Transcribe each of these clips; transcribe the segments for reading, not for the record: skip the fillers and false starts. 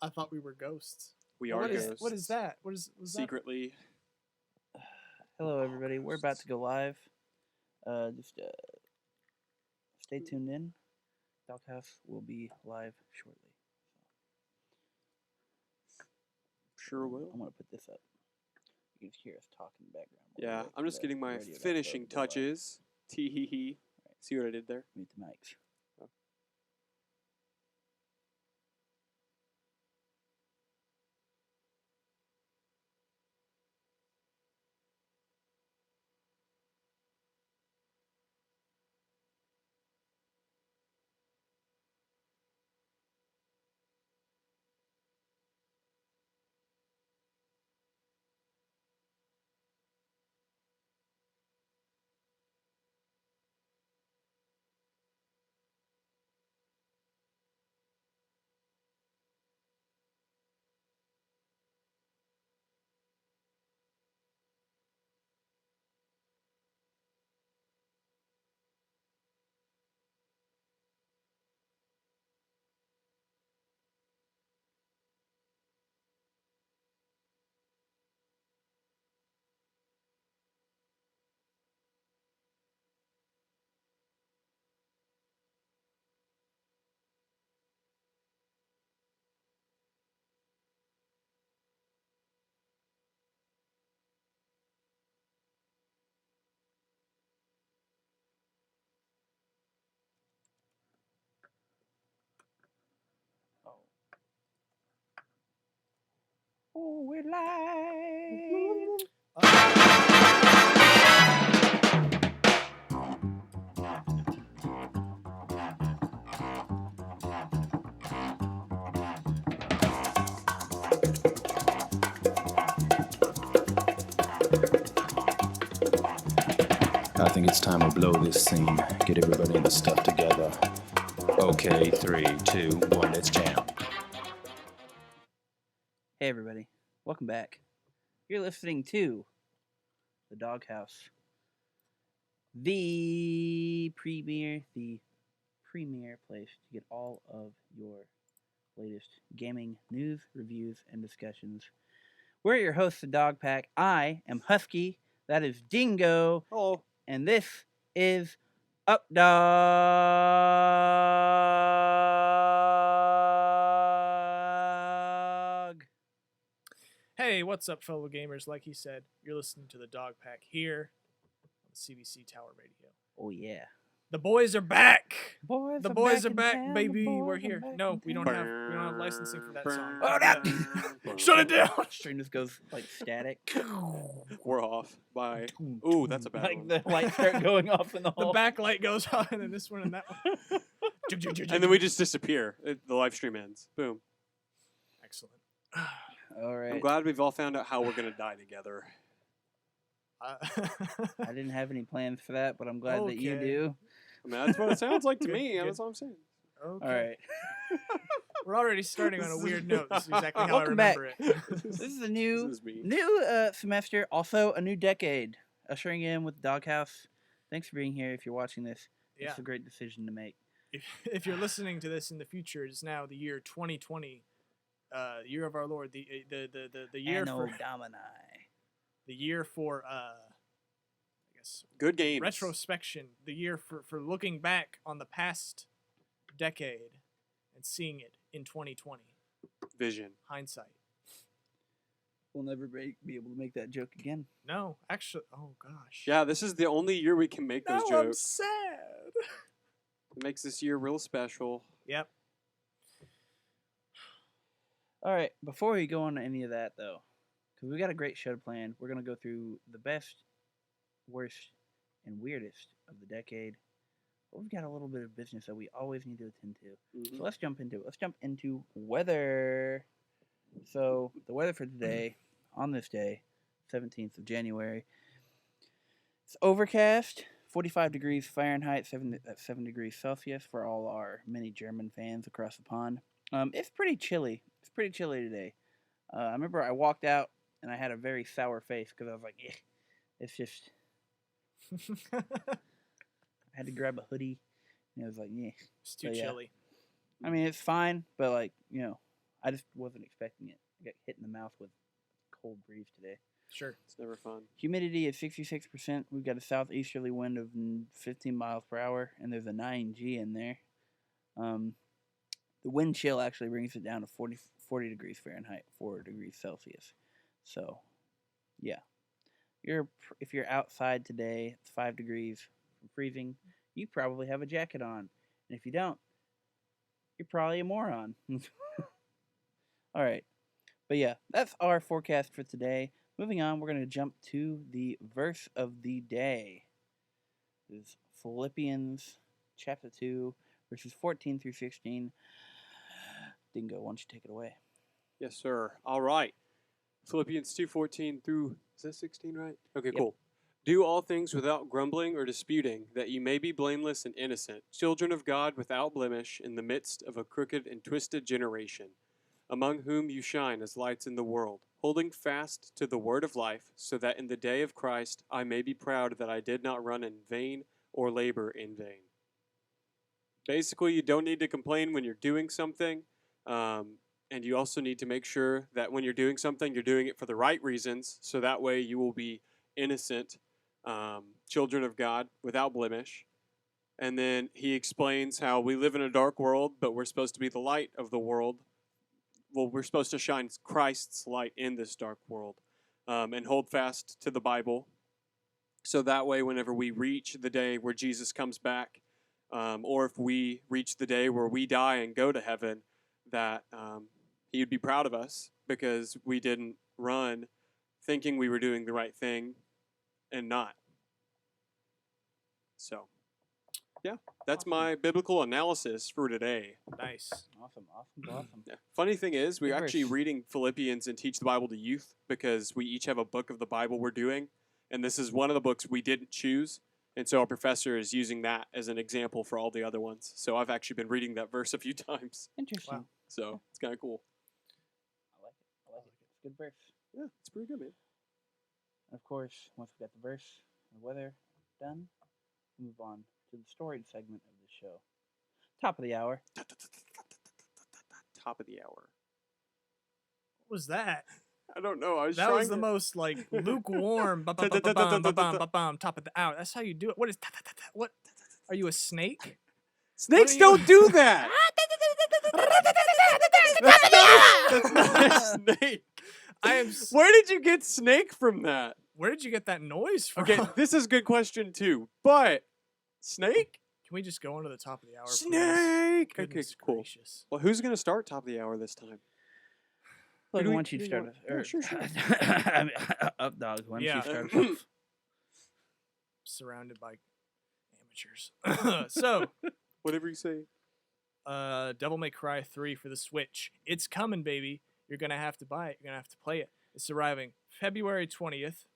I thought we were ghosts. We Well, are what is- ghosts. What is that? What is was Secretly. Hello, everybody. We're about to go live. Just stay tuned in. Doghouse will be live shortly. Sure will. I'm gonna put this up. You can hear us talk in the background. Yeah, I'm just getting my finishing touches. Tee hee hee. See what I did there? Mute the mics. Oh, we're live. I think it's time to blow this scene. Get everybody in the stuff together. Okay, 3, 2, 1, let's jam. Hey, everybody. Welcome back. You're listening to The Doghouse, the premier place to get all of your latest gaming news, reviews, and discussions. We're your hosts of Dog Pack. I am Husky. That is Dingo. Hello. And this is Up Dog. Hey, what's up, fellow gamers? Like he said, you're listening to the Dog Pack here on CBC Tower Radio. Oh, yeah. The boys are back. Boys The are boys back are in back, town, baby. the boys We're are here. back No, in we don't town. have licensing for that song. Oh, no. Shut it down. Stream just goes like static. We're off. Bye. Ooh, that's a bad Like one. the lights start going off in the The hall. backlight goes on, and this one and that one. And then we just disappear. The live stream ends. Boom. Excellent. All right. I'm glad we've all found out how we're going to die together. I didn't have any plans for that, but I'm glad that you Okay. do. I mean, that's what it sounds like to Good, me. good. That's all I'm saying. Okay. All right. We're already starting on a weird note. This is exactly how Welcome I remember it. This is a new This is me. semester, also a new decade, ushering in with Doghouse. Thanks for being here. If you're watching this, Yeah. it's a great decision to make. If you're listening to this in the future, it's now the year 2020, year of our Lord, the year Anno for Domini. the year for I guess Good games. retrospection, the year for looking back on the past decade and seeing it in 2020. Vision. Hindsight. We'll never be able to make that joke again. No, actually, oh gosh. Yeah, this is the only year we can make those Now I'm jokes. sad. It makes this year real special. Yep. All right, before we go on to any of that, though, because we got a great show planned, we're going to go through the best, worst, and weirdest of the decade. But we've got a little bit of business that we always need to attend to. Mhm. So let's jump into it. Let's jump into weather. So the weather for today, on this day, 17th of January, it's overcast, 45 degrees Fahrenheit, 7 degrees Celsius for all our many German fans across the pond. It's pretty chilly. It's pretty chilly today. I remember I walked out and I had a very sour face because I was like, it's just, I had to grab a hoodie and it was like, It's too So, yeah. chilly. I mean, it's fine, but like, I just wasn't expecting it. I got hit in the mouth with a cold breeze today. Sure. It's never fun. Humidity is 66%. We've got a southeasterly wind of 15 miles per hour, and there's a 9G in there. The wind chill actually brings it down to 40 degrees Fahrenheit, 4 degrees Celsius. So, yeah. If you're outside today, it's 5 degrees from freezing, you probably have a jacket on. And if you don't, you're probably a moron. All right. But yeah, that's our forecast for today. Moving on, we're going to jump to the verse of the day. This is Philippians chapter 2, verses 14 through 16. Dingo, why don't you take it away? Yes, sir. All right. Philippians 2:14 through, is that 16 right? Okay, Yep. cool. Do all things without grumbling or disputing, that you may be blameless and innocent, children of God without blemish in the midst of a crooked and twisted generation, among whom you shine as lights in the world, holding fast to the word of life, so that in the day of Christ I may be proud that I did not run in vain or labor in vain. Basically, you don't need to complain when you're doing something, and you also need to make sure that when you're doing something, you're doing it for the right reasons, so that way you will be innocent children of God without blemish. And then he explains how we live in a dark world, but we're supposed to be the light of the world. Well, we're supposed to shine Christ's light in this dark world, and hold fast to the Bible. So that way, whenever we reach the day where Jesus comes back, or if we reach the day where we die and go to heaven, that he would be proud of us because we didn't run thinking we were doing the right thing and not. So, yeah, that's my biblical analysis for today. Nice. Awesome. Yeah. Funny thing is, we're Good actually verse. reading Philippians and teach the Bible to youth because we each have a book of the Bible we're doing, and this is one of the books we didn't choose, and so our professor is using that as an example for all the other ones. So I've actually been reading that verse a few times, Interesting. Wow. so it's kind of cool. I like it. It's a good verse. Yeah, it's pretty good, man. And of course, once we got the verse and the weather done, we move on to the story segment of the show. Top of the hour. Top of the hour. What was that? I don't know. I was That trying was the to... most like lukewarm. Top of the hour. That's how you do it. What is what? Are you a snake? Snakes you- don't do that. That's not a snake. I am. Where did you get snake from that? Where did you get that noise from? Okay, this is a good question too. But snake? Can we just go on to the top of the hour? please? Snake. Okay, Goodness cool. gracious. Well, who's gonna start top of the hour this time? Look, do we- why don't you who do you start want? us? Yeah, or- sure, sure. I mean, up, dog. Why don't Yeah. you start us off? Surrounded by amateurs. So, Whatever you say. Devil May Cry 3 for the Switch. It's coming, baby. You're gonna have to buy it. You're gonna have to play it. It's arriving February 20th.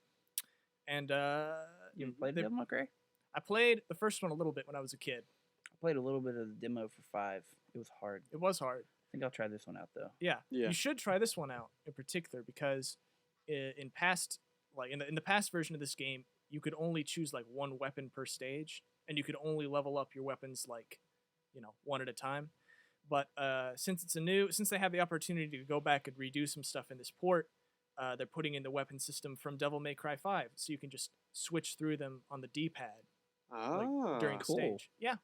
And You ever played they- Devil May Cry? I played the first one a little bit when I was a kid. I played a little bit of the demo for 5. It was hard. It was hard. I think I'll try this one out though. Yeah. Yeah. You should try this one out in particular because in past in the past version of this game, you could only choose like one weapon per stage and you could only level up your weapons like, one at a time. But since they have the opportunity to go back and redo some stuff in this port, they're putting in the weapon system from Devil May Cry 5 so you can just switch through them on the D-pad during the cool. stage. Yeah.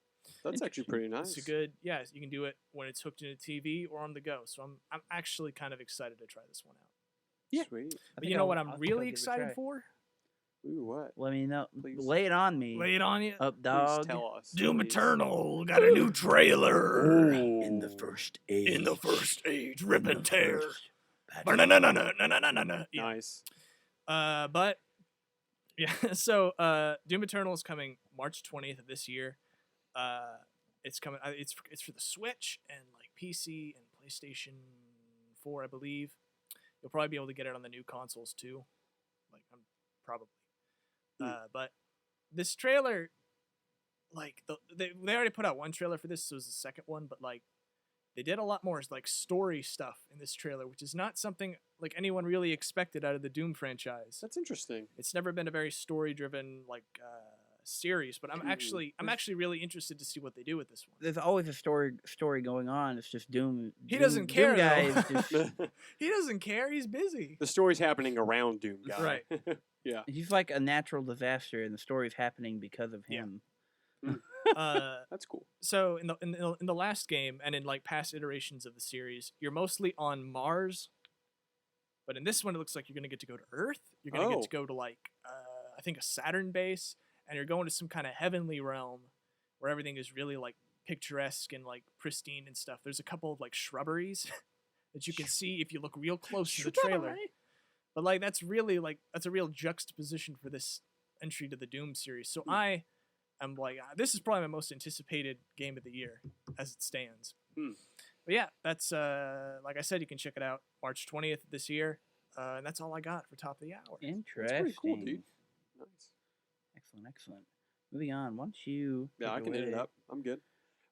That's actually pretty nice. It's a good, you can do it when it's hooked into TV or on the go. So I'm actually kind of excited to try this one out. Yeah. Sweet. I But think you know I'll- what I I'm think I'll really give it a excited try. for? Ooh, what? Let me know. Please. Lay it on me. Lay it on you. Up, Please dog. tell us. Doom please. Eternal got a new trailer. In the first age. In the first age, rip and tear. Battle. Yeah. Nice. But yeah, so Doom Eternal is coming March 20th of this year. It's coming. It's for the Switch and like PC and PlayStation 4, I believe. You'll probably be able to get it on the new consoles too. Like I'm probably. But this trailer, like they already put out one trailer for this. So it was the second one, but like they did a lot more like story stuff in this trailer, which is not something like anyone really expected out of the Doom franchise. That's interesting. It's never been a very story-driven like series, but I'm actually really interested to see what they do with this one. There's always a story going on. It's just Doom. He Doom- doesn't care, Doom guy though. is just, He doesn't care. He's busy. The story's happening around Doom Guy. Right. Yeah. he's like a natural disaster, and the story's happening because of Yeah. him. That's cool. So in the last game and in like past iterations of the series, you're mostly on Mars, but in this one it looks like you're gonna get to go to Earth. You're gonna get to go to like I think a Saturn base, and you're going to some kind of heavenly realm where everything is really like picturesque and like pristine and stuff. There's a couple of like shrubberies that you can see if you look real close to the trailer. But like that's a real juxtaposition for this entry to the Doom series. So I am like, this is probably my most anticipated game of the year as it stands. But yeah, that's like I said, you can check it out March 20th this year. And that's all I got for top of the hour. Interesting. That's pretty cool, dude. Nice. Excellent. Moving on. Why don't you? Yeah, I take can hit it away? up. I'm good.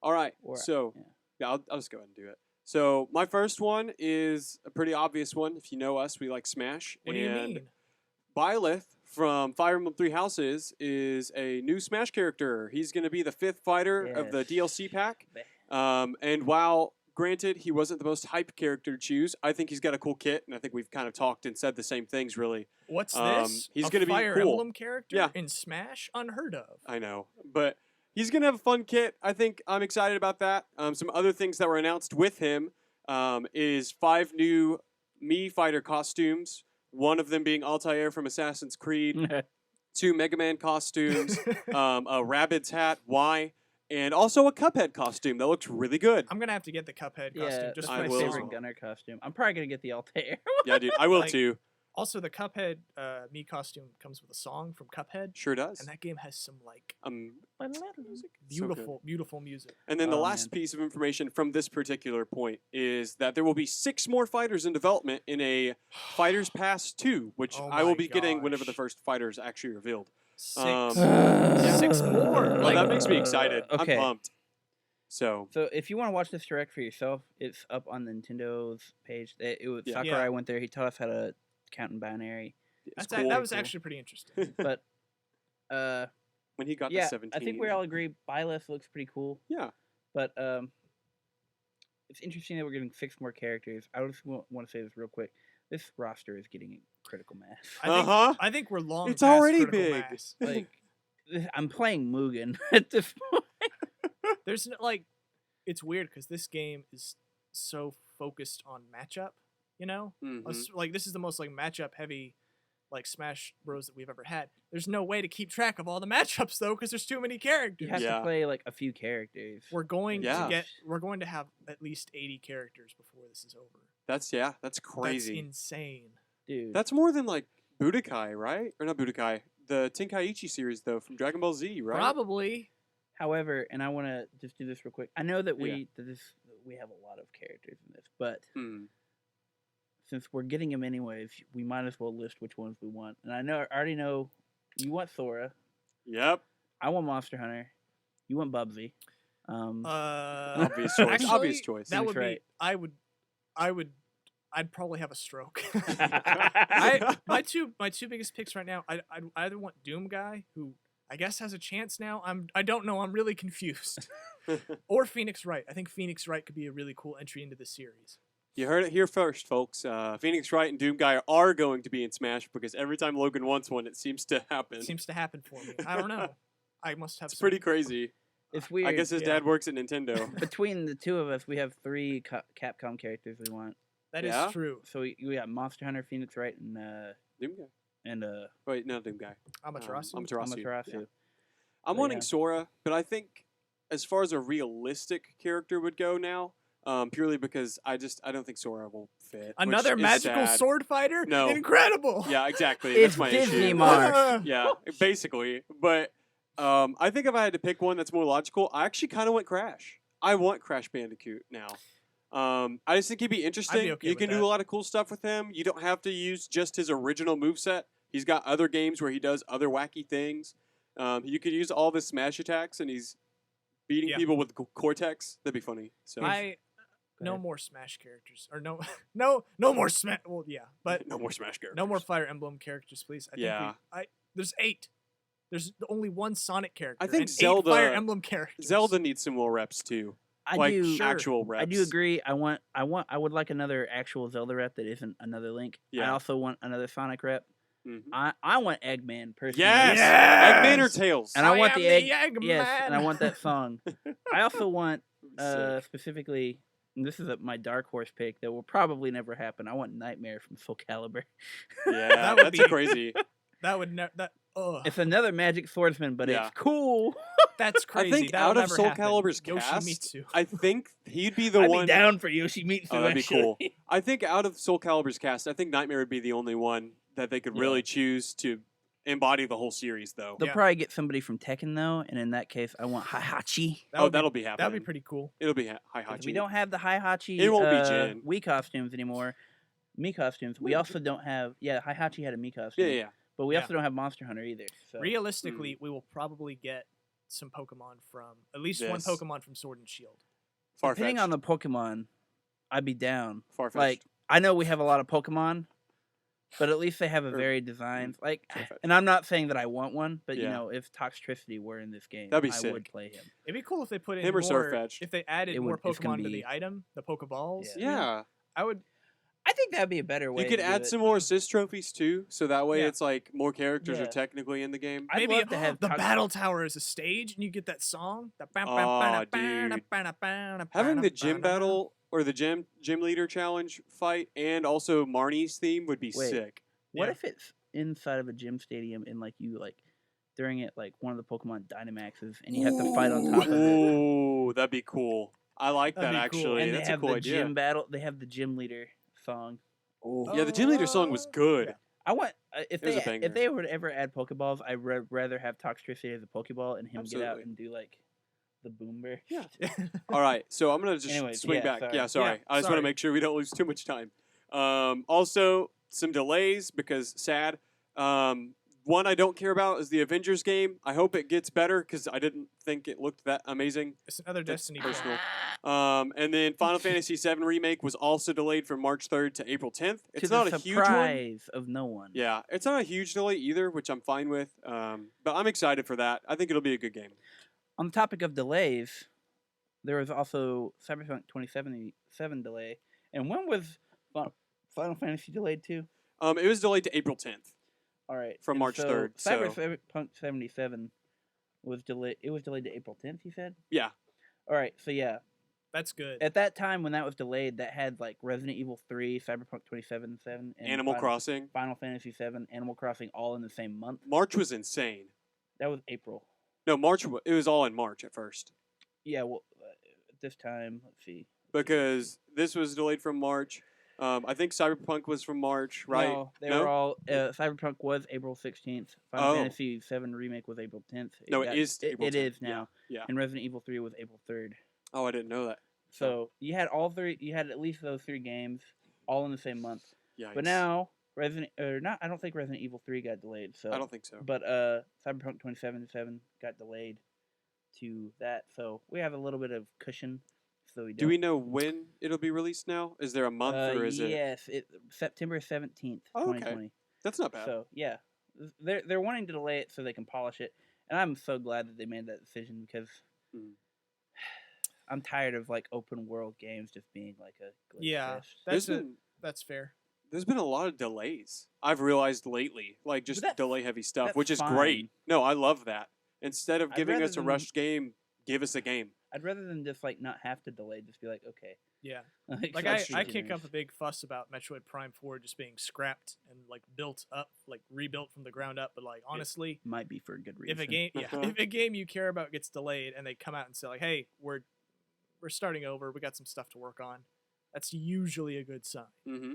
All right. Or- So, yeah. yeah, I'll just go ahead and do it. So, my first one is a pretty obvious one. If you know us, we like Smash. What do you and mean? Byleth from Fire Emblem Three Houses is a new Smash character. He's going to be the 5th fighter of the Yes. DLC pack. And while, granted, he wasn't the most hype character to choose, I think he's got a cool kit, and I think we've kind of talked and said the same things, really. What's this? he's A gonna be Fire cool. Emblem character Yeah. in Smash? Unheard of. I know, but he's gonna have a fun kit. I think I'm excited about that. Some other things that were announced with him is 5 new Mii fighter costumes. One of them being Altair from Assassin's Creed. 2 Mega Man costumes. A Rabbids hat. Why? And also a Cuphead costume that looks really good. I'm gonna have to get the Cuphead costume Yeah, just I for my will. myself. favorite gunner costume. I'm probably gonna get the Altair. Yeah, dude, I will Like- too. Also, the Cuphead me costume comes with a song from Cuphead, Sure does. and that game has some like So beautiful music. And then the Oh, last man. piece of information from this particular point is that there will be 6 more fighters in development in a Fighters Pass 2, which Oh I will my be getting whenever the gosh. first fighter is actually revealed. 6 Uh, 6 more. Well, Like, that makes me excited. okay. I'm pumped. So, So if you want to watch this direct for yourself, it's up on Nintendo's page. It was Yeah. Sakurai Yeah. went there. He taught us how to count in binary. it's that cool. was actually pretty interesting. But when he got yeah, to 17. I think we all agree Byleth looks pretty cool. Yeah. But it's interesting that we're getting 6 more characters. I just want to say this real quick. This roster is getting critical mass. I think we're long. It's past already critical big. mass. Like I'm playing Mugen at this point. There's like, it's weird because this game is so focused on matchup. You know, Mhm. like this is the most like matchup heavy, like Smash Bros that we've ever had. There's no way to keep track of all the matchups though because there's too many You characters. have Yeah. to play like a few characters. We're going Yeah. to have at least 80 characters before this is over. That's crazy. That's insane. Dude. That's more than like Budokai, right? Or not Budokai. The Tenkaichi series, though, from Dragon Ball Z, right? Probably. However, and I want to just do this real quick. I know that Yeah. we have a lot of characters in this, but Hmm. since we're getting them anyways, we might as well list which ones we want. And I already know you want Sora. Yep. I want Monster Hunter. You want Bubsy. Obvious choice. Actually, Obvious choice. That Seems would right. be. I'd probably have a stroke. I my two biggest picks right now. I either want Doom Guy, who I guess has a chance now. I don't know. I'm really confused. Or Phoenix Wright. I think Phoenix Wright could be a really cool entry into this series. You heard it here first, folks. Phoenix Wright and Doom Guy are going to be in Smash because every time Logan wants one, it seems to happen. Seems to happen for me. I don't know. I must have. It's pretty crazy. It's weird. I guess his yeah. dad works at Nintendo. Between the two of us, we have 3 Capcom characters we want. That is Yeah? true. So we got Monster Hunter, Phoenix Wright, Doom Guy. and Wait, no, Doom Guy. Amaterasu. Amaterasu. Amaterasu. Yeah. I'm But wanting yeah. Sora, but I think as far as a realistic character would go now, purely because I don't think Sora will fit. Another which is magical sad. sword fighter. No. Incredible. Yeah, exactly. It's That's my Disney, issue. Mark. Yeah, basically. But I think if I had to pick one that's more logical, I actually kind of want Crash. I want Crash Bandicoot now. I just think he'd be interesting. okay You with can do that. a lot of cool stuff with him. You don't have to use just his original moveset. He's got other games where he does other wacky things. You could use all of his smash attacks, and he's beating Yeah. people with Cortex. That'd be funny. So Go No ahead. more Smash characters, or no more Smash. Well, yeah, but no more Smash characters. no more Fire Emblem characters, please. I Yeah. think there's 8. There's only one Sonic character. I think and Zelda- 8 Fire Emblem characters. Zelda needs some more reps too, I like do. Sure. actual reps. I do agree. I would like another actual Zelda rep that isn't another Link. I Yeah. also want another Sonic rep. Mhm. I want Eggman personally. Yes! Yes! Eggman or Tails? And I want am the egg. Eggman. Yes, and I want that song. I also want Sick. specifically. And this is my dark horse pick that will probably never happen. I want Nightmare from Soul Calibur. Yeah, That would that's be- crazy. That would that. Oh, It's another magic swordsman, but Yeah. it's cool. that's crazy. think That'll out of never Soul happen. Calibur's cast, Yoshimitsu. I think he'd be the I'd one. be down for Yoshimitsu. Oh, that'd be actually. cool. I think out of Soul Calibur's cast, I think Nightmare would be the only one that they could Yeah. really choose to embody the whole series, though. They'll Yeah. probably get somebody from Tekken though, and in that case, I want Heihachi. That Oh, would be- that'll be happening. That'd be pretty cool. It'll be Hi 'Cause Hachi. We don't have the Heihachi. It won't be Jin. Wii costumes anymore. Me costumes. We also don't have. Yeah, Heihachi had a Me costume. Yeah, yeah. But we Yeah. also don't have Monster Hunter either. So. Realistically, we will probably get some Pokemon from at least one This. Pokemon from Sword and Shield. Farfetch'd. Depending on the Pokemon, I'd be down. Farfetch'd. Like I know we have a lot of Pokemon, but at least they have a Or- varied designs. Like, Farfetch'd. and I'm not saying that I want one, but you Yeah. know, if Toxtricity were in this game, That'd be I sick. would play him. It'd be cool if they put in Him or more. Surfetch'd. If they added It more would- it's gonna Pokemon to be- the item, the Pokeballs. Yeah. Yeah. I would. I think that'd be a better way. You could to do add it. some more assist trophies too, so that way Yeah. it's like more characters are Yeah. technically in the game. I'd Maybe love to have the Tox- battle tower as a stage, and you get that song. Aw, Having the gym battle or the gym leader challenge fight and also Marnie's theme would be Wait. sick. What Yeah. if it's inside of a gym stadium and like you like during it like one of the Pokemon Dynamaxes and you have to fight on top of it. Ooh, that'd be cool. I like That'd that be cool. actually. And they That's a have cool the idea. gym battle. They have the gym leader song. Oh, Yeah, the gym leader song was good. Yeah. I want if It was a they banger. if they would ever add Pokeballs, I'd rather have Toxtricity as a Pokeball and him get out Absolutely. and do like the Boomber. Yeah. All right, so I'm gonna just Anyways, swing yeah, back. sorry. Yeah, sorry. Yeah, I just want sorry. to make sure we don't lose too much time. Also, some delays because sad. One I don't care about is the Avengers game. I hope it gets better because I didn't think it looked that amazing. It's another That's Destiny personal. game. And then Final Fantasy VII Remake was also delayed from March 3rd to April 10th. To It's the not a huge one. surprise of no one. Yeah, it's not a huge delay either, which I'm fine with. But I'm excited for that. I think it'll be a good game. On the topic of delays, there was also Cyberpunk 2077 delay. And when was Final Fantasy delayed to? It was delayed to April 10th. All right. From and March so 3rd, so- Cyberpunk 77 was delayed. It was delayed to April 10th. You said. Yeah. All right. So yeah, That's good. at that time when that was delayed, that had like Resident Evil 3, Cyberpunk 2077, and Animal Crossing. Final Fantasy 7, Animal Crossing, all in the same month. March was insane. That was April. No, it was all in March at first Yeah. Well, at this time, let's see. because this was delayed from March. I think Cyberpunk was from March, right? No, they No? were all. Cyberpunk was April 16th. Final Oh. Fantasy 7 remake was April 10th. No, it is April It 10th, is now. yeah. And Resident Evil 3 was April 3rd. Oh, I didn't know that. So you had all three. You had at least those three games all in the same month. Yikes. But now I don't think Resident Evil 3 got delayed. So I don't think so. But Cyberpunk 2077 got delayed to that. So we have a little bit of cushion. So we Do don't. we know when it'll be released now? Is there a month or is it? Yes, September 17th, Oh, okay. 2020. That's not bad. So yeah, they're wanting to delay it so they can polish it, and I'm so glad that they made that decision because Mm. I'm tired of like open world games just being like a glitch Yeah, fest. That's fair. There's been a lot of delays. I've realized lately, like just that's- delay heavy stuff, that's which is great. fine. No, I love that. Instead of I'd giving rather us a than- rushed game, give us a game. I'd rather than just like not have to delay, just be like okay. Yeah. Like Like That's I true. kick up a big fuss about Metroid Prime 4 just being scrapped and like built up, like rebuilt from the ground up. But like honestly, might be for a good reason. if a game, Uh-huh. if a game you care about gets delayed and they come out and say like, "Hey, we're starting over. We got some stuff to work on," that's usually a good sign. Mm-hmm.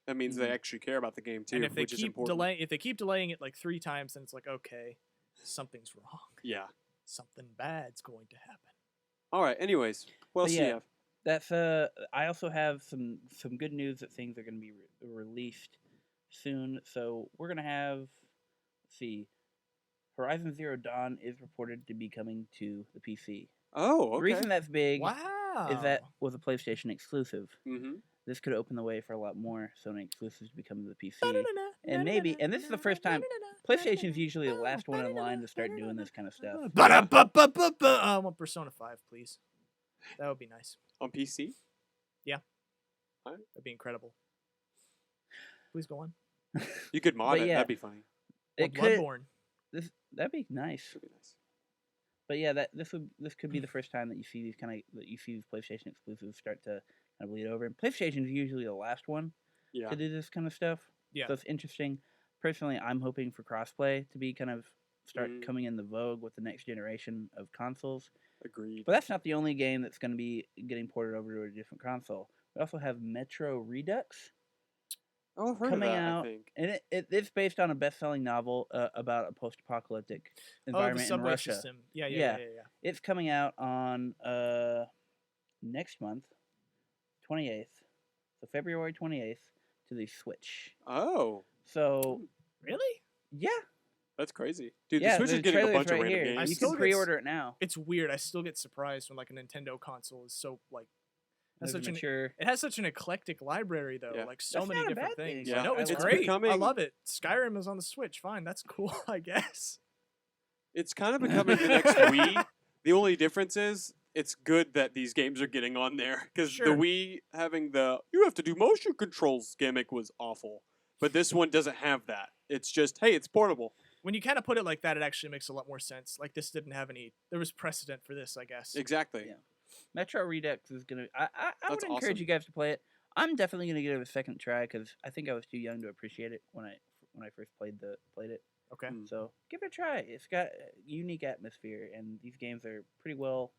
That means they Mhm. actually care about the game too, and if they which is keep important. if they keep delaying it like 3 times, then it's like, okay, something's wrong. Yeah. Something bad's going to happen. All right. Anyways, what else do you yeah. have? That's I also have some good news that things are going to be released soon. So we're gonna have, let's see, Horizon Zero Dawn is reported to be coming to the PC. Oh, The okay. reason that's big Wow. is that was a PlayStation exclusive. Mm-hmm. This could open the way for a lot more Sony exclusives to become the PC. And maybe, and this is the first time, PlayStation's usually the last one in line to start doing this kind of stuff. I want Persona 5, please. That would be nice. On PC? That'd be incredible. Please go on. You could mod But it. yeah. That'd be funny. Or It could, Bloodborne. that'd be nice. That'd be nice. But yeah, this could be the first time that you see these PlayStation exclusives start to kind of bleed over. And PlayStation is usually the last one Yeah. to do this kind of stuff. Yeah. So it's interesting. Personally, I'm hoping for crossplay to be kind of start Mm. coming in the vogue with the next generation of consoles. Agreed. But that's not the only game that's going to be getting ported over to a different console. We also have Metro Redux Oh, I've heard coming of that, out, I think. and it's based on a best-selling novel about a post-apocalyptic Oh, the environment in subway Russia. system. Yeah. Yeah. It's coming out on next month, 28th, so February 28th, to the Switch. Oh, So Really? yeah, that's crazy. Dude, yeah, the Switch is getting a trailer's bunch of right random here. games. I You still can get pre-order it now. It's weird. I still get surprised when like a Nintendo console is so like has There's such a an mature. it has such an eclectic library though. Yeah. Like so That's many not a different bad thing. things. Yeah, No, it's it's great. I becoming- love it. Skyrim is on the Switch. Fine, that's cool. I guess. It's kind of becoming the next Wii. The only difference is it's good that these games are getting on there because Sure. the Wii having the you have to do motion controls gimmick was awful, but this one doesn't have that. It's just hey, it's portable. When you kind of put it like that, it actually makes a lot more sense. Like this didn't have any. There was precedent for this, I guess. Exactly. Yeah. Metro Redux is gonna. I would That's encourage awesome. you guys to play it. I'm definitely gonna give it a second try because I think I was too young to appreciate it when I first played it. Okay. Mm. So give it a try. It's got a unique atmosphere, and these games are pretty well.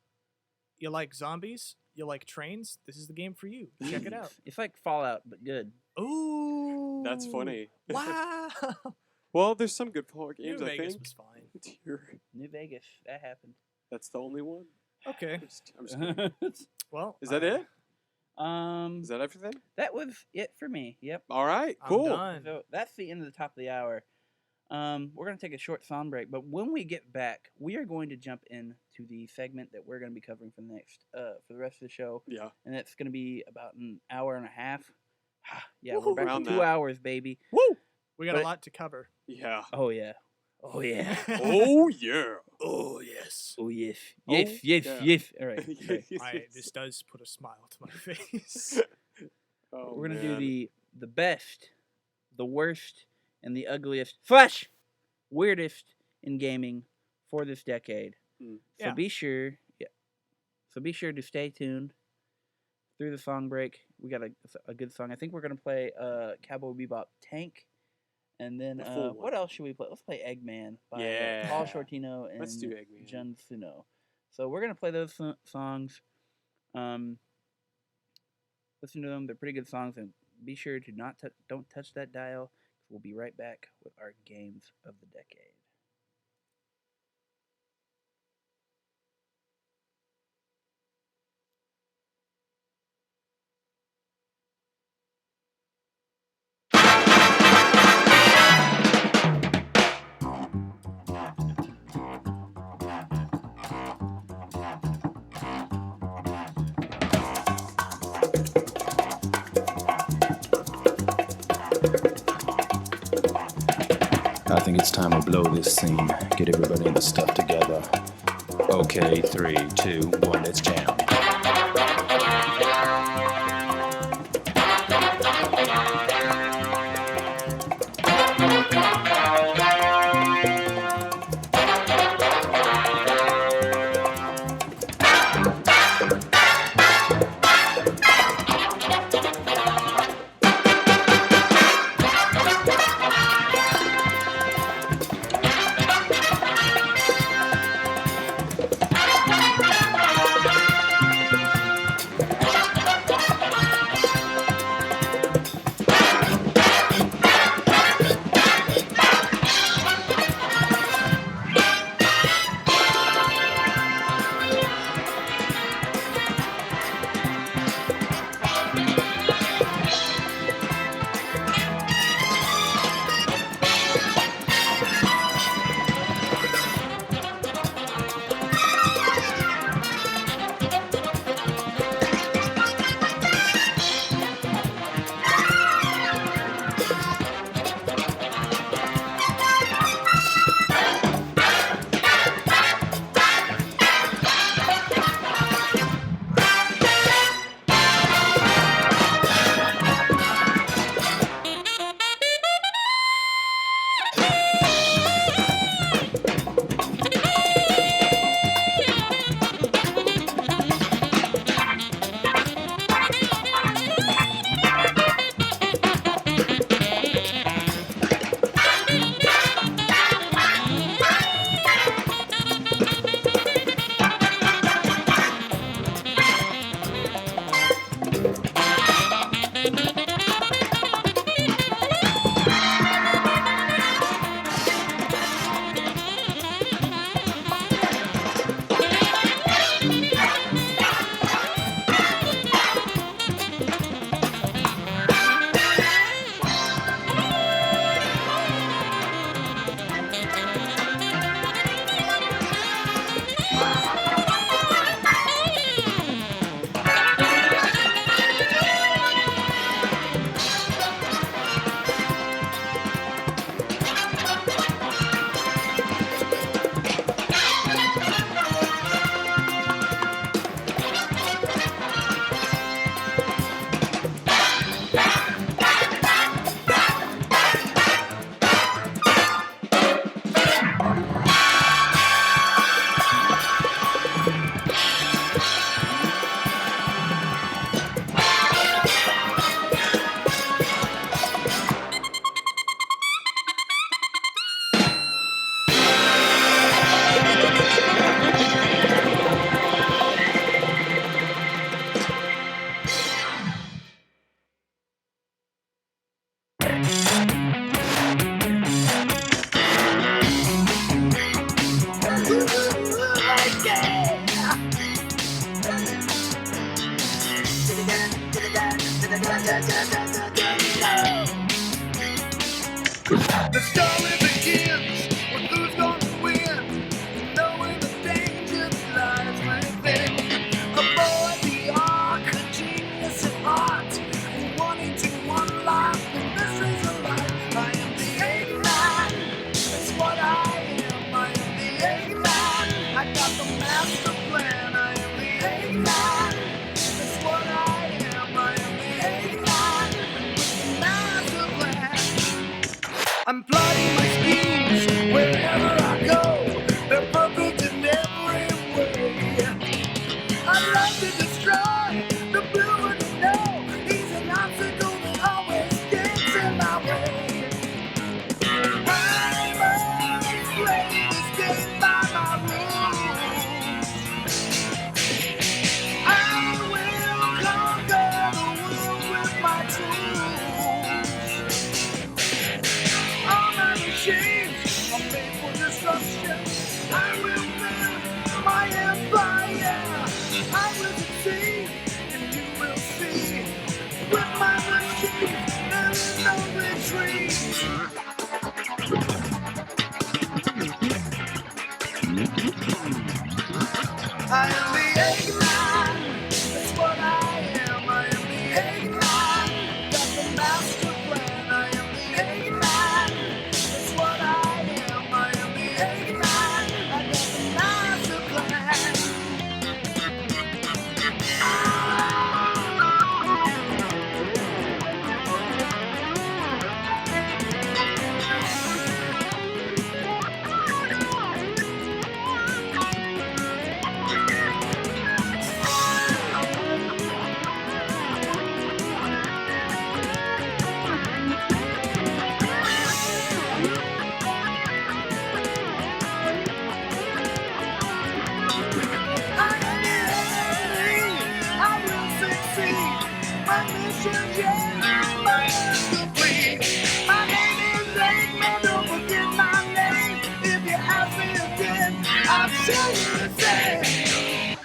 You like zombies? You like trains? This is the game for you. Check it out. It's like Fallout, but good. Ooh. That's funny. Wow. Well, there's some good Fallout New games. I Vegas think. was fine. Here. New Vegas, that happened. That's the only one. Okay. I'm just kidding. Well. Is that it? um, Is that everything? that was it for me. Yep. All right. I'm Cool. done. So that's the end of the top of the hour. We're gonna take a short song break, but when we get back, we are going to jump into the segment that we're gonna be covering for the next for the rest of the show, Yeah. and it's gonna be about an hour and a half. Yeah, Woohoo, we're back around to 2 that. hours, baby. Woo. We got But- a lot to cover. Yeah. Oh yeah. Oh yeah. Oh yeah. Oh yes. Oh yes. Oh, Yes. Yes. yeah. Yes. All right. Sorry. This does put a smile to my face. Oh, We're gonna do man. the best, the worst, and the ugliest / weirdest in gaming for this decade. Mm. So Yeah. be sure, So be sure to stay tuned through the song break. We got a good song. I think we're gonna play Cowboy Bebop Tank, and then The full what one. else should we play? Let's play Eggman by Paul Yeah. Shortino and Let's do Eggman. Jun Suno. So we're gonna play those songs. Listen to them; they're pretty good songs, and be sure to don't touch that dial. We'll be right back with our games of the decade. I think it's time to blow this scene. Get everybody in the stuff together. Okay, 3, 2, 1, let's jam. The story begins with who's gonna win, knowing the danger that lies within. A boy beyond a genius at heart, wanting to unlock the mysteries of life. I am the Eggman, that's what I am. I am the Eggman, I got the master plan. I am the Eggman, that's what I am. I am the Eggman, with the master plan. I'm plotting my schemes wherever I go. They're perfect in every way. I love to destroy the blue and the no. He's an obstacle that always gets in my way. I'm always playing this game by my rules. I will conquer the world with my tools. All my machines are made for destruction. I will build my empire. I will succeed, and you will see. With my machines, there is no retreat. I am the Eggman, that's what I am. I am the Eggman, got the master plan. I am the Eggman, that's what I am. I am the Eggman, I got the master plan. I will succeed. My mission, yeah, mine is complete. My name is Eggman, don't forget my name. If you ask me again, I'll tell you the same.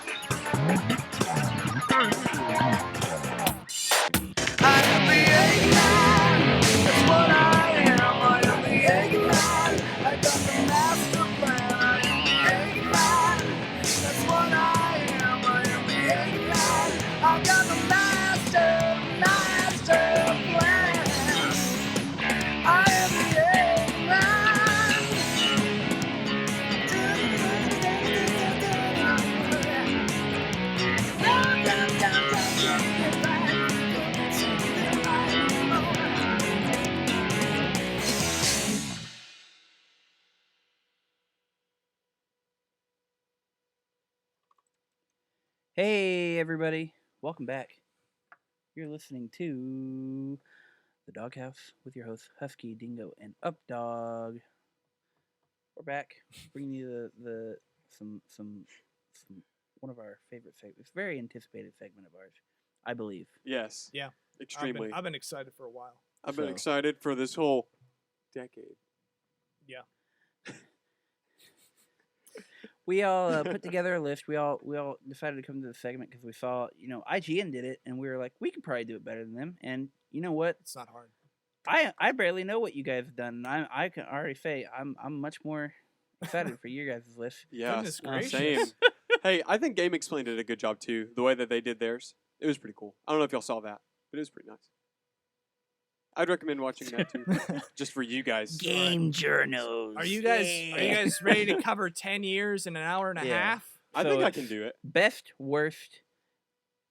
I am the Eggman, that's what I am. I am the Eggman, I got the master plan. I am the Eggman, that's what I am. I am the Eggman, I got the master plan. I am the Hey, everybody. Welcome back. You're listening to The Doghouse with your hosts, Husky, Dingo, and Updog. We're back, bringing you some one of our favorite segments, very anticipated segment of ours, I believe. Yes. Yeah. Extremely. I've been excited for a while. I've been so- excited for this whole decade. Yeah. We all put together a list. We all decided to come to the segment because we saw, IGN did it, and we were like, we could probably do it better than them. And you know what? It's not hard. I barely know what you guys have done. And I can already say I'm much more excited for your guys' list. Yeah. Goodness gracious. Same. Hey, I think Game Explained did a good job too. The way that they did theirs, it was pretty cool. I don't know if y'all saw that, but it was pretty nice. I'd recommend watching that too, just for you guys. Game journals. Are you guys ready to cover 10 years in an hour and a Yeah. half? I So think I it's can do it. best, worst,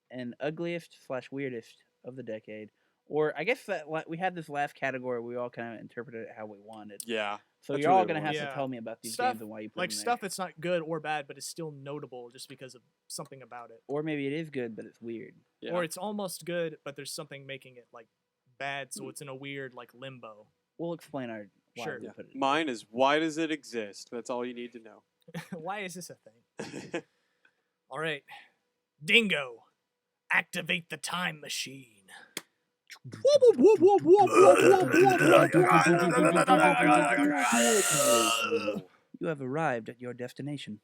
and ugliest / weirdest of the decade? Or I guess that we had this last category. We all kind of interpreted it how we wanted. Yeah. So That's you're all really gonna what have it was. to Yeah. tell me about these Stuff- games and why you put Like them stuff there. that's not good or bad, but is still notable just because of something about it. Or maybe it is good, but it's weird. Yeah. Or it's almost good, but there's something making it like bad, Mm. so it's in a weird like limbo. We'll explain our why Sure. we Yeah. put it. Mine is why does it exist? That's all you need to know. Why is this a thing? All right, Dingo, activate the time machine. You have arrived at your destination.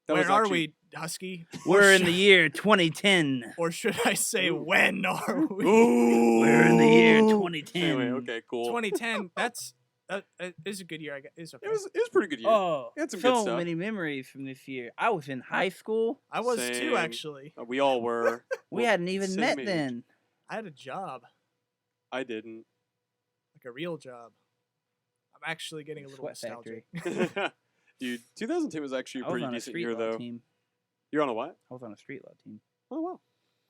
That Where was are actually- we, Husky? We're in the year 2010. Or should I say, when are we? We're in the year Ooh. 2010. Anyway, okay, cool. 2010. That's is a good year. I guess it's okay. It was a pretty good year. Oh, Had some good so stuff. many memories from this year. I was in high school. I was Same. too, actually. We all were. We Well, hadn't even same met age. then. I had a job, I didn't. like a real job. I'm actually getting a little Sweat nostalgic. factory. Dude, 2010 was actually a I was pretty on a decent street year, law though. team. You're on a what? I was on a street law team. Oh,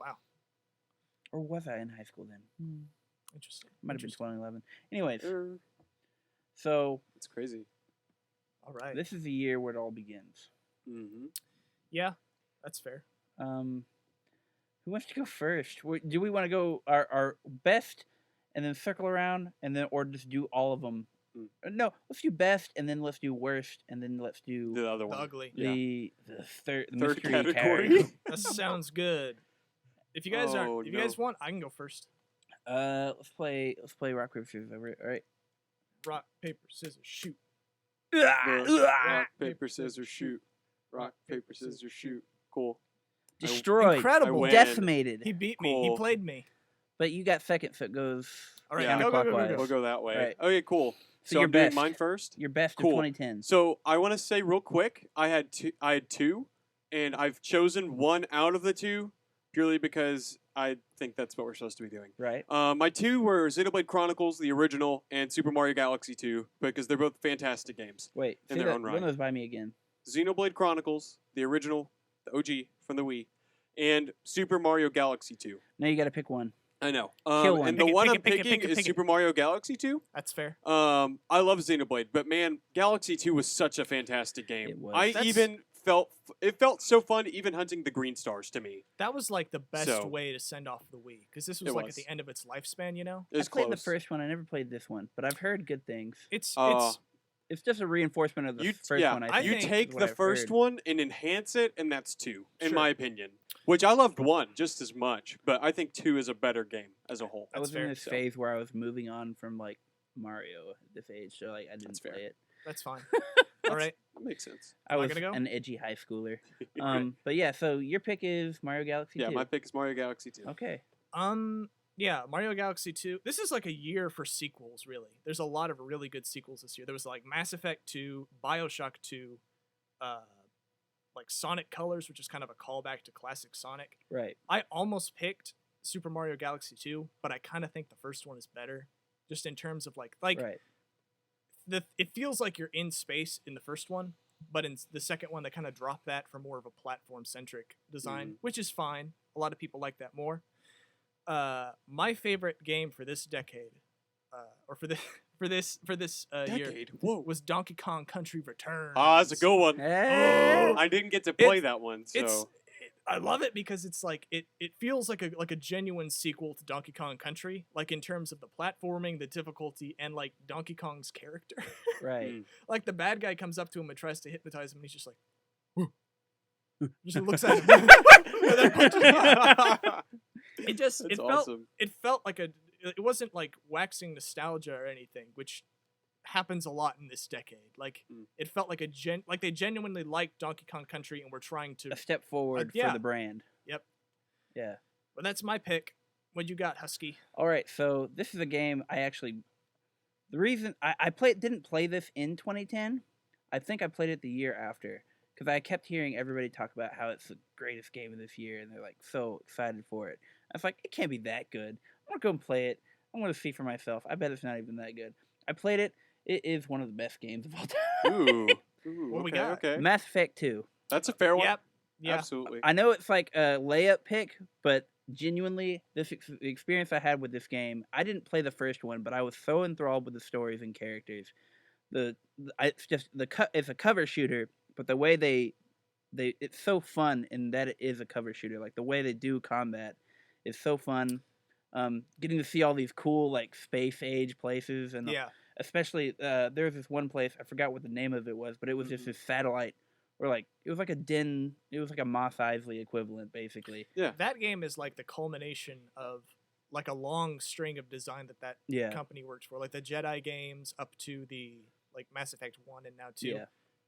wow. Or was I in high school then? Interesting. Might have been Interesting. 2011. Anyways, Er, so It's crazy. All right. this is the year where it all begins. Mm-hmm. Yeah, that's fair. Who wants to go first? Do we want to go our best and then circle around and then, or just do all of them? No, let's do best and then let's do worst and then let's do The other The one. ugly. Yeah. the third Third mystery category. That sounds good. If you guys Oh, if you guys no. want, I can go first. let's play rock paper scissors over it. All right. Rock, paper, scissors, shoot. Rock, paper, scissors, shoot. Rock, paper, scissors, shoot. Cool. Destroyed. Incredible. win. Decimated. He beat me. He Cool. played me. But you got second, so it goes All right, Yeah. go, go, go, go, counterclockwise. go. We'll go that way. Right. Okay, cool. So So your I'm doing best. mine first. your best Cool. of 2010. So I want to say real quick, I had two, and I've chosen one out of the two purely because I think that's what we're supposed to be doing. Right. My two were Xenoblade Chronicles, the original, and Super Mario Galaxy 2 because they're both fantastic games. Wait. in say their that, own run right. those by me again. Xenoblade Chronicles, the original, the OG from the Wii, and Super Mario Galaxy 2. Now you got to pick one. I know. Kill one. And the Pick it, one pick I'm it, pick it, picking pick it, is pick it. Super Mario Galaxy 2. That's fair. I love Xenoblade, but man, Galaxy 2 was such a fantastic game. It was. I That's- even felt it felt so fun even hunting the green stars to me. That was like the best So- way to send off the Wii because this was It like was. at the end of its lifespan. You know, It was I played close. the first one. I never played this one, but I've heard good things. it's It's just a reinforcement of the You first yeah, one. I I think. you think- take is what the I've first heard. one and enhance it, and that's 2, in Sure. my opinion. Which I loved 1 just as much, but I think 2 is a better game as a whole. I was That's fair, in this so. phase where I was moving on from like Mario at this age, so like I didn't That's fair. play it. that's fine. All right, That makes sense. I Am I was gonna go? an edgy high schooler. But yeah, so your pick is Mario Galaxy Yeah, 2. my pick is Mario Galaxy 2. Okay. yeah, Mario Galaxy 2. This is like a year for sequels, really. There's a lot of really good sequels this year. There was like Mass Effect 2, BioShock 2, like Sonic Colors, which is kind of a callback to classic Sonic. Right. I almost picked Super Mario Galaxy 2, but I kind of think the first one is better, just in terms of like Right. it feels like you're in space in the first one, but in the second one they kind of drop that for more of a platform centric design, which is fine. A lot of people like that more. My favorite game for this decade, or for this year, Decade. Whoa. was Donkey Kong Country Returns. Ah, that's a good one. Hey! I didn't get to play It's- that one, so I love it because it's like it feels like a genuine sequel to Donkey Kong Country, like in terms of the platforming, the difficulty, and like Donkey Kong's character. Right. Mm. Like the bad guy comes up to him and tries to hypnotize him, and he's just like, just looks at him. And then punches him. It just that's it felt awesome. it felt like it wasn't like waxing nostalgia or anything, which happens a lot in this decade. Like Mm. it felt like like they genuinely liked Donkey Kong Country and were trying to. A step forward yeah. for the brand. Yep. Yeah. But that's my pick. What you got, Husky? All right, so this is a game I actually. The reason I didn't play this in 2010, I think I played it the year after because I kept hearing everybody talk about how it's the greatest game of this year, and they're like so excited for it. I was like, it can't be that good. I'm gonna go and play it. I'm gonna see for myself. I bet it's not even that good. I played it. It is one of the best games of all time. Ooh. Ooh, What we okay, got? okay. Mass Effect 2. That's a fair one. Yep. Yeah. Absolutely. I know it's like a layup pick, but genuinely, the experience I had with this game, I didn't play the first one, but I was so enthralled with the stories and characters. It's just it's a cover shooter, but the way it's so fun in that it is a cover shooter. Like the way they do combat is so fun. Getting to see all these cool like space age places, and Yeah. especially there was this one place, I forgot what the name of it was, but it was just this satellite where like it was like a Mos Eisley equivalent basically. That game is like the culmination of like a long string of design that Yeah. company works for, like the Jedi games up to the like Mass Effect 1 and now 2. Yeah.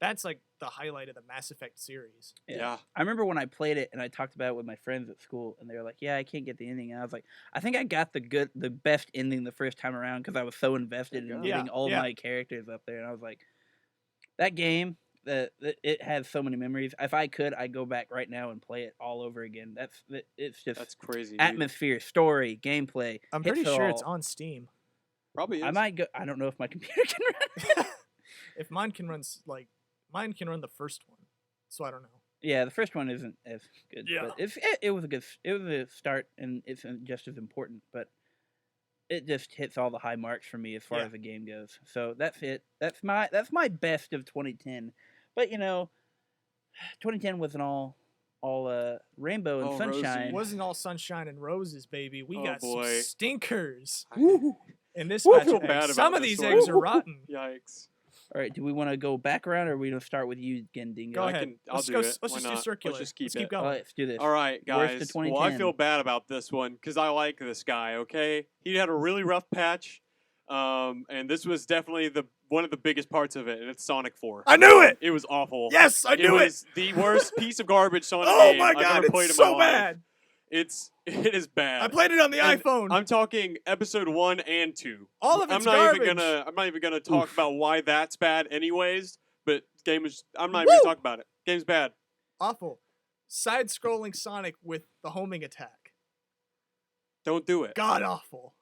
That's like the highlight of the Mass Effect series. Yeah. I remember when I played it and I talked about it with my friends at school, and they were like, "Yeah, I can't get the ending." And I was like, "I think I got the best ending the first time around because I was so invested in Yeah. getting all Yeah. my characters up there." And I was like, "That game, it has so many memories. If I could, I'd go back right now and play it all over again. It's just That's crazy. Dude. atmosphere, story, gameplay. I'm hits pretty it sure it's all. on Steam. Probably is. I might go. I don't know if my computer can run it. If mine can run the first one, so I don't know. Yeah, the first one isn't as good. Yeah. But it was a start, and it's just as important. But it just hits all the high marks for me as far Yeah. as the game goes. So that's it. That's my best of 2010. But 2010 wasn't all rainbow and All rosy. sunshine. It wasn't all sunshine and roses, baby. We Oh, got boy. some stinkers Woo. in this I batch feel of bad eggs. about Some of this these one. eggs are rotten. Yikes. All right, do we want to go back around, or are we gonna start with you again, Dingo? Go I ahead. I'll Let's do go. it. Let's Why just do not? circular. Let's just keep Let's keep it. going. Let's do this. All right, Worst of guys. Well, I 2010. feel bad about this one because I like this guy. Okay, he had a really rough patch, and this was definitely one of the biggest parts of it, and it's Sonic 4. I knew it. It was awful. Yes, I knew it. was the worst piece of garbage Sonic Oh game my I've god, ever played it's in my so life. bad. It is bad. I played it on the And iPhone. I'm talking episode 1 and 2. All of I'm it's not garbage. I'm not even gonna talk Oof. about why that's bad, anyways. But I'm not even gonna Woo! talk about it. Game's bad. Awful. Side-scrolling Sonic with the homing attack. Don't do it. God awful.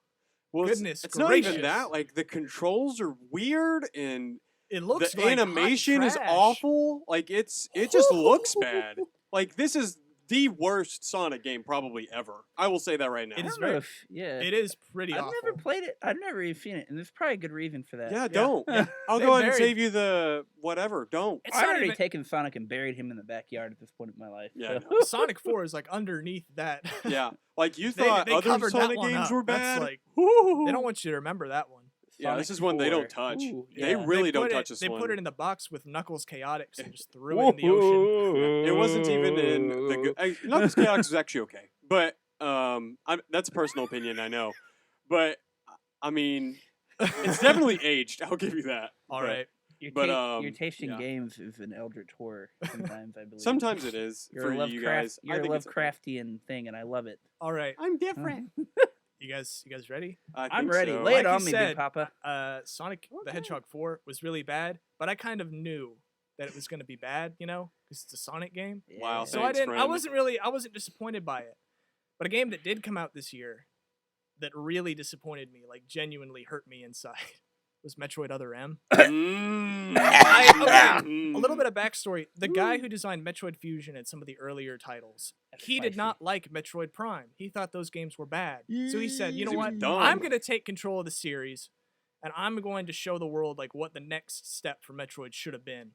Well, Goodness it's not even gracious. that. Like the controls are weird and It looks the like hot animation is trash. awful. Like it just looks bad. Like this is the worst Sonic game probably ever. I will say that right now. It I is don't know very- if- yeah. It is pretty I've awful. never played it. I've never even seen it, and there's probably a good reason for that. Yeah, don't. I'll They go ahead and buried- save you the whatever. Don't. It's I've not already even- taken Sonic and buried him in the backyard at this point in my life. Yeah, so- I know. Sonic 4 is like underneath that. Yeah, like you They- thought they other covered that Sonic one games up. were That's bad. like- Woo! They don't want you to remember that one. Yeah, this Sonic is one they don't 4. touch. Ooh, They yeah. really don't put touch it, this They one. put it in the box with Knuckles Chaotix and just threw it in the ocean. It wasn't even in the good. Knuckles Chaotix was actually okay, but that's a personal opinion, I know, but I mean, it's definitely aged. I'll give you that. All But right. Your, But, your taste in yeah. games is an eldritch horror. Sometimes I believe. Sometimes it is you're for a you guys. You're I a think it's okay. Lovecraftian thing, and I love it. All right. I'm different. You guys ready? I I'm think ready. so. Lay it Like on you me, said, Big Papa. Sonic the Hedgehog 4 was really bad, but I kind of knew that it was going to be bad, because it's a Sonic game. Wow, Yeah. So Thanks, I friend. wasn't disappointed by it. But a game that did come out this year that really disappointed me, like genuinely hurt me inside, was Metroid Other M. Mm. A little bit of backstory. The guy who designed Metroid Fusion and some of the earlier titles, That's he did spicy. not like Metroid Prime. He thought those games were bad. So he said, you know He was what? dumb. I'm going to take control of the series, and I'm going to show the world like what the next step for Metroid should have been.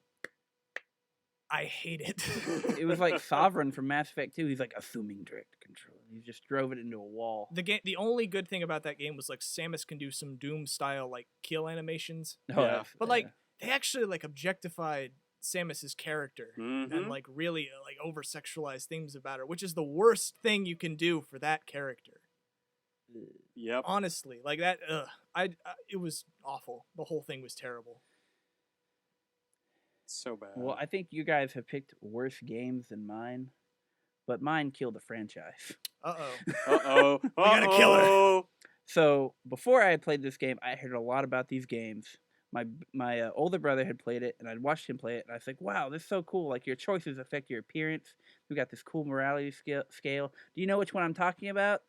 I hate it. It was like Sovereign from Mass Effect 2. He's like assuming direct control. He just drove it into a wall. The only good thing about that game was like Samus can do some Doom style like kill animations, Oh, Yeah. that's- but like they actually like objectified Samus's character Mhm. and like really like over sexualized things about her, which is the worst thing you can do for that character. Yep. Honestly, like that. It was awful. The whole thing was terrible. So bad. Well, I think you guys have picked worse games than mine, but mine killed the franchise. Uh-oh. Uh-oh. We got a killer. Uh-oh. So before I had played this game, I heard a lot about these games. My older brother had played it, and I'd watched him play it, and I was like, "Wow, this is so cool! Like your choices affect your appearance. We got this cool morality scale. Do you know which one I'm talking about?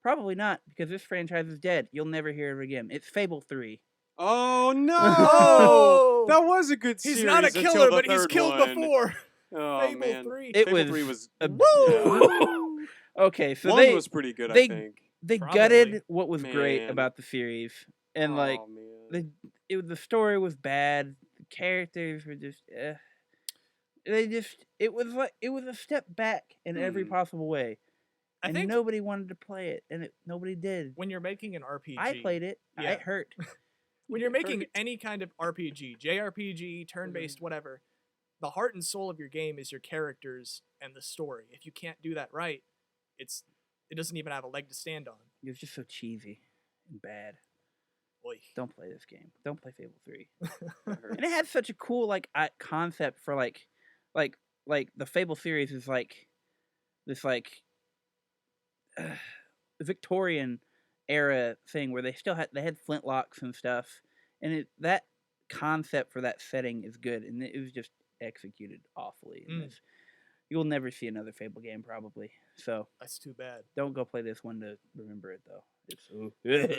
Probably not, because this franchise is dead. You'll never hear of it again. It's Fable 3. Oh no! Oh! That was a good series. He's not a until killer, the but he's third killed one. before. Oh Fable man, 3. It Fable was 3 was a- Woo! Okay, so one they was pretty good. they- I think. they Probably. gutted what was great Man. about the series, and like Oh, man. the story was bad. The characters were just it was a step back in every Mhm. possible way, I and think nobody wanted to play it, and nobody did. when you're making an RPG, I played it. Yeah. It hurt. when you're making Hurt. any kind of RPG, JRPG, turn-based, whatever, the heart and soul of your game is your characters and the story. If you can't do that right, it doesn't even have a leg to stand on. It was just so cheesy and bad. Oy. Don't play this game. Don't play Fable 3. That hurts. And it had such a cool concept for like the Fable series is like this Victorian era thing where they had flintlocks and stuff, and that concept for that setting is good, and it was just executed awfully. In this. You'll never see another Fable game probably. So That's too bad. don't go play this one to remember it though. It's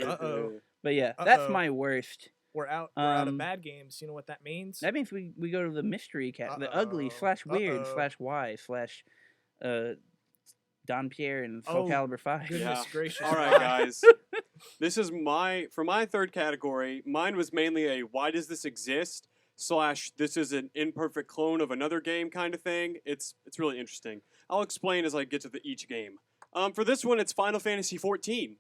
Uh-oh. But yeah, that's Uh-oh. my worst. We're out of Um, bad games. You know what that means? That means we go to the mystery cat, the ugly Uh-oh. / weird Uh-oh. / y / Don Pierre and Soul Oh, Calibur 5. Goodness Yeah. gracious. All right, why? guys. This is for my third category. Mine was mainly a why does this exist / this is an imperfect clone of another game kind of thing. It's really interesting. I'll explain as I get to each game. For this one, it's Final Fantasy XIV.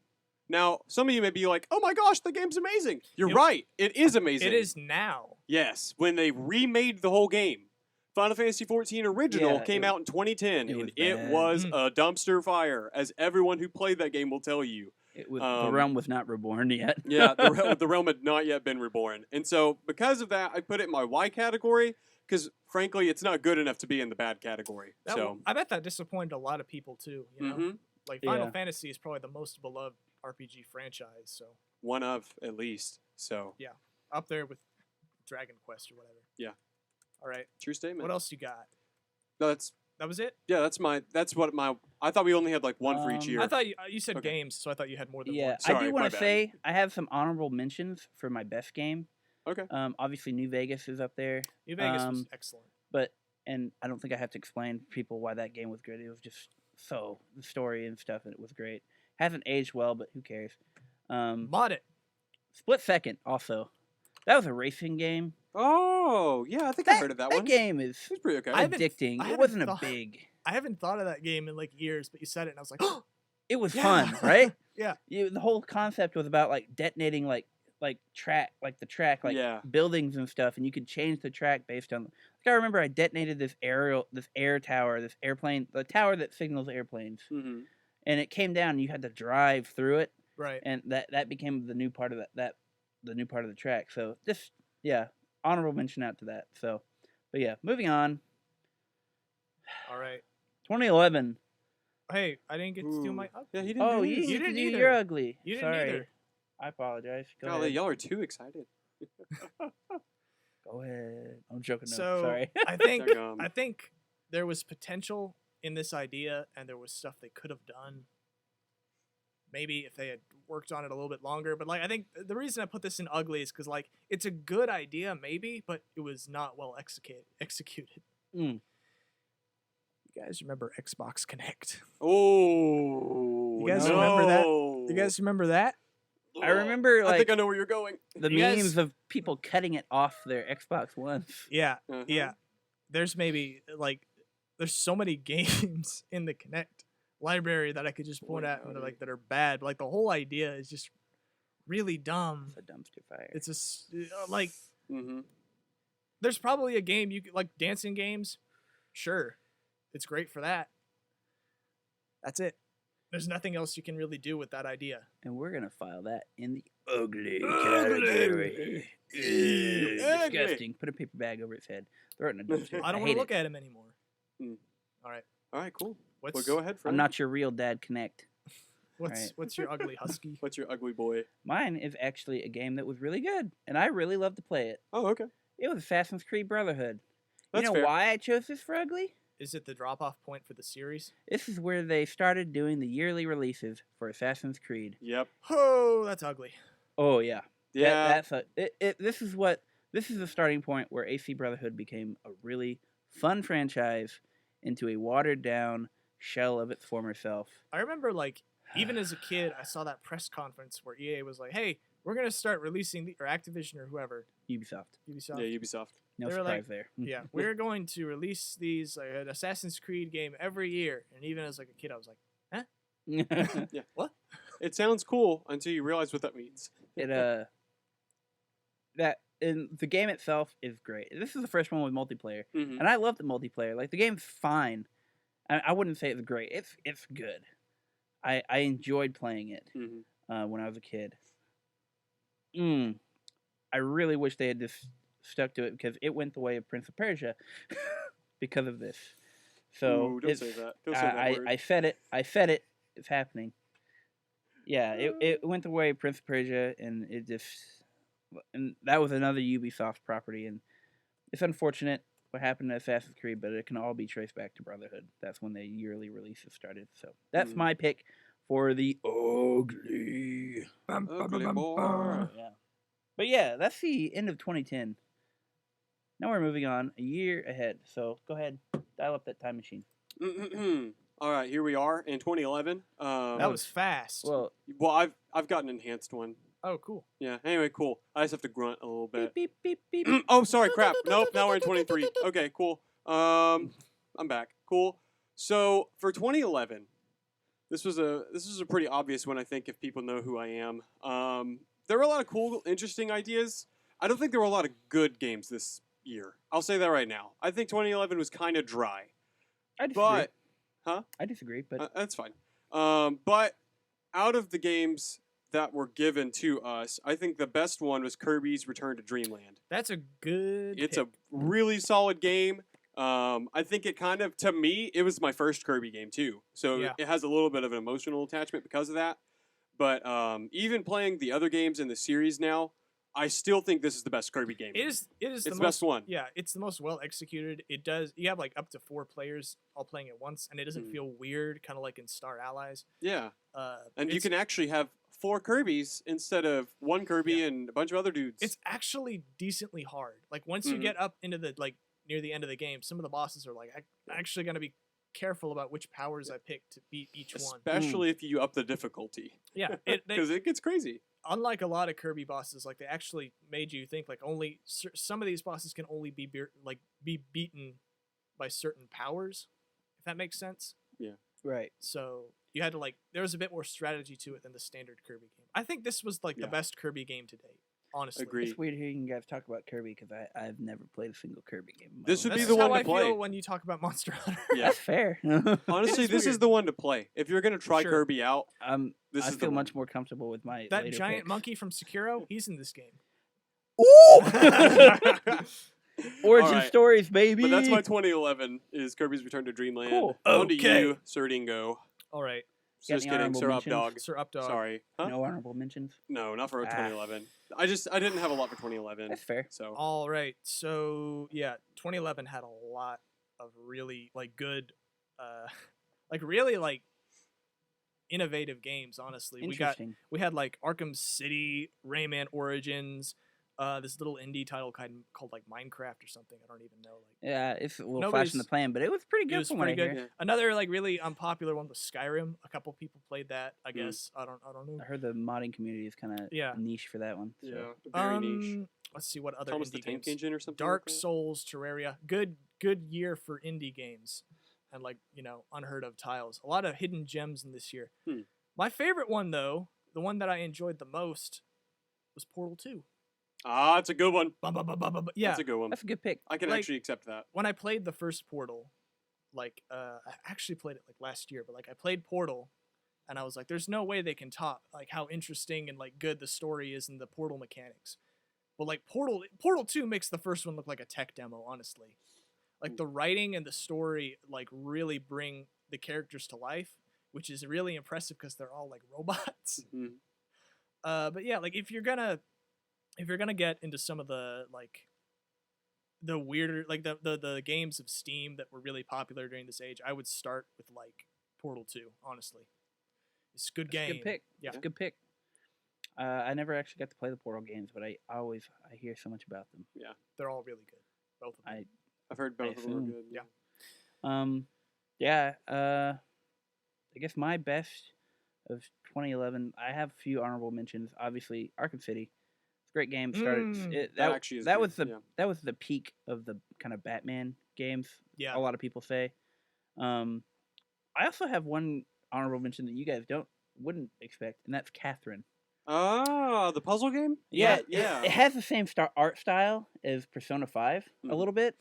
Now, some of you may be like, "Oh my gosh, the game's amazing." You're Yep. right. It is amazing. It is now. Yes, when they remade the whole game. Final Fantasy XIV Original Yeah, came out in 2010, it was and it bad. was a dumpster fire, as everyone who played that game will tell you. The Um, realm was not reborn yet. Yeah, the realm had not yet been reborn. And so, because of that, I put it in my Y category, because frankly, it's not good enough to be in the bad category. I bet that disappointed a lot of people too. You know, Mhm. like Final Yeah. Fantasy is probably the most beloved RPG franchise, so One of, at least. So, up there with Dragon Quest or whatever. Yeah. All right. true statement. What else you got? No, that's That was it. what my, I thought we only had like one for each year. I thought you said Okay. games, so I thought you had more than Yeah, one. I Sorry, do my want to bad. say I have some honorable mentions for my best game. Okay. Obviously New Vegas is up there, New Vegas was um, excellent. and I don't think I have to explain to people why that game was good. It was just the story and stuff, and it was great. Hasn't aged well, but who cares? Mod it. Split Second also. That was a racing game. Oh, yeah, I think I heard of that one. game is It's pretty okay. I haven't- addicting. I It haven't wasn't a thought- big. I haven't thought of that game in like years, but you said it, and I was like, It was Yeah. fun, right? Yeah. The whole concept was about like detonating like the track, Yeah. buildings and stuff, and you could change the track based on. Like I remember, I detonated this air tower, this airplane, the tower that signals airplanes, hmm and it came down. And you had to drive through it, right. and that became the new part of the new part of the track. So just honorable mention out to that. So, but yeah, moving on. All right. 2011. Hey, I didn't get to do Ooh. my. Yeah, he didn't Oh, do you his. didn't get to didn't do either. You're ugly. You didn't Sorry. either. I apologize. Go Golly, ahead. y'all are too excited. Go ahead. I'm joking. No, So sorry. I think Like, I think there was potential in this idea, and there was stuff they could have done. Maybe if they had worked on it a little bit longer, but like I think the reason I put this in ugly is because like it's a good idea, maybe, but it was not well executed. Mm. You guys remember Xbox Connect? Oh, You guys remember that? no. You guys remember that? I remember I think I like know where you're going. the you guys- memes of people cutting it off their Xbox Ones. Yeah, Uh-huh. yeah. There's maybe like there's so many games in the Connect library that I could just point at and like that are bad. Like the whole idea is just really dumb. It's a dumpster fire. It's like Mm-hmm. there's probably a game you could like dancing games. Sure, it's great for that. That's it. There's nothing else you can really do with that idea. And we're gonna file that in the ugly Ugly. category. Ew, Ugly. disgusting. Put a paper bag over its head. Throw it in a dumpster. I don't want hate to look it. at him anymore. Hmm. All right. All right, cool. What's Well, go ahead, Fred. I'm not your real dad. Connect. what's Right. what's your ugly husky? What's your ugly boy? Mine is actually a game that was really good, and I really love to play it. Oh, okay. It was Assassin's Creed Brotherhood. That's you know fair. why I chose this for ugly? Is it the drop off point for the series? This is where they started doing the yearly releases for Assassin's Creed. Yep. Oh, that's ugly. Oh yeah, Yeah. That's this is the starting point where AC Brotherhood became a really fun franchise into a watered down shell of its former self. I remember like even as a kid, I saw that press conference where EA was like, "Hey, we're gonna start releasing or Activision or whoever, Ubisoft. Ubisoft. Yeah, Ubisoft. No They were surprise like- there. Yeah, we're going to release these an Assassin's Creed game every year." And even as like a kid, I was like, "What?" It sounds cool until you realize what that means. That and the game itself is great. This is the first one with multiplayer, Mm-hmm. and I love the multiplayer. Like the game's fine. I wouldn't say it's great. It's good. I enjoyed playing it Mm-hmm. when I was a kid. I really wish they had just stuck to it because it went the way of Prince of Persia because of this. So Ooh, don't say that. Don't say that word. I said it. I said it. It's happening. Yeah, it went the way of Prince of Persia, and it just, and that was another Ubisoft property, and it's unfortunate what happened to Assassin's Creed, but it can all be traced back to Brotherhood. That's when the yearly releases started. So that's my pick for the ugly. Ugly boy. Yeah. But yeah, that's the end of 2010. Now we're moving on a year ahead. So go ahead, dial up that time machine. All right, here we are in 2011. That was fast. Well, I've got an enhanced one. Oh, cool. Yeah. Anyway, cool. I just have to grunt a little bit. beep beep beep beep. Oh, sorry, crap. Nope. Now we're in 23. Okay, cool. I'm back. Cool. So for 2011, this was a pretty obvious one, I think, if people know who I am. There were a lot of cool, interesting ideas. I don't think there were a lot of good games this year. I'll say that right now. I think 2011 was kind of dry. I disagree. But I disagree, but that's fine. But out of the games that were given to us, I think the best one was Kirby's Return to Dreamland. That's a good. It's pick. a really solid game. I think it kind of, to me, it was my first Kirby game too. So Yeah. it has a little bit of an emotional attachment because of that. But even playing the other games in the series now, I still think this is the best Kirby game. It is. It's the the most, best one. Yeah, it's the most well executed. It does. You have like up to 4 players all playing at once, and it doesn't feel weird, kind of like in Star Allies. Yeah. And you it's- can actually have 4 Kirbys instead of 1 Kirby and a bunch of other dudes. It's actually decently hard. Like once you get up into the near the end of the game, some of the bosses are like actually gonna be careful about which powers I pick to beat each one. Especially if you up the difficulty. Yeah, Because it gets crazy. unlike a lot of Kirby bosses, like they actually made you think like only some of these bosses can only be beaten by certain powers, if that makes sense. right. So you had to there was a bit more strategy to it than the standard Kirby game. I think this was the Yeah. best Kirby game to date. Honestly, Agreed. It's weird hearing you guys talk about Kirby because I've never played a single Kirby game. in my This life. would be That's the one how to I play. feel when you talk about Monster Hunter. Yeah. That's fair. Honestly, It's this is weird. the one to play. If you're going to try Sure. Kirby out, this I is the feel one. much more comfortable with my That later giant picks. monkey from Sekiro, he's in this game. Origin Alright. stories, baby. But that's my 2011 is Kirby's Return to Dreamland. Cool. On to Okay. you, Sir Dingo. All right, Got Just any kidding, honorable Sir mentions? Updog. Sir Updog. Sorry. Huh? No honorable mentions. No, not for Ah. 2011. I didn't have a lot for 2011. That's fair. So All right, so yeah, 2011 had a lot of really good, really innovative games. Honestly, Interesting. we had Arkham City, Rayman Origins, this little indie title called Minecraft or something. I don't even know. Yeah, it's a little Nobody's- flash in the plan, but it was pretty It good was from what I pretty good. hear. Yeah. Another really unpopular one was Skyrim. A couple people played that. I Mm. guess I don't know. I heard the modding community is kind of Yeah. niche for that one. So. yeah, very niche. Let's see what other Thomas indie the Tank games. Engine or something. Dark like that? Souls, Terraria. Good year for indie games, and unheard of titles. A lot of hidden gems in this year. My favorite one though, the one that I enjoyed the most, was Portal 2. Ah, it's a good one. Yeah, That's a good one. That's a good pick. I can like- actually accept that. when I played the first Portal, I actually played it last year, but I played Portal, and I was like, there's no way they can top how interesting and good the story is and the Portal mechanics. But Portal 2 makes the first one look like a tech demo, honestly. The writing and the story really bring the characters to life, which is really impressive because they're all robots. Mhm. But yeah, if you're gonna get into some of the the weirder the games of Steam that were really popular during this age, I would start with Portal 2. Honestly, it's a good That's a game. good pick. Yeah. It's a good pick. I never actually got to play the Portal games, but I hear so much about them. They're all really good, both of them. I've heard both of them are assume. good. Yeah. Yeah. I guess my best of 2011. I have a few honorable mentions. Obviously, Arkham City. It's a great game. That actually is that good, was the yeah. that was the peak of the kind of Batman games. Yeah. A lot of people say. I also have one honorable mention that you guys wouldn't expect, and that's Catherine. Ah, the puzzle game? Yeah, yeah. It has the same art style as Persona 5 a Mhm. little bit,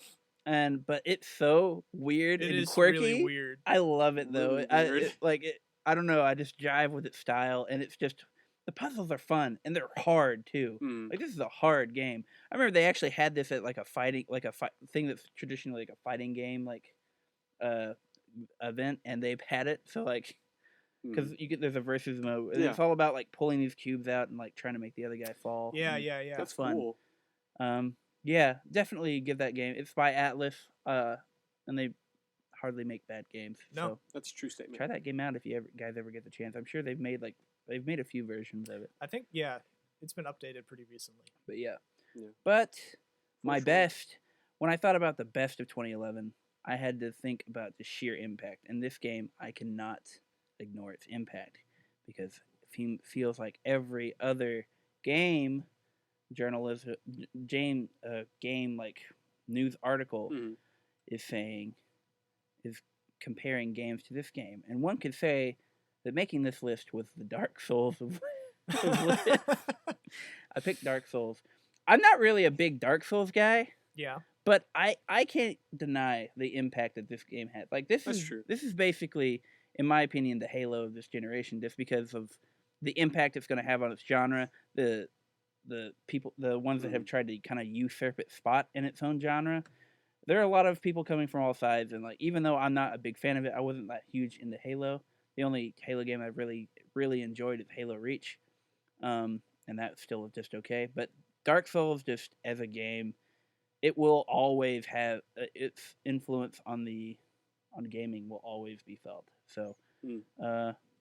but it's so weird It and is quirky. really weird. I love it though. Really I weird. I don't know. I just jive with its style, and it's just the puzzles are fun and they're hard too. Mm. Like this is a hard game. I remember they actually had this at like a fighting, like a thing that's traditionally like a fighting game, like event, and they've had it. So like, because Mm. you get there's a versus mode, and Yeah. it's all about like pulling these cubes out and like trying to make the other guy fall. Yeah, and yeah, yeah. That's fun. cool. Yeah, definitely give that game. It's by Atlas, and they hardly make bad games. No. So That's a true statement. try that game out if you guys ever get the chance. I'm sure they've made a few versions of it. I think it's been updated pretty recently. But yeah. Yeah. But my sure. best, when I thought about the best of 2011, I had to think about the sheer impact. And this game, I cannot ignore its impact because it feels like every other game, journalism, game like news article Mhm. is comparing games to this game. And one could say that making this list was the Dark Souls of lists. I picked Dark Souls. I'm not really a big Dark Souls guy, Yeah. but I can't deny the impact that this game had. Like That's true. This is basically, in my opinion, the Halo of this generation, just because of the impact it's going to have on its genre. The people, the ones that have tried to kind of usurp its spot in its own genre. There are a lot of people coming from all sides, and like even though I'm not a big fan of it, I wasn't that huge into Halo. The only Halo game I've really enjoyed is Halo Reach, and that's still just okay. But Dark Souls, just as a game, it will always have its influence on gaming will always be felt. So,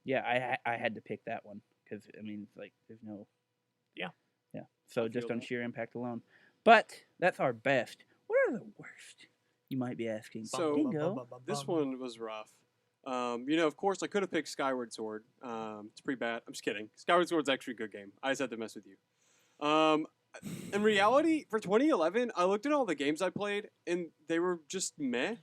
yeah, I had to pick that one because I mean, like, there's no, Yeah. So I just feel on that. sheer impact alone. But that's our best. What are the worst? You might be asking. So- Bingo. This one was rough. Of course, I could have picked Skyward Sword. It's pretty bad. I'm just kidding. Skyward Sword's actually a good game. I just had to mess with you. In reality, for 2011, I looked at all the games I played, and they were just meh.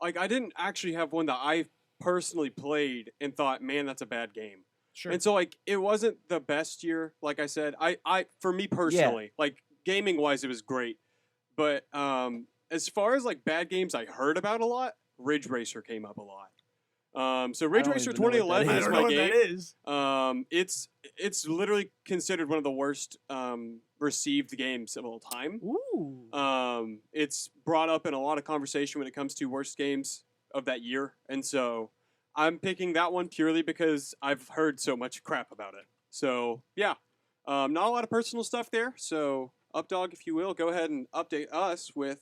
Like, I didn't actually have one that I personally played and thought, man, that's a bad game. Sure. And so, like, it wasn't the best year. Like I said, I for me personally, like gaming wise, it was great. But as far as like bad games I heard about a lot, Ridge Racer came up a lot. So Ridge don't Racer even know what that 2011 I is don't know my what game. that is. It's literally considered one of the worst received games of all time. Ooh. It's brought up in a lot of conversation when it comes to worst games of that year, and so I'm picking that one purely because I've heard so much crap about it. So yeah, not a lot of personal stuff there. So Updog, if you will, go ahead and update us with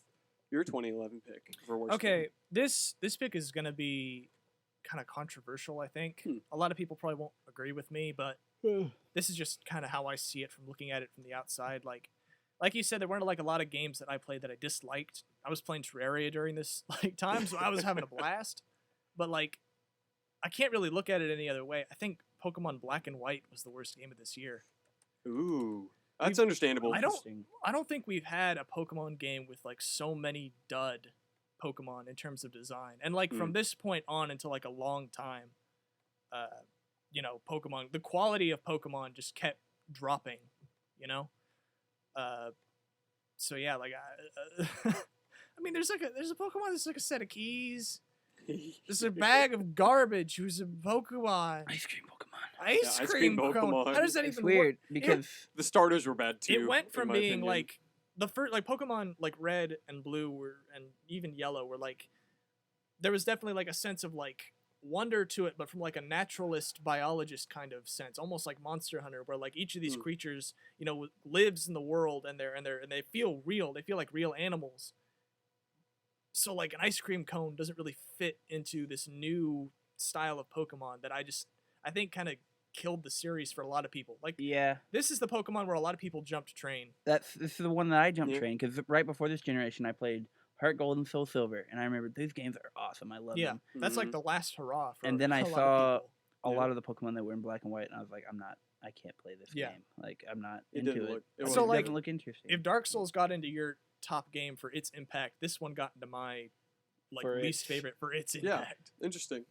your 2011 pick for worst. Okay, this pick is gonna be kind of controversial. I think a lot of people probably won't agree with me, but this is just kind of how I see it from looking at it from the outside. Like you said, there weren't like a lot of games that I played that I disliked. I was playing Terraria during this like time, so I was having a blast. But like, I can't really look at it any other way. I think Pokemon Black and White was the worst game of this year. Ooh, that's understandable. I don't- Interesting. I don't think we've had a Pokemon game with like so many dud Pokemon in terms of design. And like from this point on until like a long time, Pokemon, the quality of Pokemon just kept dropping, So yeah, like I mean, there's a Pokemon that's like a set of keys. There's a bag of garbage who's a Pokemon. Ice cream Pokemon. Ice ice cream cream Pokemon. Pokemon. How does that It's even weird work? because The starters were bad too. It went in from my being opinion. like the first, like Pokemon, like Red and Blue and even Yellow were like, there was definitely like a sense of like wonder to it, but from like a naturalist biologist kind of sense, almost like Monster Hunter, where like each of these creatures, lives in the world and they feel real. They feel like real animals. So like an ice cream cone doesn't really fit into this new style of Pokemon that I think kind of killed the series for a lot of people. Like yeah, this is the Pokemon where a lot of people jumped train. this is the one that I jumped Yeah. train because right before this generation I played Heart Gold and Soul Silver, and I remember these games are awesome. I love Yeah, them. that's like the last hurrah for And then I a lot of saw people. A Yeah. lot of the Pokemon that were in black and white, and I was like, I can't play this Yeah. game. Like I'm not It into didn't it. look- it It So, like, doesn't look interesting. If Dark Souls got into your top game for its impact, this one got into my For least its- favorite for its Yeah. impact. Interesting.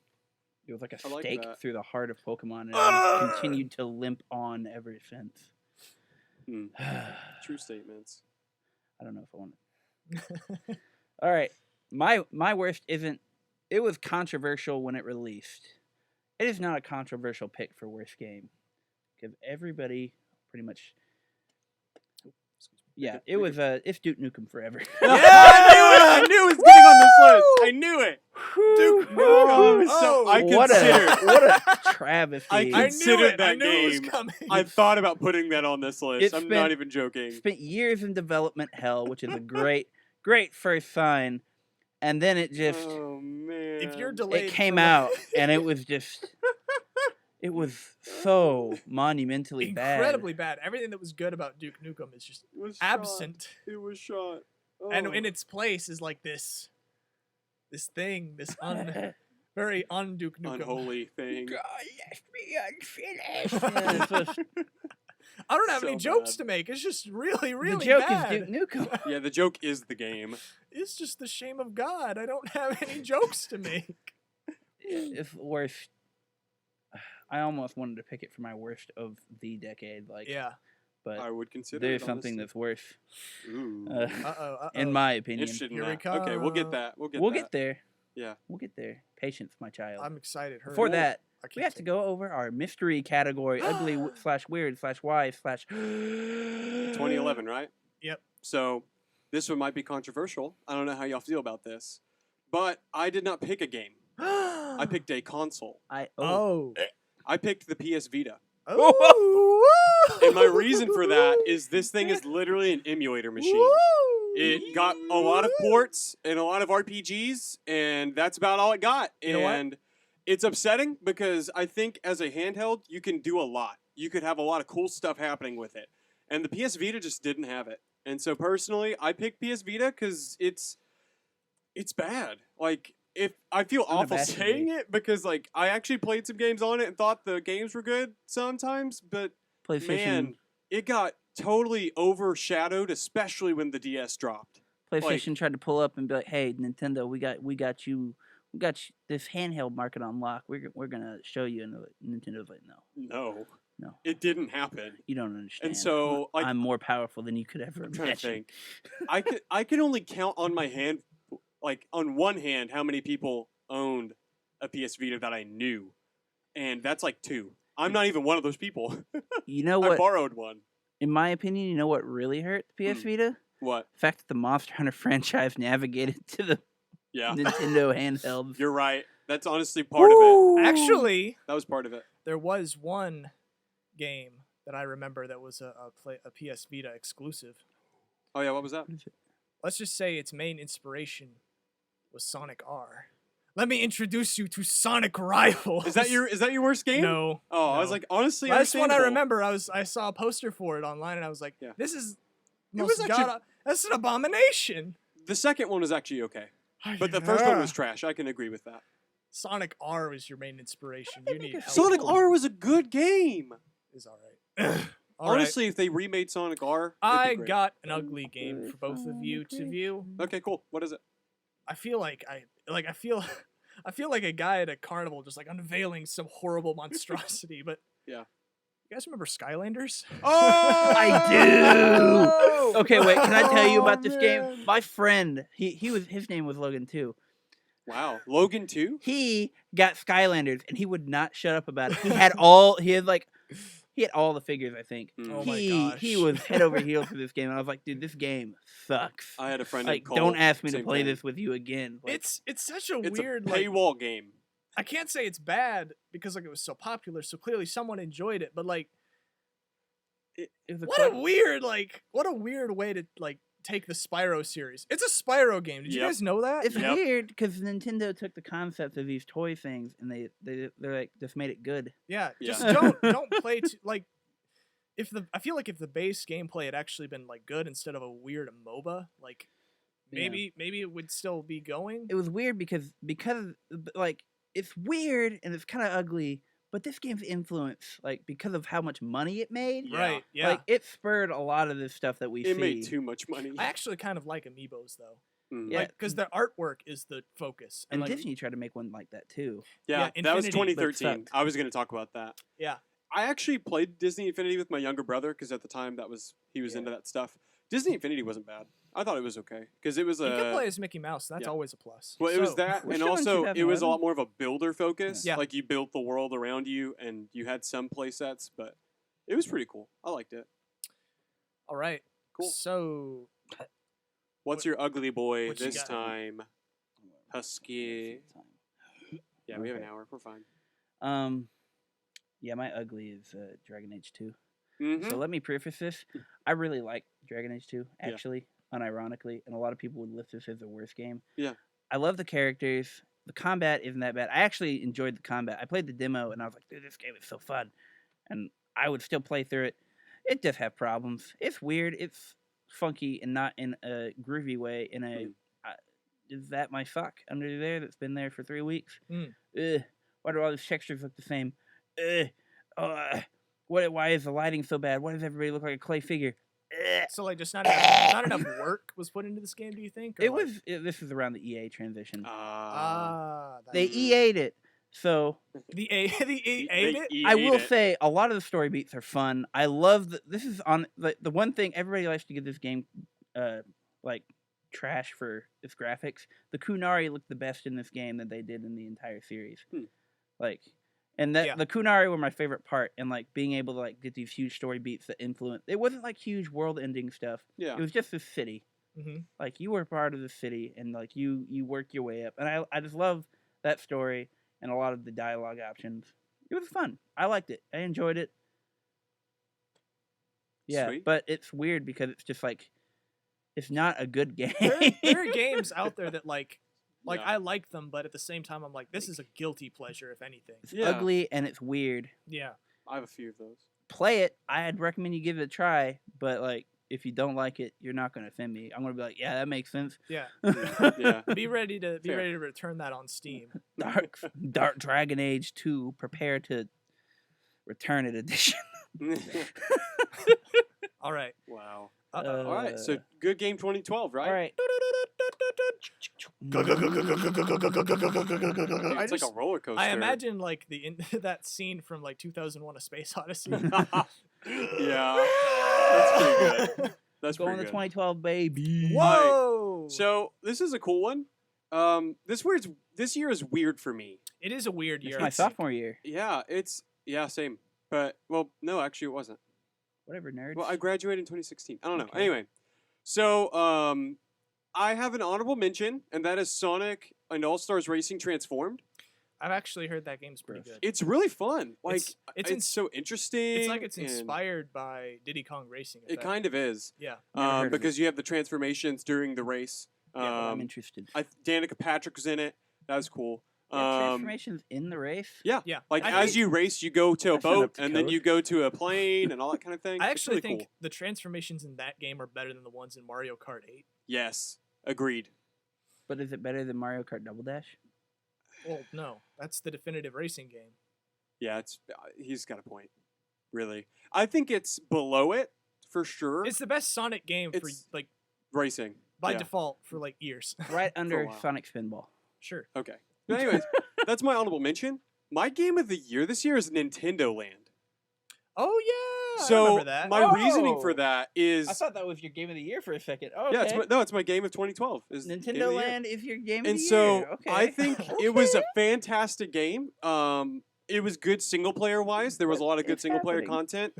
It was like a I like stake that. through the heart of Pokemon, and I've continued to limp on ever since. Hmm. I True statements. don't know if I want to. All right, my worst isn't. It was controversial when it released. It is not a controversial pick for worst game, because everybody pretty much. Make Yeah, it- it make was it's Duke Nukem forever. I knew it was getting on this list. I knew it. Duke Oh, Nukem. so I what considered. a travesty! I I knew considered it. I that knew it was game. coming. I thought about putting that on this list. It I'm spent- not even joking. spent years in development hell, which is a great first sign, and then it just Oh man. if you're delayed, it came for, out, and it was just it was so monumentally incredibly bad. Everything that was good about Duke Nukem is just It was shot. absent, It was shot. and Oh. in its place is like this thing, this very un-Duke Nukem. Unholy thing. God left me unfinished. Yeah, it's just- I don't have any So jokes bad. to make. It's just really, really the joke bad. is Duke Nukem. Yeah, the joke is the game. It's just the shame of God. I don't have any jokes to make. It's worst. I almost wanted to pick it for my worst of the decade, like, Yeah. but I would consider there's it, something honestly. that's worse, Ooh. Uh-oh. in my opinion. Interested in Here we that. Okay, we'll get come. that. We'll get We'll that. get there. Yeah. We'll get there. Patience, my child. I'm excited. Hurry Before up. that, I we can't have to go over our mystery category: ugly / weird / wise / 2011, right? Yep. So this one might be controversial. I don't know how y'all feel about this, but I did not pick a game. I picked a console. Oh. I picked the PS Vita. Oh. And my reason for that is this thing is literally an emulator machine. It got a lot of ports and a lot of RPGs, and that's about all it got. You know what? And it's upsetting because I think as a handheld, you can do a lot. You could have a lot of cool stuff happening with it. And the PS Vita just didn't have it. And so personally, I picked PS Vita because it's bad. Like, if I feel awful Unabashedly. saying it because like I actually played some games on it and thought the games were good sometimes, but PlayStation. man, it got totally overshadowed, especially when the DS dropped. PlayStation tried to pull up and be like, "Hey, Nintendo, we got this handheld market on lock. We're gonna show you." And Nintendo's like, "No, No, it didn't happen. you don't understand. And so, like, I'm more powerful than you could ever I'm trying to imagine." think. I could only count on my hand, like on one hand, how many people owned a PS Vita that I knew, and that's like 2. I'm not even one of those people. You know I what? borrowed one. In my opinion, you know what really hurt the PS Vita? What? The fact that the Monster Hunter franchise navigated to the Yeah, Nintendo handhelds. you're right. That's honestly part of it. Actually, That was part of it. there was one game that I remember that was a PS Vita exclusive. Oh yeah, what was that? Let's just say its main inspiration was Sonic R. Let me introduce you to Sonic Rivals. Is that your worst game? No. Oh, I was no. like, honestly, Last one I understandable. remember, I saw a poster for it online, and I was like, Yeah. "This is It was actually- that's an abomination." The second one was actually okay, but the first one was trash. I can agree with that. Sonic R was your main inspiration. You need help. Sonic R was a good game. is all right. All right. Honestly, if they remade Sonic R, it'd be I great. got an ugly game for both of you to view. Okay, cool. What is it? I feel like I feel like a guy at a carnival just like unveiling some horrible monstrosity. But Yeah. you guys remember Skylanders? Oh, I do. Okay, wait. Can I tell you about this Oh, game? man. My friend, his name was Logan too. Wow, Logan 2? He got Skylanders and he would not shut up about it. He had all the figures, I think. Mm. Oh my He gosh. was head over heels for this game. And I was like, dude, this game sucks. I had a friend Like, named Cole. don't ask me to same play thing. this with you again. Like, It's such a It's weird a like paywall game. I can't say it's bad because like it was so popular, so clearly someone enjoyed it. But like, it was a what a quite- weird way to like take the Spyro series. It's a Spyro game. Did you Yep. guys know that? It's Yep. weird because Nintendo took the concept of these toy things and they're like just made it good. Yeah, Yeah. just don't play like I feel like if the base gameplay had actually been like good instead of a weird MOBA, like Yeah. maybe it would still be going. It was weird because like it's weird and it's kind of ugly, but this game's influence, like because of how much money it made, Yeah. Right? Yeah. like it spurred a lot of this stuff that we It see. made too much money. I actually kind of like amiibos though. Mm. Yeah. Because the artwork is the focus. and like, Disney tried to make one like that too. Yeah, yeah, that was Infinity, but 2013. sucked. I was going to talk about that. Yeah. I actually played Disney Infinity with my younger brother because at the time he was Yeah. into that stuff. Disney Infinity wasn't bad. I thought it was okay because it was you can a play as Mickey Mouse. That's yeah. always a plus. well, it was So- that, We're and still in also it was a 2011. lot more of a builder focus. Yeah. Like you built the world around you, and you had some play sets, but It was pretty cool. I liked it. All right. Cool. So What's your ugly boy what you this got? time? Husky. Yeah, we have an Okay. hour. We're fine. Yeah, my ugly is Dragon Age 2. Mm-hmm. So let me preface this. I really like Dragon Age 2, Yeah. actually, unironically, and a lot of people would list this as the worst game. Yeah. I love the characters. The combat isn't that bad. I actually enjoyed the combat. I played the demo, and I was like, dude, this game is so fun. And I would still play through it. It does have problems. It's weird. It's funky and not in a groovy way. In a, is that my sock under there that's been there for 3 weeks? Mm. Ugh. Why do all these textures look the same? Ugh. Why is the lighting so bad? Why does everybody look like a clay figure? Ugh. So like just not enough work was put into this game, do you think? Or, It like- was. This is around the EA transition. They They EA'd it. So the EA ate it. I will say a lot of the story beats are fun. I love this is on the one thing everybody likes to give this game like trash for its graphics. The Kunari looked the best in this game than they did in the entire series. Like and that Yeah. the Kunari were my favorite part, and like being able to like get these huge story beats that influence. It wasn't like huge world ending stuff. Yeah. It was just this city. Mm-hmm. Like you were part of the city, and like you work your way up, and I just love that story and a lot of the dialogue options. It was fun. I liked it. I enjoyed it. Yeah, Sweet. but it's weird because it's just like it's not a good game. There are games out there that like Yeah. I like them, but at the same time I'm like, this is a guilty pleasure, if anything. It's Yeah. ugly and it's weird. Yeah. I have a few of those. Play it. I'd recommend you give it a try, but like if you don't like it, you're not gonna offend me. I'm gonna be like, yeah, that makes sense. Yeah. Yeah. Be ready to Fair. return that on Steam. Dark Dragon Age 2, prepare to return it edition. All right. Wow. Uh-oh. All right. So good game 2012, right? All right. Dude, I it's like just- a roller coaster. I imagine like that scene from like 2001: A Space Odyssey. Yeah. That's pretty good. That's Going pretty to good. 2012, baby. Whoa! So this is a cool one. This year is weird for me. it is a weird year. It's I my think. sophomore year. Yeah, same. But no, actually it wasn't. Whatever, nerds. Well, I graduated in 2016. I don't know. Okay. Anyway, so I have an honorable mention, and that is Sonic and All Stars Racing Transformed. I've actually heard that game's pretty Gross. good. It's really fun. Like it's it's so interesting. It's like it's and inspired by Diddy Kong Racing. if It that- kind of is. Yeah. Never heard of Because you have the transformations during the race. Yeah, but I'm interested. Danica Patrick was in it. That was cool. You have transformations in the race? Yeah. Yeah. Like I as think- you race, you go to a That's not up boat, to and then code. you go to a plane, and all that kind of thing. I It's actually really think cool. the transformations in that game are better than the ones in Mario Kart 8. Yes, agreed. But is it better than Mario Kart Double Dash? Well, no, that's the definitive racing game. Yeah, he's got a point. Really, I think it's below it for sure. It's the best Sonic game for It's- like racing by yeah. default for like years. Right under while. Sonic Spinball. Sure. Okay. But anyways, that's my honorable mention. My game of the year this year is Nintendo Land. Oh yeah, I So remember that. my reasoning for Oh! that is I thought that was your game of the year for a second. Oh, yeah, okay. it's my game of 2012. Is Game of the Nintendo Year. Land is your game of And the so year. Okay. I think it was a Okay. fantastic game. It was good single player wise. There was a lot of good It's single player happening. content.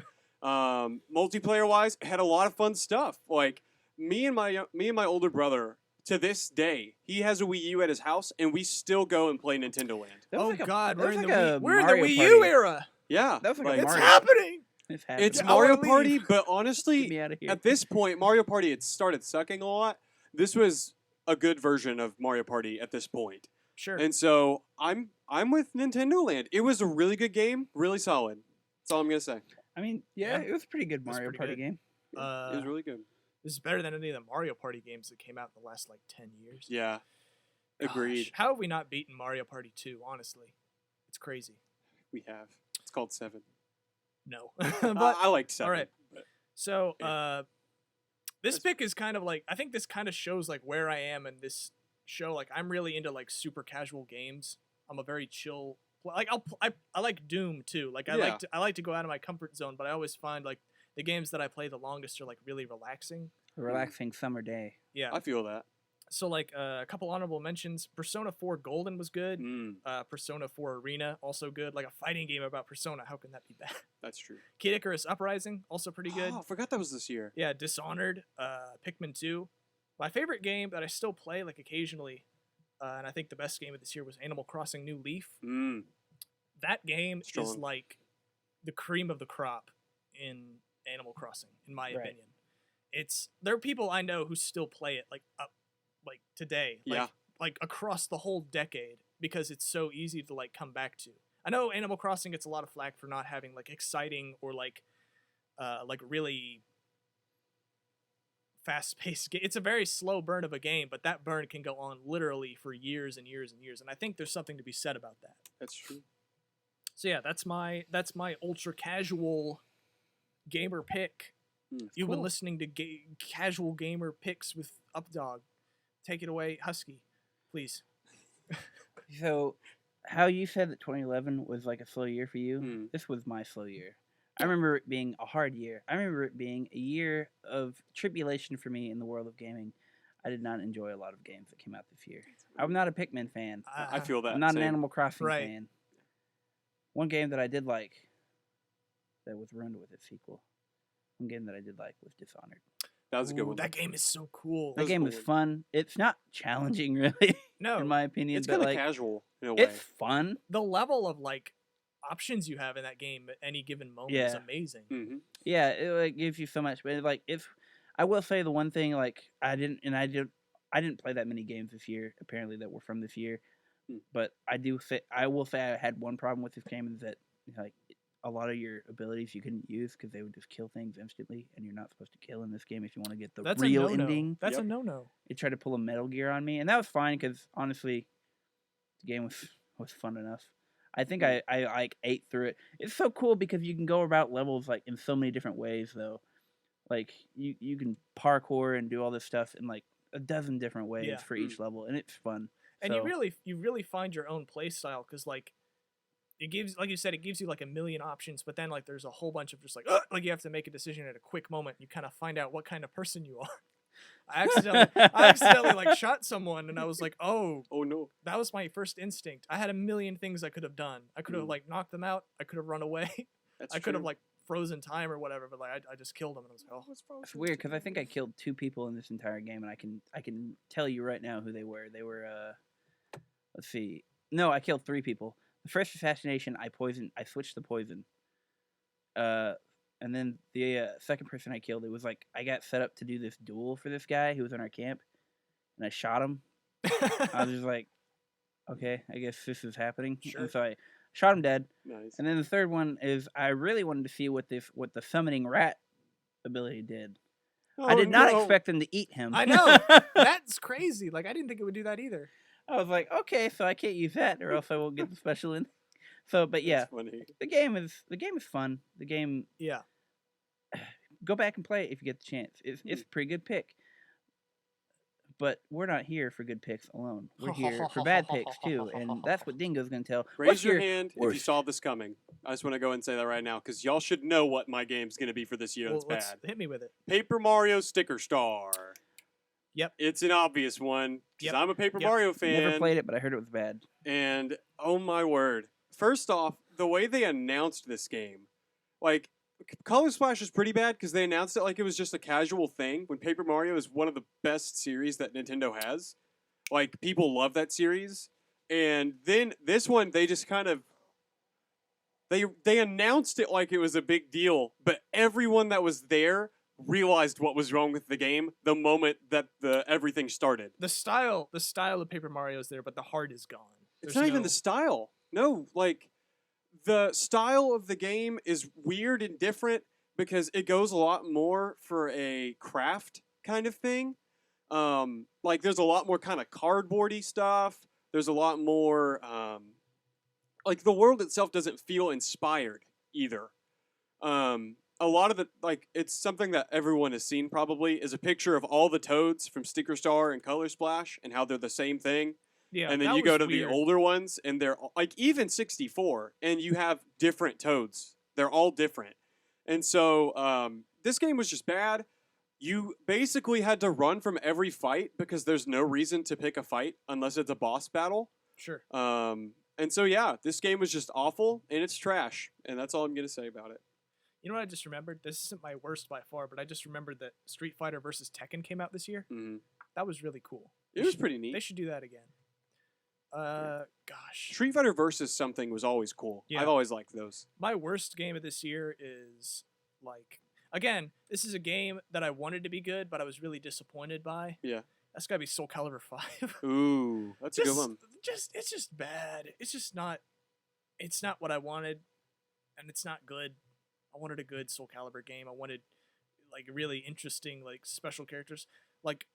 Multiplayer wise, had a lot of fun stuff. Like me and my older brother. To this day, he has a Wii U at his house, and we still go and play Nintendo Land. That was Oh like a- God, that we're was in like the a Wii, we're in the Mario Wii Party. U era. Yeah, That was like a It's Mario- happening. It's happening. it's I Mario wanna Party, leave. but Get honestly, me out of here. at this point, Mario Party had started sucking a lot. This was a good version of Mario Party at this point. Sure. And so I'm with Nintendo Land. It was a really good game, really solid. That's all I'm gonna say. I mean, yeah, Yeah. it was a pretty good was Mario pretty Party good. game. It was really good. This is better than any of the Mario Party games that came out in the last like 10 years. Yeah, Gosh, agreed. How have we not beaten Mario Party 2? Honestly, it's crazy. We have. It's called 7. No, But but I liked 7. right. but- so Yeah. this pick is kind of like, I think this kind of shows like where I am in this show. Like I'm really into like super casual games. I'm a very chill. Like I like Doom too. Like I Yeah. like to go out of my comfort zone, but I always find like the games that I play the longest are like really relaxing. A relaxing summer day. Yeah. I feel that. So like a couple honorable mentions. Persona 4 Golden was good. Mm, Persona 4 Arena also good. Like a fighting game about Persona. How can that be bad? that's true. Kid Icarus Uprising also pretty good. Oh, I forgot that was this year. Yeah, Dishonored, Pikmin 2. My favorite game that I still play like occasionally, and I think the best game of this year was Animal Crossing New Leaf. Mm, That game is Strong. like the cream of the crop in Animal Crossing, in my Right. opinion. There are people I know who still play it like today, Yeah. like across the whole decade because it's so easy to like come back to. I know Animal Crossing gets a lot of flack for not having like exciting or like really fast-paced game. It's a very slow burn of a game, but that burn can go on literally for years and years and years, and I think there's something to be said about that. that's true. So yeah, that's my ultra casual gamer pick. Mm. You've been Cool. listening to casual gamer picks with Updog. Take it away, Husky, please. So, how you said that 2011 was like a slow year for you? Mm. This was my slow year. I remember it being a hard year. I remember it being a year of tribulation for me in the world of gaming. I did not enjoy a lot of games that came out this year. I'm not a Pikmin fan. I feel that. I'm not same. an Animal Crossing Right. fan. One game that I did like that was ruined with its sequel. One game that I did like was Dishonored. That was a good Ooh, one. That game is so cool. That was a game cool was one. fun. It's not challenging, really, No, in my opinion. It's but kind of like, casual in a way. it's fun. the level of like options you have in that game at any given moment is Yeah. amazing. Mm-hmm. Yeah, it like gives you so much. But like, if I will say the one thing, like I didn't play that many games this year. Apparently, that were from this year. Hmm. But I will say I had one problem with this game is that like a lot of your abilities you couldn't use because they would just kill things instantly, and you're not supposed to kill in this game if you want to get the That's real a no-no. ending. That's Yep. a no-no. It tried to pull a Metal Gear on me, and that was fine because honestly, the game was fun enough. I think I like ate through it. It's so cool because you can go about levels like in so many different ways though. Like you can parkour and do all this stuff in like a dozen different ways Yeah. for each level, and it's fun. And So- you really find your own play style because like it gives, like you said, it gives you like a million options, but then like there's a whole bunch of just like you have to make a decision at a quick moment. You kind of find out what kind of person you are. I accidentally like shot someone, and I was like, oh, Oh no. that was my first instinct. I had a million things I could have done. I could have like knocked them out. I could have run away. That's I could have true. like frozen time or whatever, but like I just killed them, and I was like, oh, It's weird because I think I killed 2 people in this entire game, and I can tell you right now who they were. They were let's see. No, I killed 3 people. The first assassination, I switched the poison. And then the second person I killed, it was like I got set up to do this duel for this guy who was in our camp, and I shot him. I was just like, okay, I guess this is happening. Sure. And so I shot him dead. Nice. And then the third one is I really wanted to see what the summoning rat ability did. I Oh, did not no. expect them to eat him. I know. That's crazy. Like I didn't think it would do that either. I was like, okay, so I can't use that, or else I won't get the special in. So, but yeah, That's funny. the game is fun. The game, Yeah. go back and play it if you get the chance. It's a pretty good pick. But we're not here for good picks alone. We're here for bad picks too, and that's what Dingo's gonna tell. Raise What's your hand if you worst? saw this coming. I just want to go and say that right now because y'all should know what my game's going to be for this year. Well, That's bad. hit me with it. Paper Mario Sticker Star. Yep. It's an obvious one because Yep. I'm a Paper Yep. Mario fan. Never played it, but I heard it was bad. And oh my word. First off, the way they announced this game, like Color Splash was pretty bad because they announced it like it was just a casual thing when Paper Mario is one of the best series that Nintendo has. Like people love that series. And then this one they just kind of they announced it like it was a big deal, but everyone that was there realized what was wrong with the game the moment that everything started. The style of Paper Mario is there, but the heart is gone. It's There's not even no- the style. No, like the style of the game is weird and different because it goes a lot more for a craft kind of thing. Like there's a lot more kind of cardboardy stuff. There's a lot more like the world itself doesn't feel inspired either. A lot of it, like it's something that everyone has seen probably, is a picture of all the Toads from Sticker Star and Color Splash and how they're the same thing. Yeah, And then that you go was to weird. the older ones, and they're like even 64, and you have different Toads. They're all different, and so this game was just bad. you basically had to run from every fight because there's no reason to pick a fight unless it's a boss battle. Sure. And so yeah, this game was just awful and it's trash, and that's all I'm gonna say about it. You know what I just remembered? This isn't my worst by far, but I just remembered that Street Fighter versus Tekken came out this year. hmm That was really cool. It They was should- pretty neat. They should do that again. Gosh. Street Fighter versus something was always cool. Yeah. I've always liked those. My worst game of this year is like, again, this is a game that I wanted to be good, but I was really disappointed by. Yeah. That's gotta be Soul Calibur 5. Ooh, that's a good one. It's just bad. It's just not. It's not what I wanted, and it's not good. I wanted a good Soul Calibur game. I wanted like really interesting, like special characters, like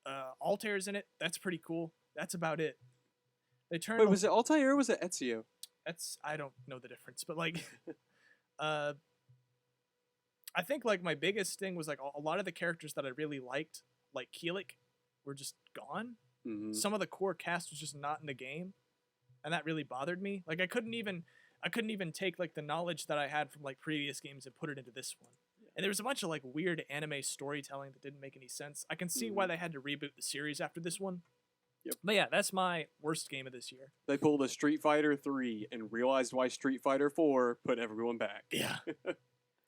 Altair's in it. That's pretty cool. That's about it. They turned. Wait, was it Altair or was it Ezio? That's I don't know the difference, but like, I think like my biggest thing was like a lot of the characters that I really liked, like Keelik, were just gone. hmm Some of the core cast was just not in the game, and that really bothered me. Like I couldn't even take like the knowledge that I had from like previous games and put it into this one. And there was a bunch of like weird anime storytelling that didn't make any sense. I can see why they had to reboot the series after this one. Yep. But yeah, that's my worst game of this year. They pulled a Street Fighter 3 and realized why Street Fighter 4 put everyone back. Yeah.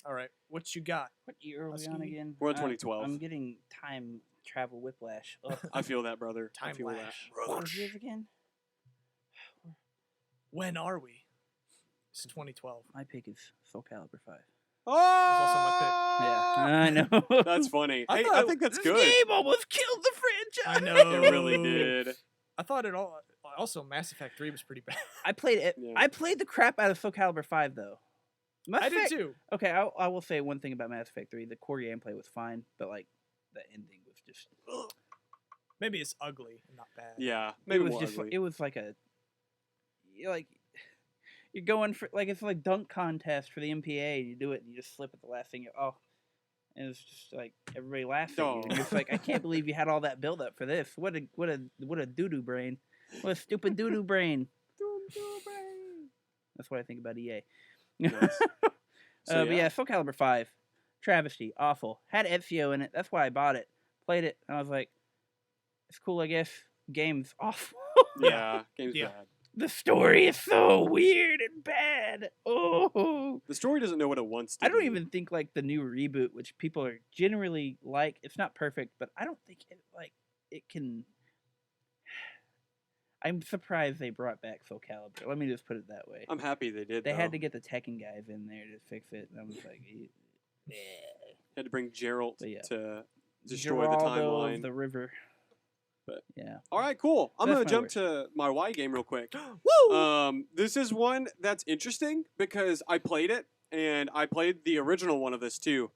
All right, what you got? What year are we on Husky? again? We're on 2012. I'm getting time travel whiplash. Ugh. I feel that, brother. I Time feel that. lash. What was yours again? When are we? It's 2012. My pick is Soul Calibur 5. Oh, Yeah, I know. That's funny. I Hey, thought I it- think that's This good. game almost killed the I franchise. know. It really did. I thought it all. Also, Mass Effect 3 was pretty bad. I played it. Yeah. I played the crap out of Soul Calibur 5 though. Mass I did Effect- too. Okay, I will say one thing about Mass Effect 3. The core gameplay was fine, but like the ending was just. Maybe it's ugly and not bad. Yeah, maybe it was more just. ugly. It was like a. You're going for like it's like dunk contest for the MPA. You do it and you just slip at the last thing. And it's just like everybody laughs at you. And you're just like, I can't believe you had all that build up for this. What a doo doo brain. What a stupid doo doo brain. That's what I think about EA. Nice. So, But yeah, Soul Calibur 5, travesty, awful. Had Ezio in it. That's why I bought it. Played it, and I was like, it's cool, I guess. Game's awful. yeah, game's Yeah. bad. The story is so weird and bad. Oh, The story doesn't know what it wants to I don't be. even think like the new reboot, which people are generally like, it's not perfect, but I don't think it can. I'm surprised they brought back Soul Calibur. Let me just put it that way. I'm happy they did. They had though. to get the Tekken guys in there to fix it, and I was like, yeah. Had to bring Geralt But yeah. to destroy the Geraldo timeline. of the river. But- yeah, All right, cool. I'm That's gonna my jump worst. to my Y game real quick. Woo! This is one that's interesting because I played it and I played the original one of this too,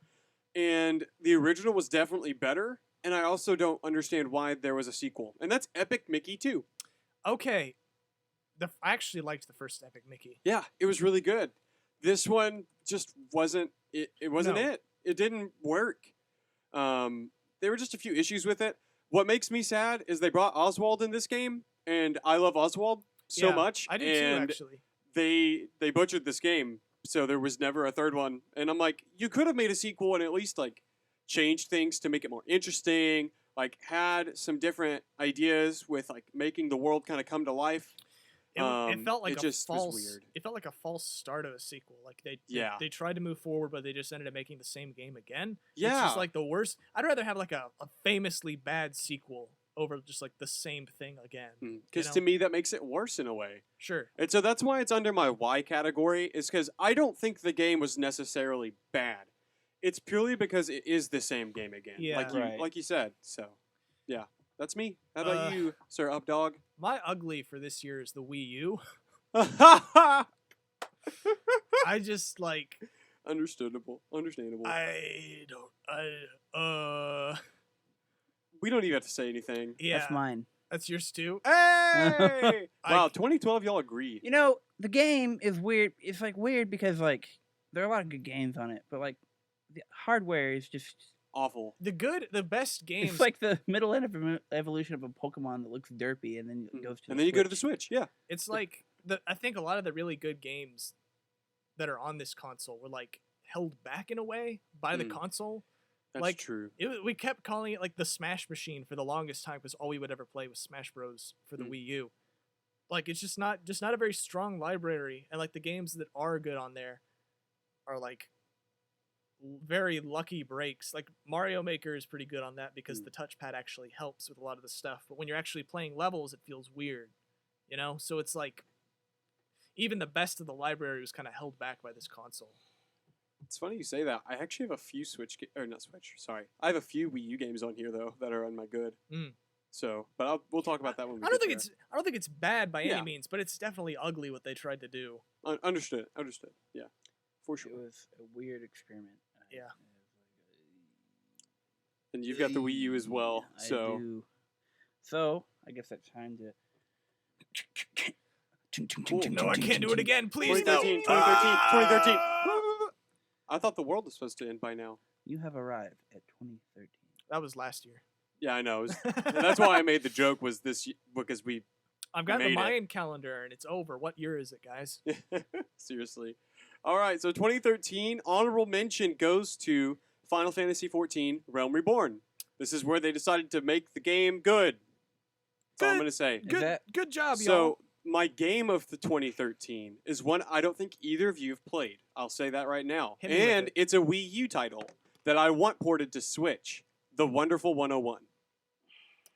and the original was definitely better. And I also don't understand why there was a sequel, and that's Epic Mickey 2. Okay. I actually liked the first Epic Mickey. Yeah, it was really good. This one just wasn't. It wasn't No. it. It didn't work. There were just a few issues with it. What makes me sad is they brought Oswald in this game, and I love Oswald so Yeah, much. I did and too, actually. they butchered this game, so there was never a third one. And I'm like, you could have made a sequel and at least like changed things to make it more interesting. Like had some different ideas with like making the world kind of come to life. It felt like it a just was false. weird. It felt like a false start of a sequel. Like Yeah. they tried to move forward, but they just ended up making the same game again. It's Yeah, just like the worst. I'd rather have like a famously bad sequel over just like the same thing again. because know? to me that makes it worse in a way. Sure. And so that's why it's under my Y category, is because I don't think the game was necessarily bad. It's purely because it is the same game again. Yeah. Right. Like you said. So, yeah, that's me. How Uh, about you, Sir Updog? My ugly for this year is the Wii U. I just like Understandable. I don't We don't even have to say anything. yeah. that's mine. That's yours too. Hey! wow, I- 2012, y'all agreed. You know, the game is weird. It's like weird because like there are a lot of good games on it, but like the hardware is just Awful. The best games. it's like the middle evolution of a Pokemon that looks derpy and then it goes to And the then you go to the Switch. Switch. Yeah. It's like I think a lot of the really good games that are on this console were like held back in a way by the Mm. console. That's like, true. We kept calling it like the Smash Machine for the longest time because all we would ever play was Smash Bros for the Mm. Wii U. Like it's just not a very strong library, and like the games that are good on there are like very lucky breaks. Like Mario Maker is pretty good on that because Mm. the touchpad actually helps with a lot of the stuff. But when you're actually playing levels, it feels weird, you know. So it's like even the best of the library was kind of held back by this console. It's funny you say that. I actually have a few or not Switch. Sorry, I have a few Wii U games on here though that are on my good. Mm. So, but we'll talk about that when we. I don't get think there. I don't think it's bad by Yeah. any means, but it's definitely ugly what they tried to do. Understood. Yeah, for It sure. was a weird experiment. Yeah. And you've got the Wii U as well. I So do. So I guess that's time to. No, I can't do it again. Please no. 2013, 2013. I thought the world was supposed to end by now. You have arrived at 2013. That was last year. Yeah, I know. And that's why I made the joke was because we I've got the made it. Mayan calendar and it's over. What year is it, guys? seriously. All right, so 2013 honorable mention goes to Final Fantasy XIV Realm Reborn. This is where they decided to make the game good. That's all I'm Good. going to say. Good, good job, So y'all. my game of the 2013 is one I don't think either of you have played. I'll say that right now. Hit me with And it. it's a Wii U title that I want ported to Switch. The Wonderful 101.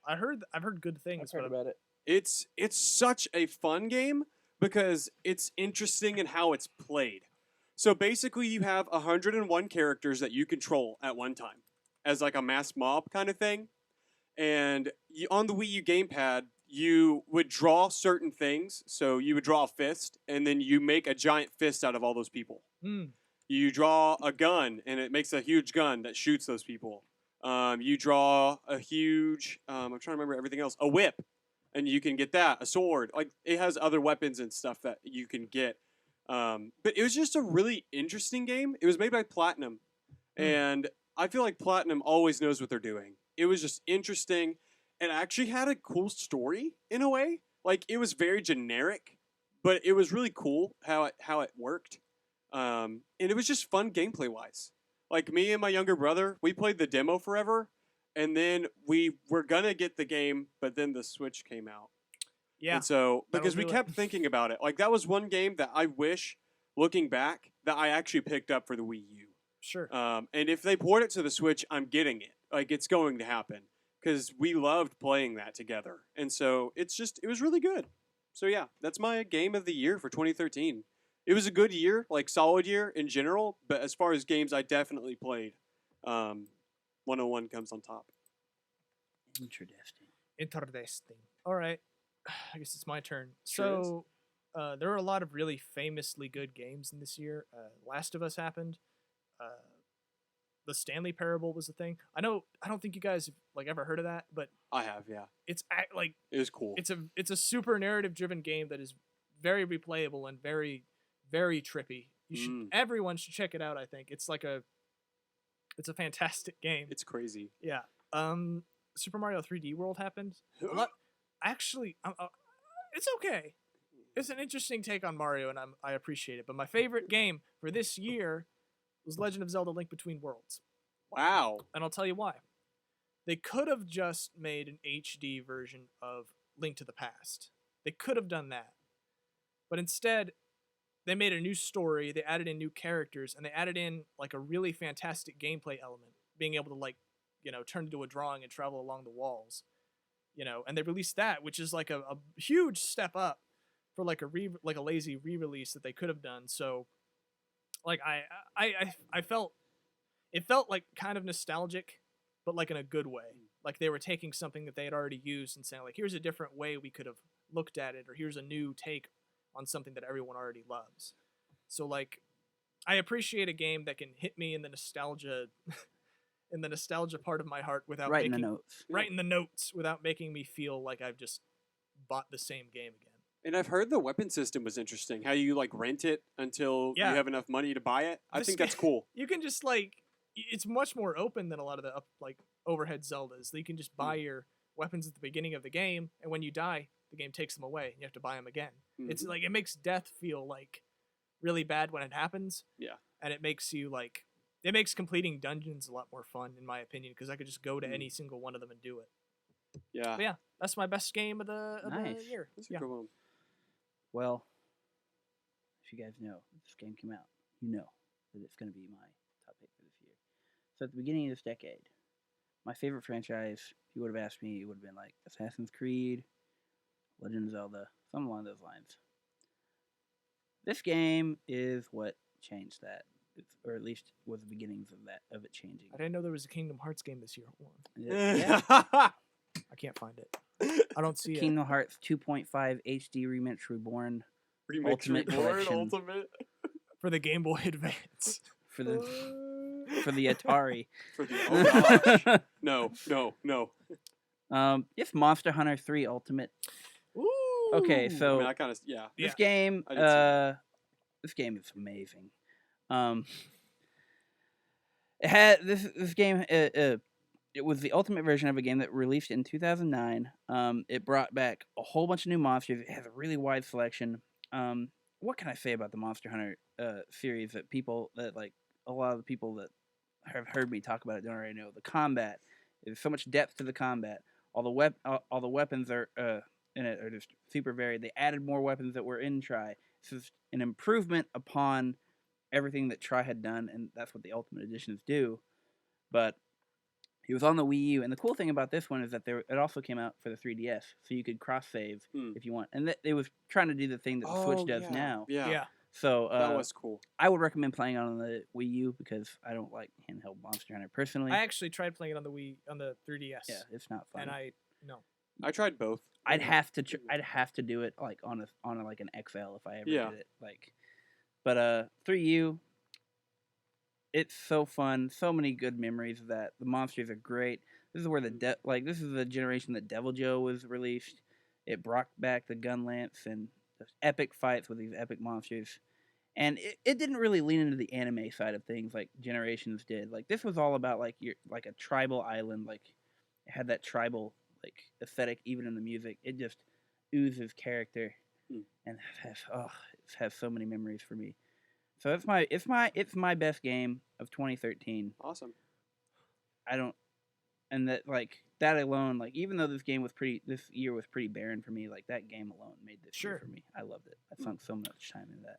I've heard good things, I've heard but about it. It's such a fun game because it's interesting in how it's played. So basically you have 101 characters that you control at one time as like a mass mob kind of thing. And on the Wii U gamepad, you would draw certain things. So you would draw a fist and then you make a giant fist out of all those people. mm, You draw a gun and it makes a huge gun that shoots those people. You draw a huge, I'm trying to remember everything else, a whip, and you can get that, a sword. Like it has other weapons and stuff that you can get. But it was just a really interesting game. It was made by Platinum, and I feel like Platinum always knows what they're doing. It was just interesting, and actually had a cool story in a way. Like it was very generic, but it was really cool how it worked. And it was just fun gameplay wise. Like me and my younger brother, we played the demo forever, and then we were gonna get the game, but then the Switch came out. yeah. And so, that'll because we do it. kept thinking about it, like that was one game that I wish, looking back, that I actually picked up for the Wii U. Sure. And if they port it to the Switch, I'm getting it. Like it's going to happen because we loved playing that together, and so it was really good. So yeah, that's my game of the year for 2013. It was a good year, like solid year in general, but as far as games I definitely played, 101 comes on top. Interesting. Interesting. All right. I guess it's my turn. Sure is. So, there are a lot of really famously good games in this year. Last of Us happened. The Stanley Parable was a thing. I don't think you guys have like ever heard of that, but I have, yeah. it's like It was cool. it's a super narrative driven game that is very replayable and very very trippy. Everyone should check it out. I think it's a fantastic game. It's crazy. Yeah. Super Mario 3D World happened. Actually, it's okay. It's an interesting take on Mario, and I appreciate it. But my favorite game for this year was Legend of Zelda: Link Between Worlds, Wow. and I'll tell you why. They could have just made an HD version of Link to the Past. They could have done that, but instead, they made a new story. They added in new characters, and they added in like a really fantastic gameplay element, being able to like, turn into a drawing and travel along the walls. And they released that, which is like a huge step up for like a lazy re-release that they could have done. So, like I felt it felt like kind of nostalgic, but like in a good way. Like they were taking something that they had already used and saying like, here's a different way we could have looked at it, or here's a new take on something that everyone already loves. So like, I appreciate a game that can hit me in the nostalgia. In the nostalgia part of my heart without Right in making the notes. right in the notes without making me feel like I've just bought the same game again. And I've heard the weapon system was interesting. How you like rent it until Yeah. you have enough money to buy it. I This think ga- that's cool. You can just like it's much more open than a lot of the like overhead Zeldas. You can just buy your weapons at the beginning of the game, and when you die, the game takes them away. And you have to buy them again. It's Mhm. like it makes death feel like really bad when it happens. Yeah. And it makes you like It makes completing dungeons a lot more fun, in my opinion, because I could just go to Mm. any single one of them and do it. Yeah. But yeah, that's my best game of the Nice. year. That's a Yeah. good one. Well, if you guys know this game came out, you know that it's going to be my top pick for this year. So at the beginning of this decade, my favorite franchise, if you would have asked me, it would have been like Assassin's Creed, Legend of Zelda, something along those lines. This game is what changed that, or at least was the beginnings of it changing. I didn't know there was a Kingdom Hearts game this year. Hold on. Yeah, I can't find it. I don't see it. Kingdom Hearts 2.5 HD Remix Reborn Remix Ultimate Reborn, Collection. Ultimate For the Game Boy Advance. for the Atari. For the oh gosh. No. It's Monster Hunter 3 Ultimate. Ooh. Okay, I so mean, I kind of yeah. this Yeah. game, I did see that. this game is amazing. It had this game. It was the ultimate version of a game that released in 2009. It brought back a whole bunch of new monsters. It has a really wide selection. What can I say about the Monster Hunter series that a lot of the people that have heard me talk about it don't already know? The combat, there's so much depth to the combat. All the weapons are in it are just super varied. They added more weapons that were in Tri. This is an improvement upon everything that Tri had done, and that's what the Ultimate Editions do. But he was on the Wii U, and the cool thing about this one is that it also came out for the 3DS, so you could cross save if you want. And it was trying to do the thing that the Switch does now. Yeah. Yeah. So That was cool. I would recommend playing on the Wii U because I don't like handheld Monster Hunter personally. I actually tried playing it on the Wii, on the 3DS. Yeah, it's not fun. And no. I tried both. I'd have to do it like on like an XL if I ever Yeah. did it. But 3U, it's so fun. So many good memories of that. The monsters are great. This is where this is the generation that Devil Joe was released. It brought back the gun lance and the epic fights with these epic monsters. And it didn't really lean into the anime side of things like Generations did. Like this was all about like a tribal island. Like it had that tribal like aesthetic even in the music. It just oozes character, and it has so many memories for me. So it's my best game of 2013. Awesome. That alone, like even though this year was pretty barren for me, like that game alone made this year Sure. for me. I loved it. I sunk so much time into that.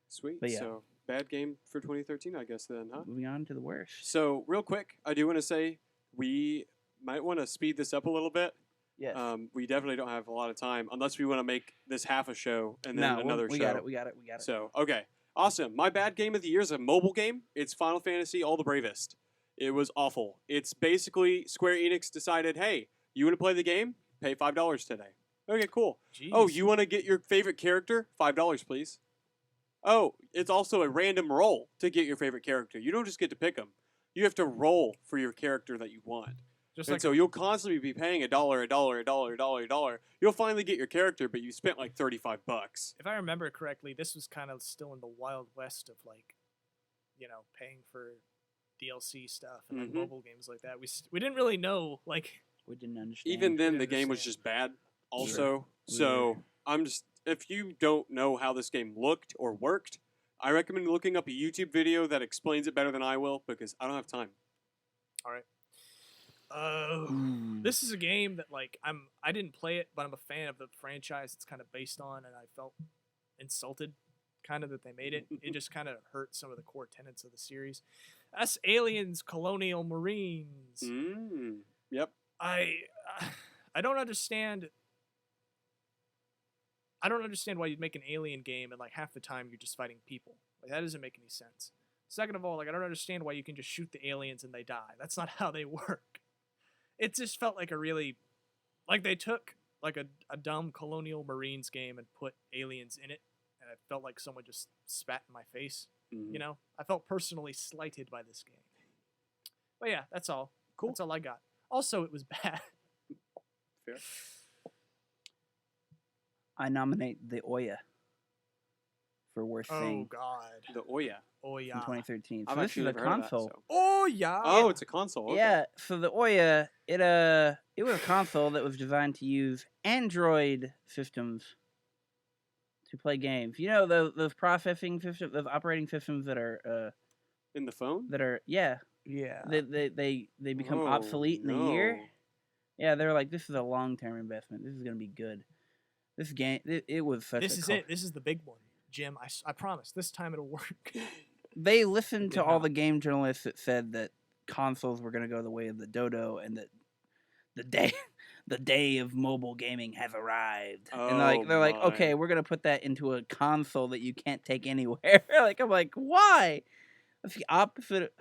Sweet. But yeah. So bad game for 2013, I guess then, huh? Moving on to the worst. So real quick, I do want to say we might want to speed this up a little bit. Yes. We definitely don't have a lot of time unless we want to make this half a show and then another we show. got it. We got it. So, okay. Awesome. My bad game of the year is a mobile game. It's Final Fantasy All the Bravest. It was awful. It's basically Square Enix decided, hey, you want to play the game? Pay $5 today. Okay, cool. Jeez. Oh, you want to get your favorite character? $5, please. Oh, it's also a random roll to get your favorite character. You don't just get to pick them. You have to roll for your character that you want. Just And like so you'll constantly be paying $1. You'll finally get your character, but you spent like $35. if I remember correctly, this was kind of still in the wild west of like, paying for DLC stuff and like Mhm. mobile games like that. We didn't really know like. We didn't understand. Even then, didn't the game was understand. just bad. Also, Sure. so I'm just if you don't know how this game looked or worked, I recommend looking up a YouTube video that explains it better than I will because I don't have time. This is a game that like I didn't play it, but I'm a fan of the franchise it's kind of based on, and I felt insulted kind of that they made it. It just kind of hurt some of the core tenets of the series. That's Aliens Colonial Marines. Yep. I don't understand. I don't understand why you'd make an alien game and like half the time you're just fighting people. Like that doesn't make any sense. Second of all, like I don't understand why you can just shoot the aliens and they die. That's not how they work. It just felt like a really, like they took like a dumb Colonial Marines game and put aliens in it, and it felt like someone just spat in my face. Mhm. You know, I felt personally slighted by this game. But yeah, that's all. Cool. That's all I got. Also, it was bad. Fair. I nominate the Oya for worst Oh thing God. The Oya. Oh in yeah. 2013. So I've this actually is a never heard of that, console. so- Oh yeah. Oh, it's a console. Okay. Yeah, so the Oya, it was a console that was designed to use Android systems to play games. You know those processing systems, those operating systems that are In the phone? that are Yeah. they become Oh, obsolete in a year. no. Yeah, they're like, this is a long-term investment. This is gonna be good. This game, it was such This a is cul- it. This is the big one, Jim. I promise. This time it'll work. They listened Did to all not. the game journalists that said that consoles were gonna go the way of the dodo, and that the day the day of mobile gaming has arrived. And Oh, they're like, my. okay, we're gonna put that into a console that you can't take anywhere. Like, I'm like, why? That's the opposite.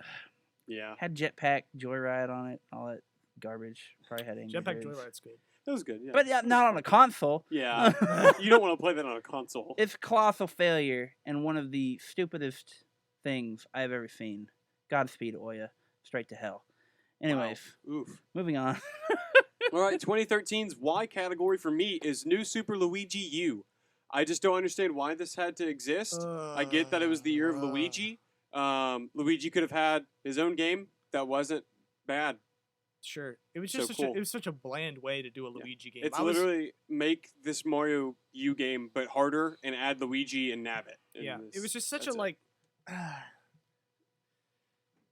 Yeah, Had Jetpack Joyride on it, all that garbage. Probably had Angry Jetpack Birds. Joyride's good. that was good. Yeah. But yeah, not on a console. Yeah, you don't want to play that on a console. It's colossal failure and one of the stupidest things I've ever seen. Godspeed, Oya. Straight to hell. Anyways, Wow. Oof. moving on. All right, 2013's Y category for me is New Super Luigi U. I just don't understand why this had to exist. I get that it was the year of Luigi. Luigi could have had his own game that wasn't bad. Sure. It was So just cool. it was such a bland way to do a Luigi game. It's I was- literally make this Mario U game but harder and add Luigi and Nabbit. yeah. It was just such a that's it. like.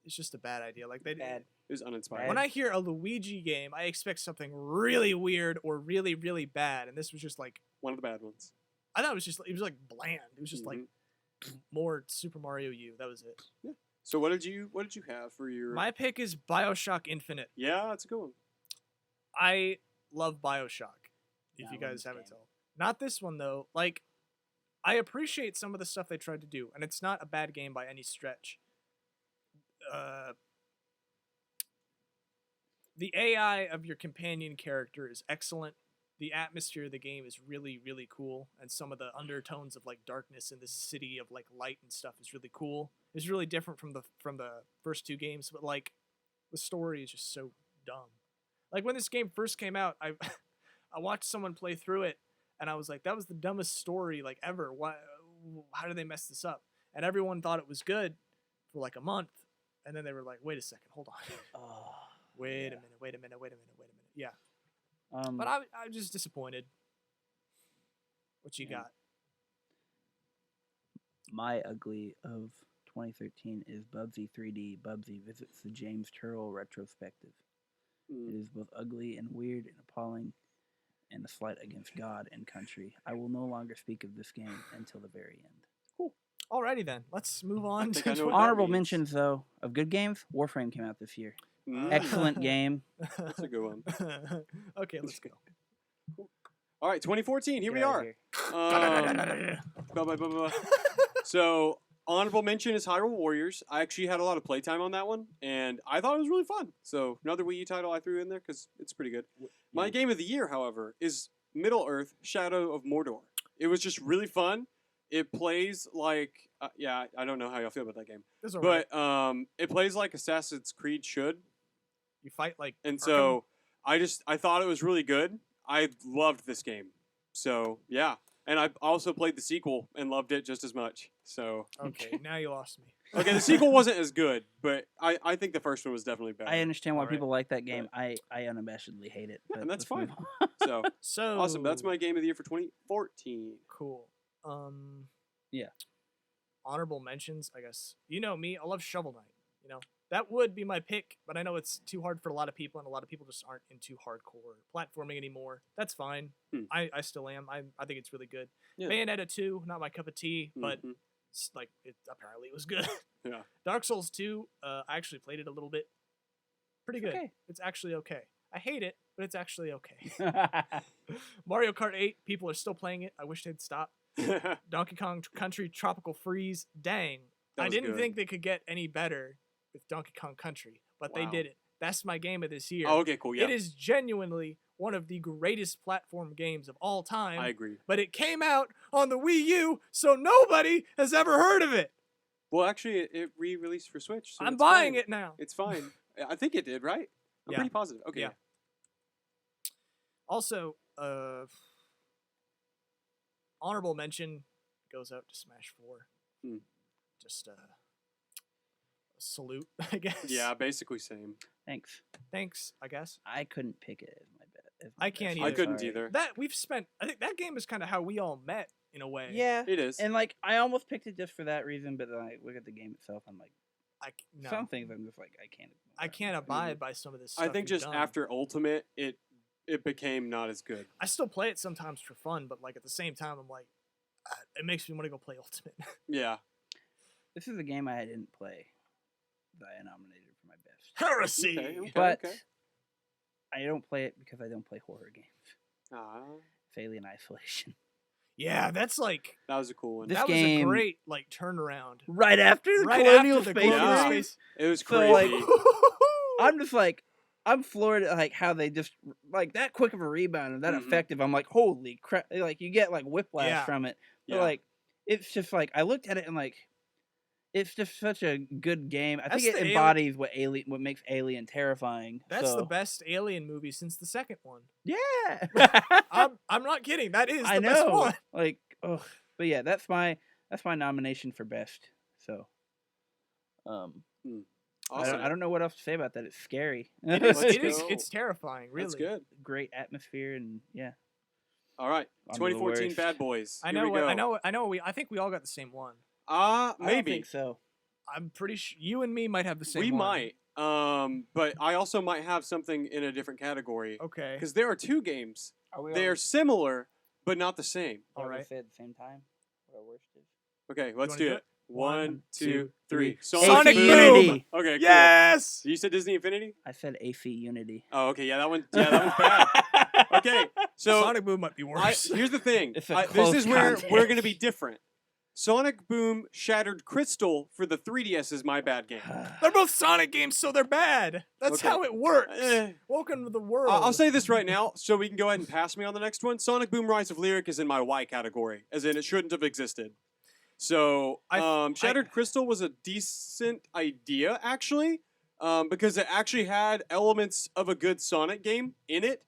It's just a bad idea. Like they Bad. It was uninspired. When I hear a Luigi game, I expect something really weird or really really bad, and this was just like One of the bad ones. I thought it was like bland. It was just like Mhm. more Super Mario U. That was it. So what did you have for your? My pick is BioShock Infinite. Yeah, that's a good one. I love BioShock. If Not you one guys this haven't game. told, not this one though. Like, I appreciate some of the stuff they tried to do, and it's not a bad game by any stretch. The AI of your companion character is excellent. The atmosphere of the game is really, really cool, and some of the undertones of like darkness in this city of like light and stuff is really cool. It's really different from the first two games, but like the story is just so dumb. Like when this game first came out, I I watched someone play through it, and I was like, that was the dumbest story like ever. Why? How did they mess this up? And everyone thought it was good for like a month, and then they were like, wait a second, hold on. Oh, Wait yeah. a minute. Yeah. Um, But I'm just disappointed. What you Yeah. got? my ugly of 2013 is Bubsy 3D. Bubsy visits the James Turrell retrospective. Mm. It is both ugly and weird and appalling, and a slight against God and country. I will no longer speak of this game until the very end. Alrighty then. Let's move on think to I know what that Honorable means. mentions, though, of good games. Warframe came out this year. Mm. Excellent game. That's a good one. Okay, let's go. All right, 2014. Here we Get outta are. here. Blah, blah, blah, blah. So, honorable mention is Hyrule Warriors. I actually had a lot of playtime on that one, and I thought it was really fun. So, another Wii U title I threw in there because it's pretty good. My game of the year, however, is Middle Earth: Shadow of Mordor. It was just really fun. It plays like, yeah, I don't know how y'all feel about that game, This is alright. but it plays like Assassin's Creed should. You fight like And Arkham. so I thought it was really good. I loved this game. So yeah. And I also played the sequel and loved it just as much. So Okay, now you lost me. okay, the sequel wasn't as good, but I think the first one was definitely better. I understand why Alright. people like that game. I unabashedly hate it. Yeah, but and that's let's move fine. on. So So awesome. That's my game of the year for 2014. cool. Yeah. Honorable mentions, I guess. You know me, I love Shovel Knight. You know that would be my pick, but I know it's too hard for a lot of people, and a lot of people just aren't into hardcore platforming anymore. That's fine. Hmm. I still am. I think it's really good. Yeah. Bayonetta 2, not my cup of tea, but Mhm. like it apparently it was good. Yeah. Dark Souls 2, I actually played it a little bit. Pretty good. Okay. It's actually okay. I hate it, but it's actually okay. Mario Kart 8, people are still playing it. I wish they'd stop. That Donkey Kong Country Tropical Freeze, dang. I was didn't good. think they could get any better with Donkey Kong Country, but they Wow. did it. That's my game of this year. Oh, okay, cool. Yeah. It is genuinely one of the greatest platform games of all time. I agree. But it came out on the Wii U, so nobody has ever heard of it. Well, actually, it re-released for Switch. So I'm it's buying fine. it now. It's fine. I think it did, right? I'm Yeah. pretty positive. Okay. Yeah. Also, honorable mention goes out to Smash 4. Hmm. Just a salute, I guess. Yeah, basically same. Thanks. Thanks, I guess. I couldn't pick it as my bet. as my I can't best. I either. couldn't Sorry. either. That we've spent. I think that game is kind of how we all met in a way. Yeah. It is. And like I almost picked it just for that reason, but then I look at the game itself, I'm like, no. Some things I'm just like, I can't. I can't abide by some of this I stuff. think you've just done. after Ultimate, it became not as good. I still play it sometimes for fun, but like at the same time, I'm like, it makes me want to go play Ultimate. Yeah. This is a game I didn't play that I nominated for my best. Heresy. Okay. But okay. I don't play it because I don't play horror games. Ah, It's Alien Isolation. Yeah, that's like that was a cool one. This that was a game- great like turnaround. Right after the Right Colonial after the Space Colonial Yeah. Marine? Space. It was So, crazy. like, I'm just like, I'm floored at like how they just like that quick of a rebound and that Mhm. effective. I'm like, holy crap! Like you get like whiplash Yeah. from it. But Yeah. like, it's just like I looked at it and like, it's just such a good game. I That's think it the embodies what makes Alien terrifying. That's the so- best Alien movie since the second one. Yeah. I'm not kidding. That is the I best know. one. Like, oh, but yeah, that's my nomination for best. So, Awesome. I don't know what else to say about that. It's scary. It is. Let's It is. go. It's terrifying. Really. That's good. Great atmosphere and yeah. All right. On to the 2014 worst. Bad Boys. I Here know. we What, go. I know. I think we all got the same one. I don't Maybe. think so. I'm pretty sure you and me might have the same. We one. might. But I also might have something in a different category. Okay. Because there are two games. Are we They are similar, but not the same. All right. Say at the same time what our worst is? Okay, let's wanna do do it. it? 1, 2, 3. Sonic AC Boom! Unity. Okay, cool. Yes. You said Disney Infinity? I said AC Unity. Oh, okay. Yeah, that one's bad. Okay, so Sonic Boom might be worse. here's the thing. It's a This close is where we're going to contest. be different. Sonic Boom Shattered Crystal for the 3DS is my bad game. They're both Sonic games, so they're bad. That's Okay. how it works. Eh. Welcome to the world. I'll say this right now, so we can go ahead and pass me on the next one. Sonic Boom Rise of Lyric is in my Y category, as in it shouldn't have existed. So, Shattered Crystal was a decent idea, actually, because it actually had elements of a good Sonic game in it,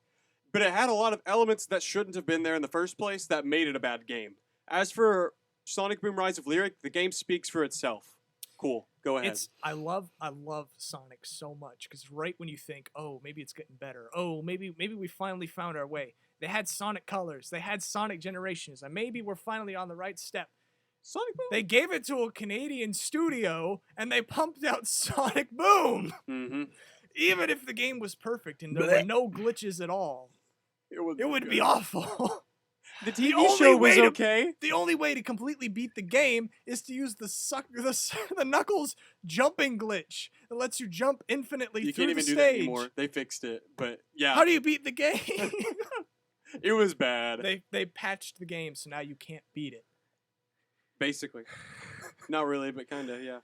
but it had a lot of elements that shouldn't have been there in the first place that made it a bad game. As for Sonic Boom Rise of Lyric, the game speaks for itself. Cool. Go ahead. I love Sonic so much because right when you think, oh, maybe it's getting better. Oh, maybe we finally found our way. They had Sonic Colors. They had Sonic Generations, and maybe we're finally on the right step. Sonic Boom. They gave it to a Canadian studio, and they pumped out Sonic Boom. Mm-hmm. Even if the game was perfect and there were no glitches at all, it would be awful. The TV only show was way to- okay. The only way to completely beat the game is to use the Knuckles jumping glitch. It lets you jump infinitely You through can't even the do that stage. anymore. They fixed it, but yeah, How do you beat the game? it was bad. they patched the game, so now you can't beat it. Basically, not really, but kind of, yeah.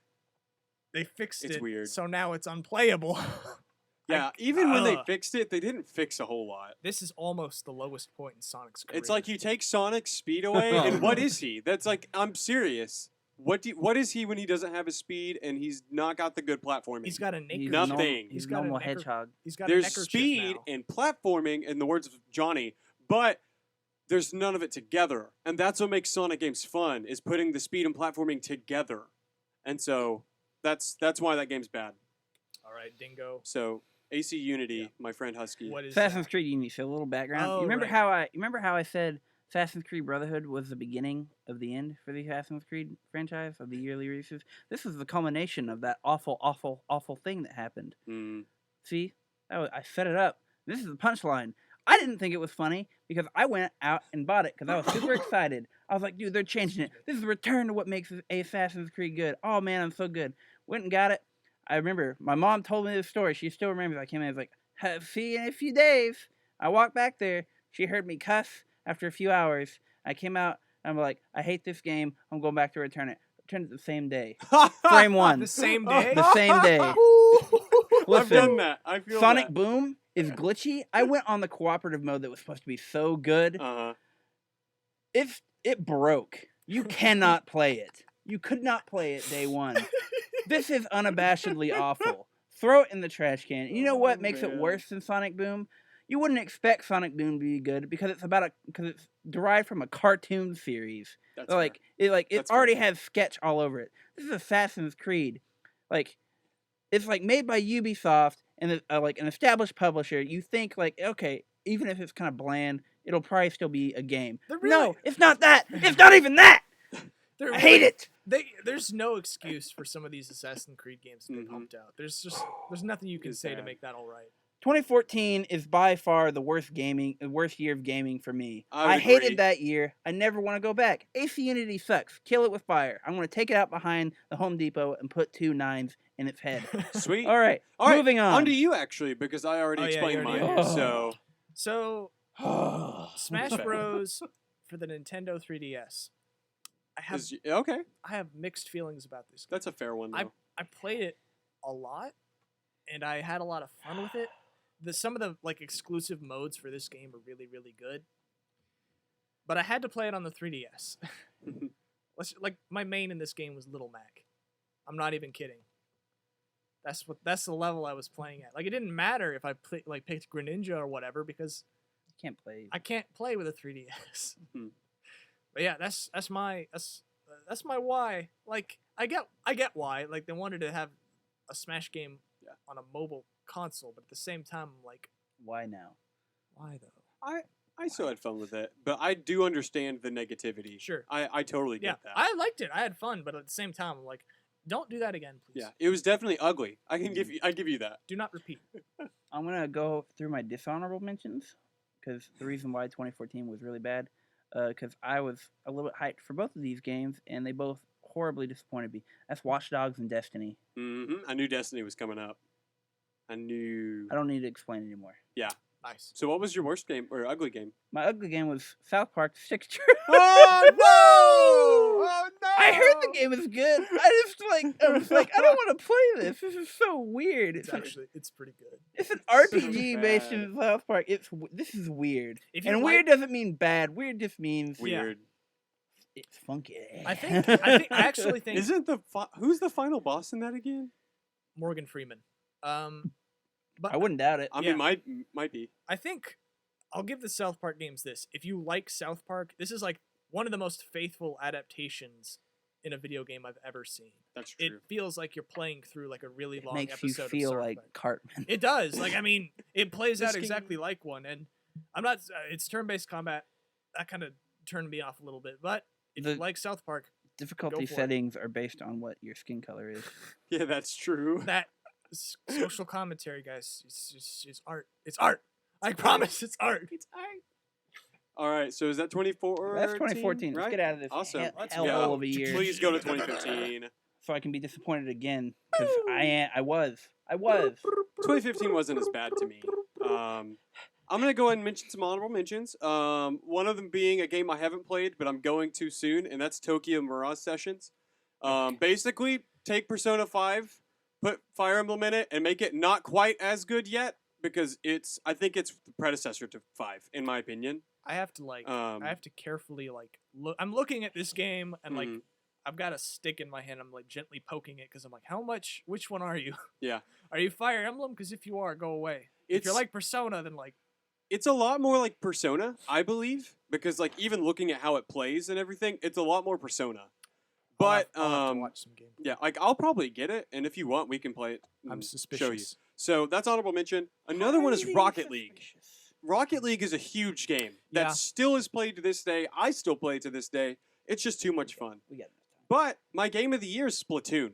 They fixed It's it, weird. so now it's unplayable. Yeah, even when they ugh. fixed it, they didn't fix a whole lot. This is almost the lowest point in Sonic's career. It's like you take Sonic's speed away, and what is he? That's like, I'm serious. What is he when he doesn't have his speed and he's not got the good platforming? he's got a necker. He's Nothing. normal- He's He's got a normal necker- hedgehog. He's got There's a necker speed chip now. and platforming, in the words of Johnny, but there's none of it together. And that's what makes Sonic games fun, is putting the speed and platforming together. And so that's why that game's bad. All right, Dingo. So AC Unity, Yeah. my friend Husky. What is Assassin's that? Creed Unity. So a little background. Oh, you remember right. how I said Assassin's Creed Brotherhood was the beginning of the end for the Assassin's Creed franchise of the yearly releases? This is the culmination of that awful, awful, awful thing that happened. Mm. See, I set it up. This is the punchline. I didn't think it was funny because I went out and bought it because I was super excited. I was like, dude, they're changing it. This is a return to what makes Assassin's Creed good. Oh man, I'm so good. Went and got it. I remember my mom told me this story. She still remembers. I came in and was like, see you in a few days. I walked back there. She heard me cuss after a few hours. I came out and I'm like, I hate this game. I'm going back to return it. Returned it the same day. Frame one. The same day? The same day. I've Listen, done that. I feel Sonic that. Boom is glitchy. I went on the cooperative mode that was supposed to be so good. Uh-huh. It broke. You cannot play it. You could not play it day one. This is unabashedly awful. Throw it in the trash can. You know what Oh, makes it man. worse than Sonic Boom? You wouldn't expect Sonic Boom to be good because it's derived from a cartoon series. That's Like fair. it That's fair. already has sketch all over it. This is Assassin's Creed. Like it's like made by Ubisoft and like an established publisher. You think like, okay, even if it's kind of bland, it'll probably still be a game. They're No, really- it's not that. It's not even that. They're I hate it. There's no excuse for some of these Assassin's Creed games that they Mhm. pumped out. There's nothing you can It's say to bad. make that all right. 2014 is by far the worst year of gaming for me. I would I hated agree. that year. I never want to go back. AC Unity sucks. Kill it with fire. I'm going to take it out behind the Home Depot and put 2 9s in its head. Sweet. All right, All right, moving on. On to you, actually, because I already Oh, yeah, you explained already mine. did. So, So Smash Okay. Bros. For the Nintendo 3DS. okay, I have mixed feelings about this game. that's a fair one, though. I played it a lot, and I had a lot of fun with it. Some of the like exclusive modes for this game are really, really good. But I had to play it on the 3DS. Like my main in this game was Little Mac. I'm not even kidding. That's the level I was playing at. Like it didn't matter if I picked Greninja or whatever because Can't play. I can't play with a 3DS. Hmm. But yeah, that's my why. Like I get why. Like they wanted to have a Smash game Yeah. on a mobile console, but at the same time, I'm like, Why now? why though? I still had fun with it, but I do understand the negativity. Sure. I totally Yeah, get that. I liked it. I had fun, but at the same time, I'm like, don't do that again, please. Yeah, it was definitely ugly. I give you that. Do not repeat. I'm going to go through my dishonorable mentions because the reason why 2014 was really bad because I was a little bit hyped for both of these games and they both horribly disappointed me. That's Watch Dogs and Destiny. I knew Destiny was coming up. I knew. I don't need to explain anymore. Nice. So, what was your worst game or ugly game? My ugly game was South Park Fixture. Oh no! Oh no! I heard the game is good. I was like, I don't want to play this. This is so weird. It's pretty good. It's an so RPG based bad. in South Park. This is weird. If you And like- weird doesn't mean bad. Weird just means Weird. it's funky. I actually think Isn't who's the final boss in that again? Morgan Freeman. But I wouldn't doubt it. I Yeah. mean, might be. I think I'll give the South Park games this. If you like South Park, this is like one of the most faithful adaptations in a video game I've ever seen. That's true. It feels like you're playing through like a really It long makes you episode feel of South like Park. Cartman. It does. Like I mean, it plays This out game- exactly like one, and I'm not. It's turn-based combat. That kind of turned me off a little bit. But if you The- like South Park, Difficulty for it. settings are based on what your skin color is. Yeah, that's true. that social commentary, guys, it's art. It's art. I promise, it's art. It's all right. So is that 2014? That's 2014. Right? Let's get out of this Awesome. Let's hellhole go. of a year, Please go to 2015. so I can be disappointed again. Because I was. 2015 wasn't as bad to me. I'm gonna go ahead and mention some honorable mentions. One of them being a game I haven't played, but I'm going to soon, and that's Tokyo Mirage Sessions. Basically, take Persona 5, put Fire Emblem in it, and make it not quite as good yet because I think it's the predecessor to 5, in my opinion. I have to like. Um, I have to carefully like look. I'm looking at this game and like Mhm. I've got a stick in my hand. I'm like gently poking it because I'm like, how much? Which one are you? Yeah. Are you Fire Emblem? Because if you are, go away. If you're like Persona, then like It's a lot more like Persona, I believe, because like even looking at how it plays and everything, it's a lot more Persona. But I'll have to watch some gameplay. yeah, like I'll probably get it, and if you want, we can play it. I'm and suspicious. Show you. So that's honorable mention. Another one is Rocket League. Rocket League is a huge game that Yeah. still is played to this day. I still play it to this day. It's just too much fun. We got enough time. But my game of the year is Splatoon,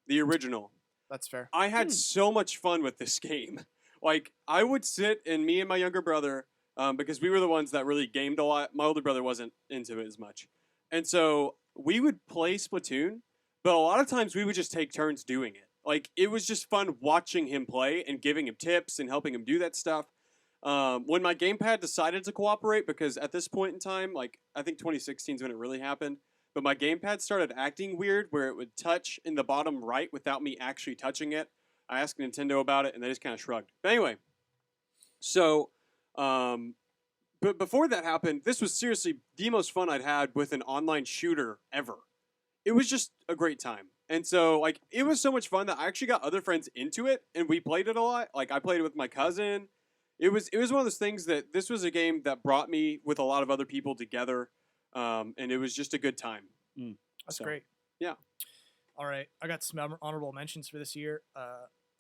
the original. That's fair. I had so much fun with this game. Like, I would sit and me and my younger brother, because we were the ones that really gamed a lot. My older brother wasn't into it as much. And so we would play Splatoon, but a lot of times we would just take turns doing it. Like, it was just fun watching him play and giving him tips and helping him do that stuff. When my gamepad decided to cooperate, because at this point in time, like, I think 2016 is when it really happened, but my gamepad started acting weird where it would touch in the bottom right without me actually touching it. I asked Nintendo about it, and they just kind of shrugged. But anyway, so, but before that happened, this was seriously the most fun I'd had with an online shooter ever. It was just a great time. And so, like, it was so much fun that I actually got other friends into it, and we played it a lot. Like, I played it with my cousin. It was one of those things that this was a game that brought me with a lot of other people together, and it was just a good time. That's So, great. yeah. All right, I got some honorable mentions for this year.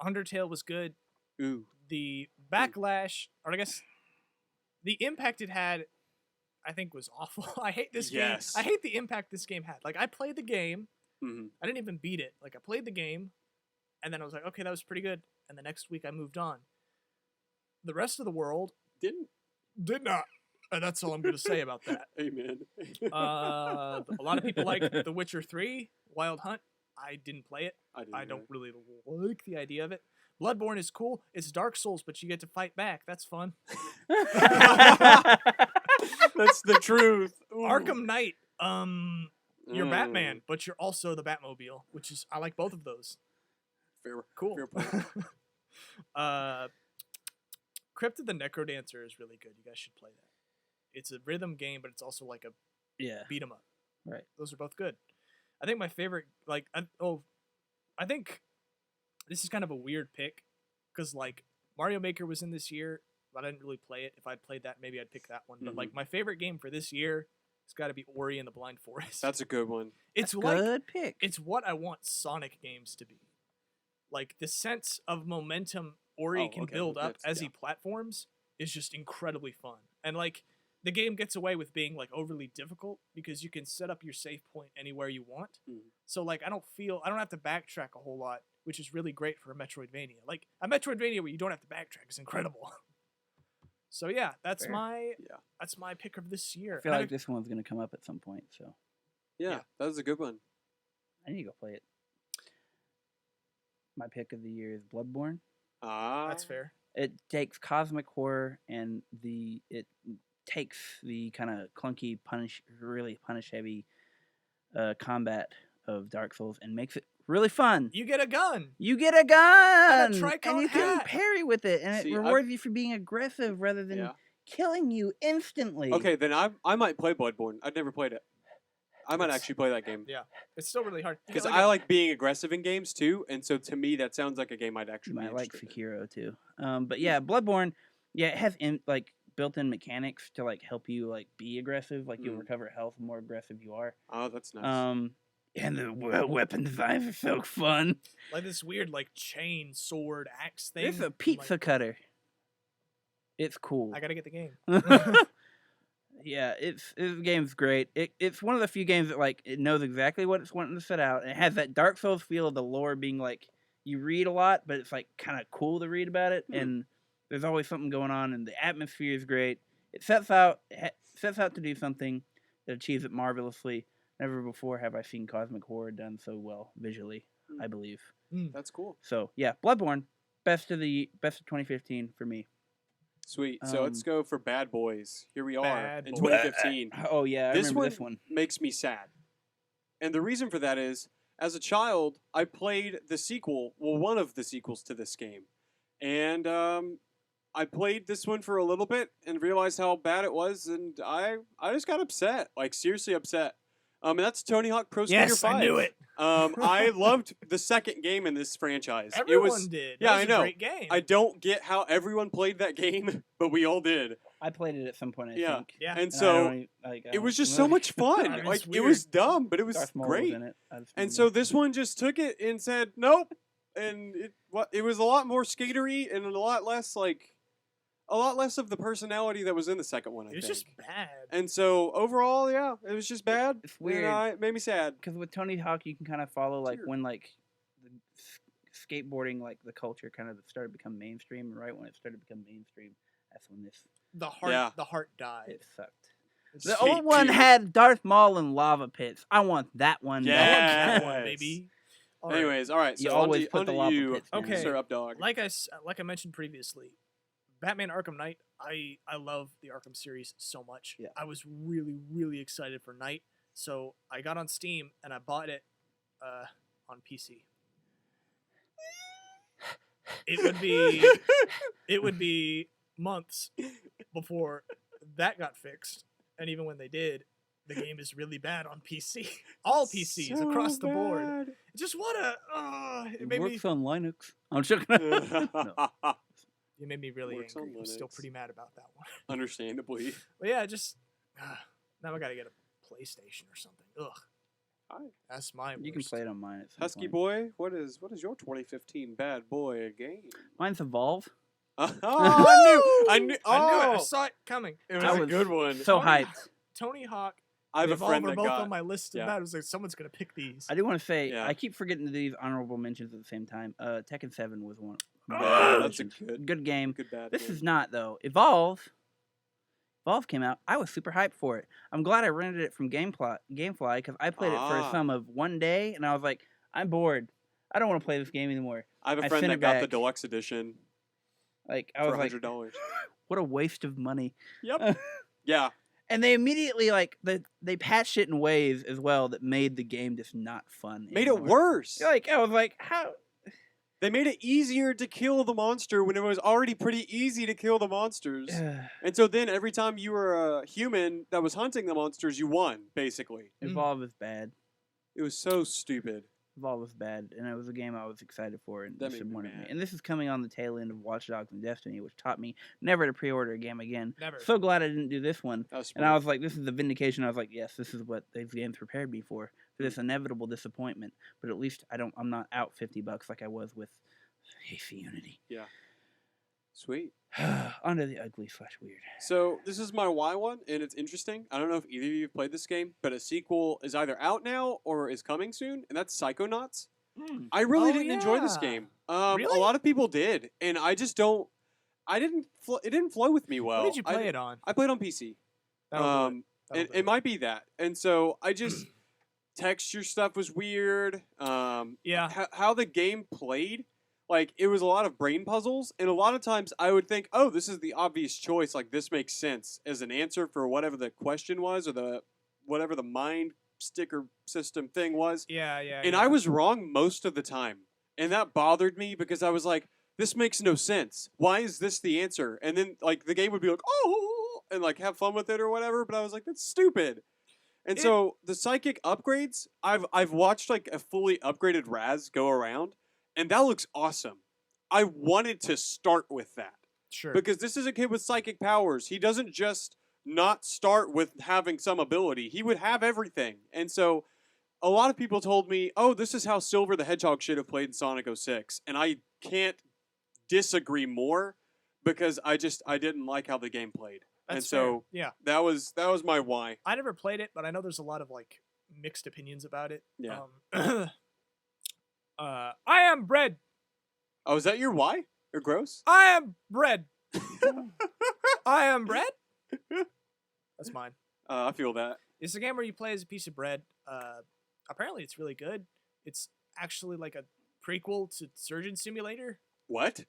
Undertale was good. Ooh. The backlash, or I guess the impact it had, I think was awful. I hate this Yes. game. I hate the impact this game had. Like I played the game, Mhm. I didn't even beat it. Like I played the game, and then I was like, okay, that was pretty good. And the next week I moved on. The rest of the world Didn't. did not. And that's all I'm going to say about that. Amen. A lot of people like The Witcher 3, Wild Hunt. I didn't play it. didn't I don't either. really like the idea of it. Bloodborne is cool. It's Dark Souls, but you get to fight back. That's fun. That's the truth. Ooh. Arkham Knight. You're Mm. Batman, but you're also the Batmobile, which is I like both of those. Fair. Cool. Fair point. Crypt of the Necrodancer is really good. You guys should play that. It's a rhythm game, but it's also like a Yeah. beat 'em up. Right. Those are both good. I think my favorite, like, I think this is kind of a weird pick because like Mario Maker was in this year, but I didn't really play it. If I'd played that, maybe I'd pick that one. But like my favorite game for this year, it's got to be Ori and the Blind Forest. That's a good one. It's like Good pick. it's what I want Sonic games to be. Like the sense of momentum Ori Oh, can okay, build up that's- as he platforms is just incredibly fun. And like the game gets away with being like overly difficult because you can set up your save point anywhere you want. Mhm. So like I don't have to backtrack a whole lot, which is really great for a Metroidvania. Like a Metroidvania where you don't have to backtrack is incredible. So yeah, that's Fair. my pick of this year. I feel And like this one's gonna come up at some point, so Yeah, that was a good one. I need to go play it. My pick of the year is Bloodborne. that's fair. It takes cosmic horror and it takes the kind of clunky really punish heavy combat of Dark Souls and makes it really fun. You get a gun. You get a gun And a tricone you can hat. parry with it, and See, it rewards you for being aggressive rather than Yeah. killing you instantly. Okay, then I might play Bloodborne. I've never played it. I might It's- actually play that game. Yeah, it's still really hard. You get, Because like, I like being aggressive in games too, and so to me that sounds like a game I'd actually You be might like interested Sekiro too. But yeah, Bloodborne, yeah, it has like built-in mechanics to like help you like be aggressive. Like you'll Mm. recover health the more aggressive you are. in. Oh, that's nice. And the weapon designs are so fun. like this weird like chain sword axe thing. There's a I'm pizza like, cutter. It's cool. I gotta get the game. Yeah, this game's great. It's one of the few games that like it knows exactly what it's wanting to set out, and it has that Dark Souls feel of the lore being like you read a lot, but it's like kind of cool to read about it, and there's always something going on, and the atmosphere is great. It sets out to do something that achieves it marvelously. Never before have I seen cosmic horror done so well visually. I believe. That's cool. So yeah, Bloodborne, best of 2015 for me. Sweet. So let's go for Bad Boys. Here we are Bad in Boys. 2015. Oh yeah, I This remember one, this one. makes me sad. And the reason for that is, as a child, I played the sequel, well, one of the sequels to this game. And I played this one for a little bit and realized how bad it was, and I just got upset. Like, seriously upset. And that's Tony Hawk Pro Skater 5. Yes, I knew it. I loved the second game in this franchise. Everyone it was, did. yeah, That was I know. A great game. I don't get how everyone played that game, but we all did. I played it at some point. I Yeah. think. yeah. And And I so don't even- like, I it was don't- just so much fun. It's Like, it weird. was dumb, but it was Darth Maul great. was in it. I just And remember. so this one just took it and said nope, and it was a lot more skatery and a lot less of the personality that was in the second one. I It was think. just bad. And so overall, yeah, it was just bad. It's weird. And, it made me sad. because with Tony Hawk, you can kind of follow like Weird. when like the skateboarding, like the culture, kind of started to become mainstream. And right when it started to become mainstream, that's when this Yeah. The heart died. it sucked. It's The just- old one dude. had Darth Maul and lava pits. I want that one. Yeah. that back. one, Yes. baby. All right. Anyways, all right. You So always on put to the lava you, pits down. Okay. Sir Updog. Like I mentioned previously, Batman Arkham Knight. I love the Arkham series so much. Yeah. I was really excited for Knight, so I got on Steam and I bought it on PC. It would be months before that got fixed, and even when they did, the game is really bad on PC. All PCs So across the board. bad. Just what a it It made me works on Linux. I'm joking. No. it made me really Works on angry. I'm still Linux. pretty mad about that one. Understandably. But yeah, just now I gotta get a PlayStation or something. Ugh. Hi. That's my You can worst. play it on mine. At some Husky point. boy, what is your 2015 bad boy game? Mine's Evolve. Oh, I knew. I knew it. I Oh, saw it coming. it was I a was good one. So Tony- hyped. Tony Hawk I have a Evolve friend are that both got. on my list of yeah. that. It was like someone's gonna pick these. I do want to say Yeah. I keep forgetting to do these honorable mentions at the same time. Tekken 7 was one. of my Oh, honorable That's a mentions. good game. bad. This game. is not though. Evolve. Evolve came out. I was super hyped for it. I'm glad I rented it from GameFly because I played it for a Ah. sum of one day, and I was like, I'm bored. I don't want to play this game anymore. I have a I friend sent that it got the back. deluxe edition Like I for was like, $100. what a waste of money. Yep. Yeah. And they immediately like they patched it in ways as well that made the game just not fun. Made it anymore. worse. Like I was like, how? They made it easier to kill the monster when it was already pretty easy to kill the monsters. And so then every time you were a human that was hunting the monsters, you won, basically. Evolve is bad. It was so stupid. Evolve was bad, and it was a game I was excited for and That made me disappointed me. mad. And this is coming on the tail end of Watch Dogs and Destiny, which taught me never to pre-order a game again. Never. So glad I didn't do this one. That was And I smart. was like, this is the vindication. I was like, yes, this is what these games prepared me for this inevitable disappointment. But at least I'm not out $50 like I was with AC Unity. Sweet. Onto the ugly/weird. So this is my Y one, and it's interesting. I don't know if either of you have played this game, but a sequel is either out now or is coming soon, and that's Psychonauts. I really Oh, didn't enjoy this yeah. game. Really? A lot of people did, and I just don't. It didn't flow with me well. What did you play it on? I played on PC. That'll do it. That'll It do might be that, and so I just texture stuff was weird. Yeah. How the game played, like it was a lot of brain puzzles, and a lot of times I would think, oh, this is the obvious choice, like this makes sense as an answer for whatever the question was or whatever the mind sticker system thing was. Yeah. And I was wrong most of the time. And that bothered me because I was like, this makes no sense. Why is this the answer? And then like the game would be like, oh, and like have fun with it or whatever. But I was like, that's stupid. And so the psychic upgrades, I've watched like a fully upgraded Raz go around, and that looks awesome. I wanted to start with that. Sure. Because this is a kid with psychic powers. He doesn't just not start with having some ability. He would have everything. And so a lot of people told me, oh, this is how Silver the Hedgehog should have played in Sonic 06. And I can't disagree more because I didn't like how the game played. That's and so fair. Yeah. that was my why. I never played it, but I know there's a lot of like mixed opinions about it. Yeah. I am bread. Oh, is that your why? Or gross? I am bread. I am bread. That's mine. I feel that. It's a game where you play as a piece of bread. Apparently, it's really good. It's actually like a prequel to Surgeon Simulator. What?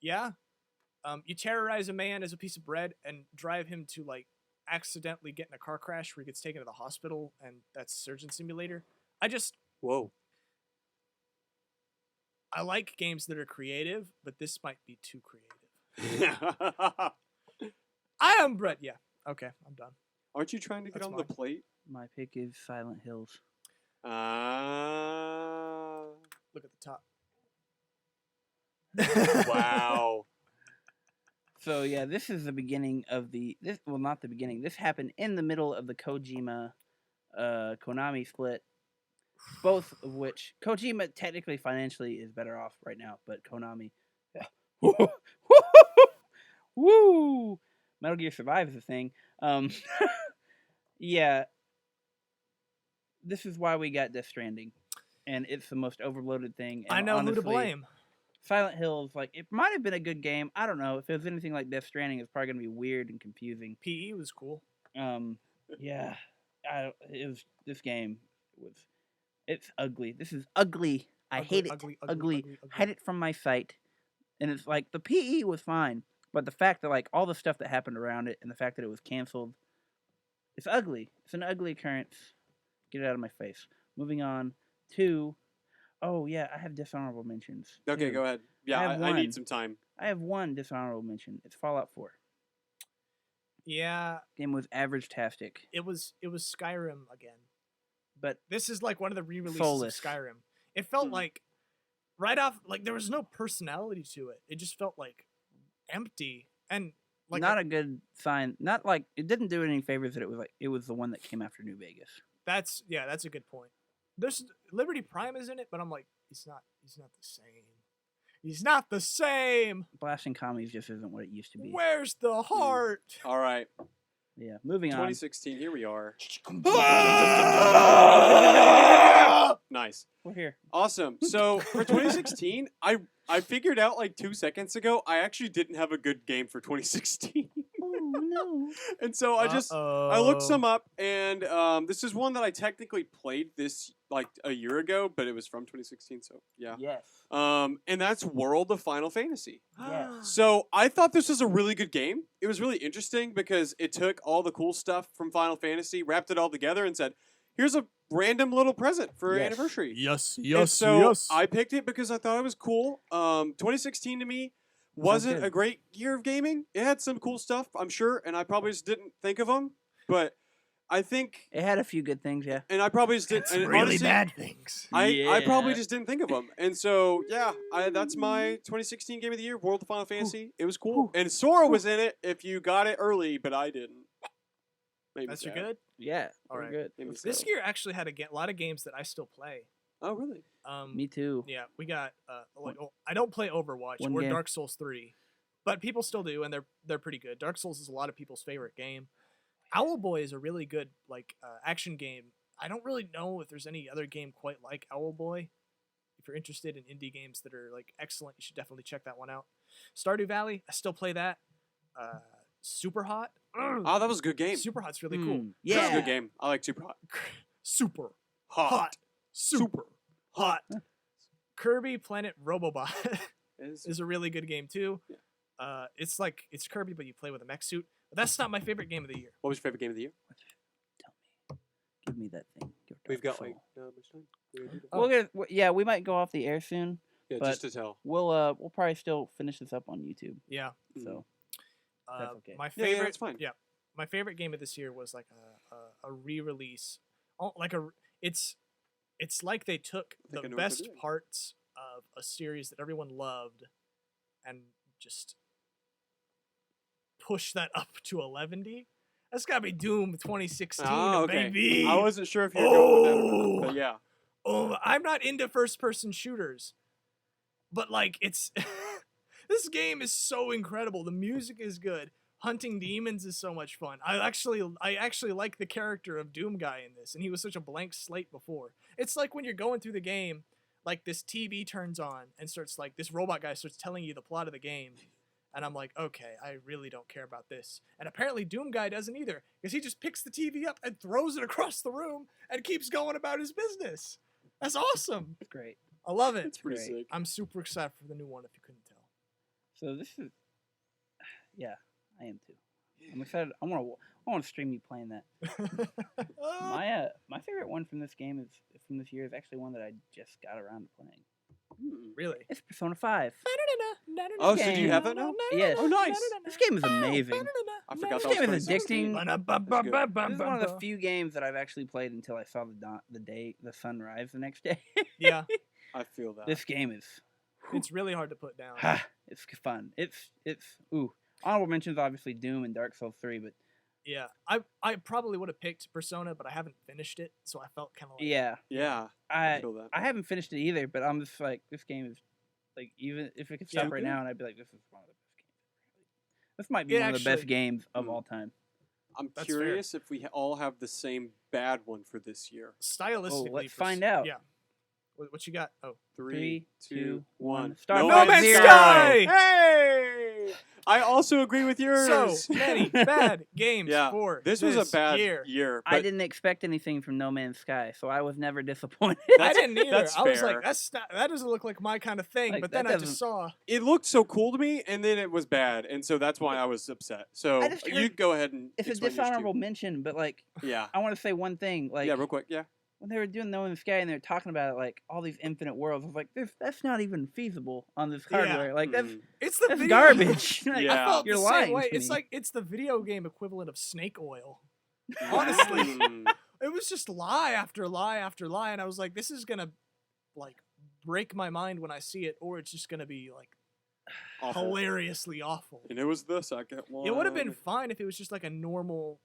Yeah. You terrorize a man as a piece of bread and drive him to like accidentally get in a car crash where he gets taken to the hospital, and that's Surgeon Simulator. Whoa. I like games that are creative, but this might be too creative. I am bread. Yeah. Okay, I'm done. Aren't you trying to get That's on mine. the plate? My pick is Silent Hills. Look at the top. Wow. So yeah, this is the beginning of not the beginning. This happened in the middle of the Kojima Konami split. Both of which Kojima technically financially is better off right now, but Konami, yeah. Woo! Metal Gear Survive is a thing. Yeah. This is why we got Death Stranding, and it's the most overloaded thing. And I know honestly, who to blame. Silent Hills, like it might have been a good game. I don't know if it was anything like Death Stranding. It's probably gonna be weird and confusing. PE was cool. Yeah, this game was. It's ugly. This is ugly. I hate it. Ugly. Hide it from my sight. And it's like the PE was fine, but the fact that like all the stuff that happened around it and the fact that it was canceled, it's ugly. It's an ugly occurrence. Get it out of my face. Moving on to, oh yeah, I have dishonorable mentions. Okay, too. go ahead. Yeah, I have I one. need some time. I have one dishonorable mention. It's Fallout 4. Yeah, Game was average-tastic, it was Skyrim again. but This is like one of the re-releases Soulless. of Skyrim. It felt Hmm. like right off, like there was no personality to it. It just felt like empty and like not a good sign. Not like it didn't do it any favors that it was the one that came after New Vegas. that's a good point. There's Liberty Prime is in it, but I'm like he's not the same. He's not the same. Blasting commies just isn't what it used to be. Where's the heart? All right. Yeah. Moving on. 2016. Here we are. Nice. We're here. Awesome. So for 2016, I figured out like 2 seconds ago I actually didn't have a good game for 2016. Oh no. And so I looked some up, and this is one that I technically played this like a year ago, but it was from 2016. So yeah. Yes. And that's World of Final Fantasy. Yes. So I thought this was a really good game. It was really interesting because it took all the cool stuff from Final Fantasy, wrapped it all together, and said, "Here's a random little present for Yes. anniversary." Yes, And so I picked it because I thought it was cool. 2016 to me wasn't good. a great year of gaming. It had some cool stuff, I'm sure, and I probably just didn't think of them. But I think, It had a few good things, yeah. and I probably just didn't. Some And really honestly, bad things. I probably Yeah. just didn't think of them. And so, yeah, that's my 2016 game of the year, World of Final Fantasy. It was cool. And Sora was in it if you got it early, but I didn't. Made me That's your sad. good. Yeah. All we're right. good. Made me This sad. year actually had a lot of games that I still play. Oh, really? Me too. Yeah, we got I don't play Overwatch One or game. Dark Souls 3, but people still do, and they're pretty good. Dark Souls is a lot of people's favorite game. Owlboy is a really good action game. I don't really know if there's any other game quite like Owlboy. If you're interested in indie games that are like excellent, you should definitely check that one out. Stardew Valley, I still play that. Super Hot. Oh, that was a good game. Super Hot's really cool. Mm, That was a Yeah. good game. I like Super Hot. Super Hot. Super hot. Kirby Planet Robobot Is- is a really good game too. Yeah. It's Kirby, but you play with a mech suit. But that's not my favorite game of the year. What was your favorite game of the year? Tell me. Give me that thing. Your We've dark got like soul. not much time. We're gonna do that. Oh. Yeah, we might go off the air soon. Yeah, but- just to tell. We'll probably still finish this up on YouTube. Yeah. So That's okay. My Yeah, favorite. that's fine. Yeah, my favorite game of this year was like a re-release. It's like they took I think I the know what they're best doing. parts of a series that everyone loved, and just push that up to 11D. That's gotta be Doom 2016, Oh, okay. baby. I wasn't sure if you were going with that or not, but yeah. Oh, I'm not into first-person shooters, but like it's this game is so incredible. The music is good. Hunting demons is so much fun. I actually like the character of Doom Guy in this, and he was such a blank slate before. It's like when you're going through the game, like this TV turns on and starts like this robot guy starts telling you the plot of the game, and I'm like, okay, I really don't care about this. And apparently Doom Guy doesn't either, because he just picks the TV up and throws it across the room and keeps going about his business. That's awesome. it's great. I love it. It's pretty great. sick. I'm super excited for the new one if you couldn't tell. So this is, yeah, I am too. I'm excited. I want to stream you playing that. My favorite one from this game from this year is actually one that I just got around to playing. Really? It's Persona 5. Oh, so do you have that now? Yes. Oh, nice. This game is amazing. I forgot This that was game is 2016. addicting. This is one of the few games that I've actually played until I saw the sunrise the next day. Yeah, I feel that. This game is it's really hard to put down. it's fun. It's honorable mentions obviously Doom and Dark Souls 3, but Yeah, I probably would have picked Persona, but I haven't finished it, so I felt kind of like yeah, Yeah, I I feel that. I haven't finished it either, but I'm just like this game is like even if it could stop Yeah. right now and I'd be like this is one of the best games. This might be It one of the best actually- games of Hmm. all time. I'm That's fair. curious if we all have the same bad one for this year. stylistically. let's find out. Yeah. What you got? Oh, 3, 2, 2, 1. Star No Wars Man's Zero. Sky! Hey! I also agree with yours. so many bad games Yeah, for this was a bad year. year. I but didn't expect anything from No Man's Sky, so I was never disappointed. I didn't either. that's I was fair. like, that doesn't look like my kind of thing. Like, but that then I doesn't- just saw. It looked so cool to me, and then it was bad, and so that's why I was upset. So I just you heard- go ahead and It's a explain yours, too. dishonorable mention, but like Yeah, I want to say one thing. Like yeah, real quick. Yeah, when they were doing No Man's Sky and they were talking about it, like all these infinite worlds, I was like, that's not even feasible on this Yeah. hardware. Like Mhm. It's the that's video- garbage. Like, Yeah. I felt You're the lying same way. to It's me. like it's the video game equivalent of snake oil. Honestly. Mm. It was just lie after lie after lie, and I was like, this is gonna like break my mind when I see it, or it's just gonna be like Awful. hilariously awful. And it was the second one. It would have been fine if it was just like a normal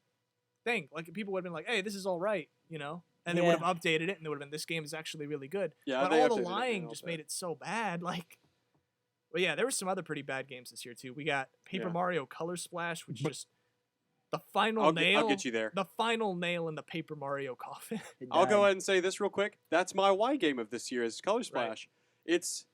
thing. Like people would have been like, hey, this is all right, you know? And they would have updated it, and they would have been, this game is actually really good. Yeah, But they all updated the it and lying all just that. made it so bad. Like, but yeah, there were some other pretty bad games this year too. We got Paper Yeah. Mario Color Splash, which just The final I'll nail. get you there. The final nail in the Paper Mario coffin. It I'll go died. ahead and say this real quick. That's my Y game of this year is Color Splash. It's.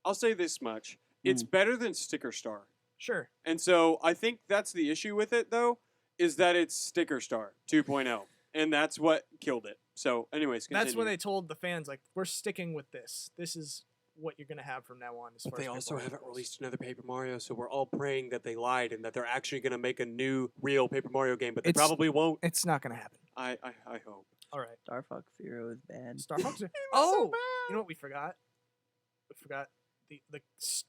I'll say this much. It's better than Sticker Star. Sure. And so I think that's the issue with it, though, is that it's Sticker Star 2.0. And that's what killed it. So, anyways, continue. That's when they told the fans, like, we're sticking with this. This is what you're gonna have from now on. As But far they as Paper also Mario haven't goes. released another Paper Mario, so we're all praying that they lied and that they're actually going to make a new, real Paper Mario game, but they It's- probably won't. It's not gonna happen. I hope. All right. Star Fox Zero is bad. Star Fox. so Oh, bad. you know what we forgot? We forgot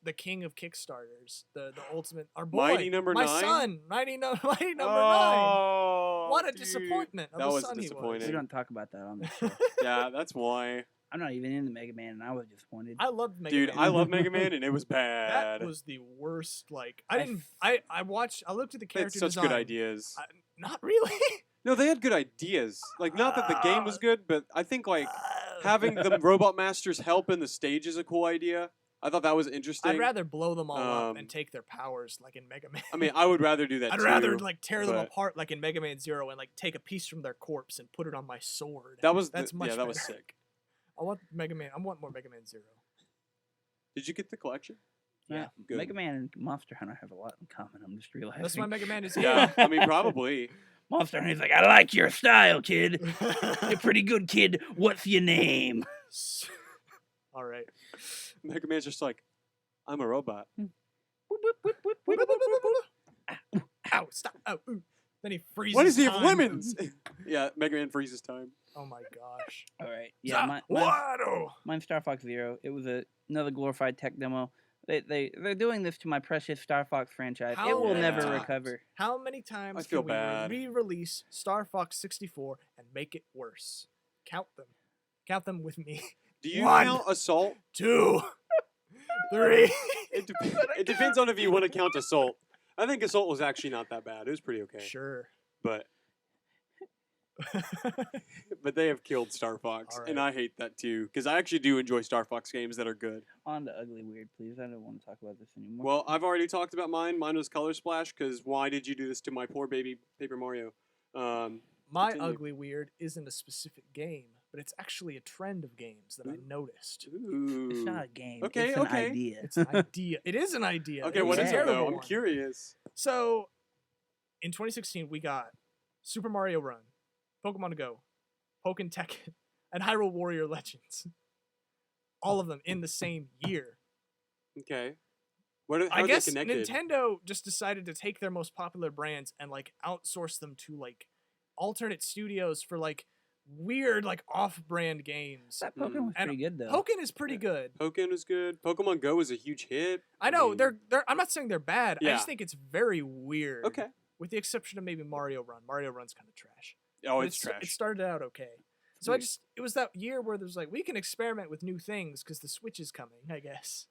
the king of Kickstarters, the ultimate. Our boy, Mighty number my 9? son, Mighty number 9. Oh, What a dude. disappointment of That a was son he was. disappointing. We don't talk about that on this show. Yeah, that's why. I'm not even in the Mega Man, and I was disappointed. I loved Mega Dude, Man. I love Mega Man, and it was bad. That was the worst. Like I I didn't. I watched. I looked at the They had character such design. good ideas. Not really. No, they had good ideas. Like, not that the game was good, but I think, like, having the Robot Masters help in the stage is a cool idea. I thought that was interesting. I'd rather blow them all up Um, and take their powers, like in Mega Man. I mean, I would rather do that I'd too. rather like tear them but- apart, like in Mega Man Zero, and like take a piece from their corpse and put it on my sword. That was That's much yeah, that was better. sick. I want Mega Man. I want more Mega Man Zero. Did you get the collection? Yeah, good. Mega Man and Monster Hunter have a lot in common. I'm just realizing. That's why Mega Man is here. Yeah, I mean, probably. Monster Hunter's like, I like your style, kid. You're pretty good, kid. What's your name? All right. Mega Man's just like, I'm a robot. Ow! Stop! Oh, ooh. Then he freezes. Why does he have time. lemons? Yeah, Mega Man freezes time. Oh my gosh. All right. Yeah, mine's Star Fox Zero. It was another glorified tech demo. They're doing this to my precious Star Fox franchise. How It will many never times? recover. How many times I feel can bad. we re-release Star Fox 64 and make it worse? Count them. Count them with me. Do you One. count Assault? 2, 3. It depends on if you want to count Assault. I think Assault was actually not that bad. It was pretty okay. Sure. But they have killed Star Fox, All and right. I hate that too because I actually do enjoy Star Fox games that are good. On to Ugly Weird, please. I don't want to talk about this anymore. Well, I've already talked about mine. Mine was Color Splash because why did you do this to my poor baby Paper Mario? My Continue. ugly weird isn't a specific game, but it's actually a trend of games that I noticed. Ooh. it's not a game. Okay, it's an okay. idea. It's an idea. It is an idea. Okay, It what was is a it terrible though? I'm one. curious. So, in 2016, we got Super Mario Run, Pokemon Go, Pokken Tekken, and Hyrule Warrior Legends. All of them in the same year. Okay. How I are guess they connected? Nintendo just decided to take their most popular brands and like outsource them to like alternate studios for like weird like off-brand games. That Pokemon was And pretty good though. Pokken is pretty good. Pokemon is good. Pokemon Go is a huge hit. I know mean, they're I'm not saying they're bad. I Yeah. just think it's very weird. okay. With the exception of maybe Mario Run. Mario Run's kind of trash. Oh, But it's It trash. started out okay. So it was that year where there's like we can experiment with new things because the Switch is coming. I guess.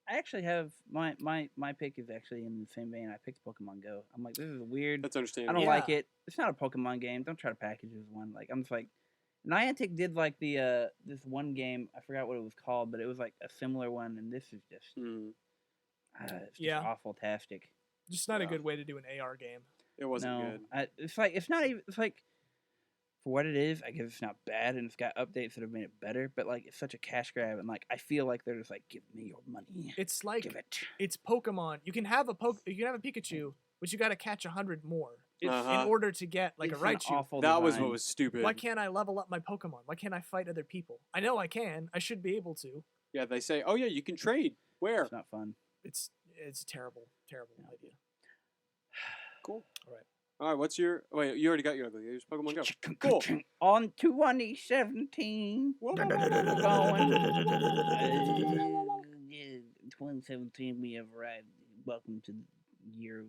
I actually have my pick is actually in the same vein. I picked Pokemon Go. I'm like, this is weird. That's I understandable. don't like Yeah. it. It's not a Pokemon game. Don't try to package it as one. Like I'm just like, Niantic did like the this one game. I forgot what it was called, but it was like a similar one. And this is just Hmm. it's just Yeah. awful tastic. Just not a Yeah. good way to do an AR game. It wasn't No, good. it's like it's not even. It's like for what it is. I guess it's not bad, and it's got updates that have made it better. But like it's such a cash grab, and like I feel like they're just like, give me your money. It's like Give it. it's Pokemon. You can have a Pikachu, but you got to catch 100 more Uh-huh. in order to get like It's a an Raichu. awful That was design. what was stupid. Why can't I level up my Pokemon? Why can't I fight other people? I know I can. I should be able to. Yeah, they say, oh yeah, you can trade. Where? It's not fun. It's a terrible idea. Cool. All right. All right, what's your? Wait, you already got your ugly. Here's Pokemon Go. Cool. On to 2017. Whoa, Going. whoa, whoa, whoa, whoa. 2017, we have arrived. Welcome to the year of.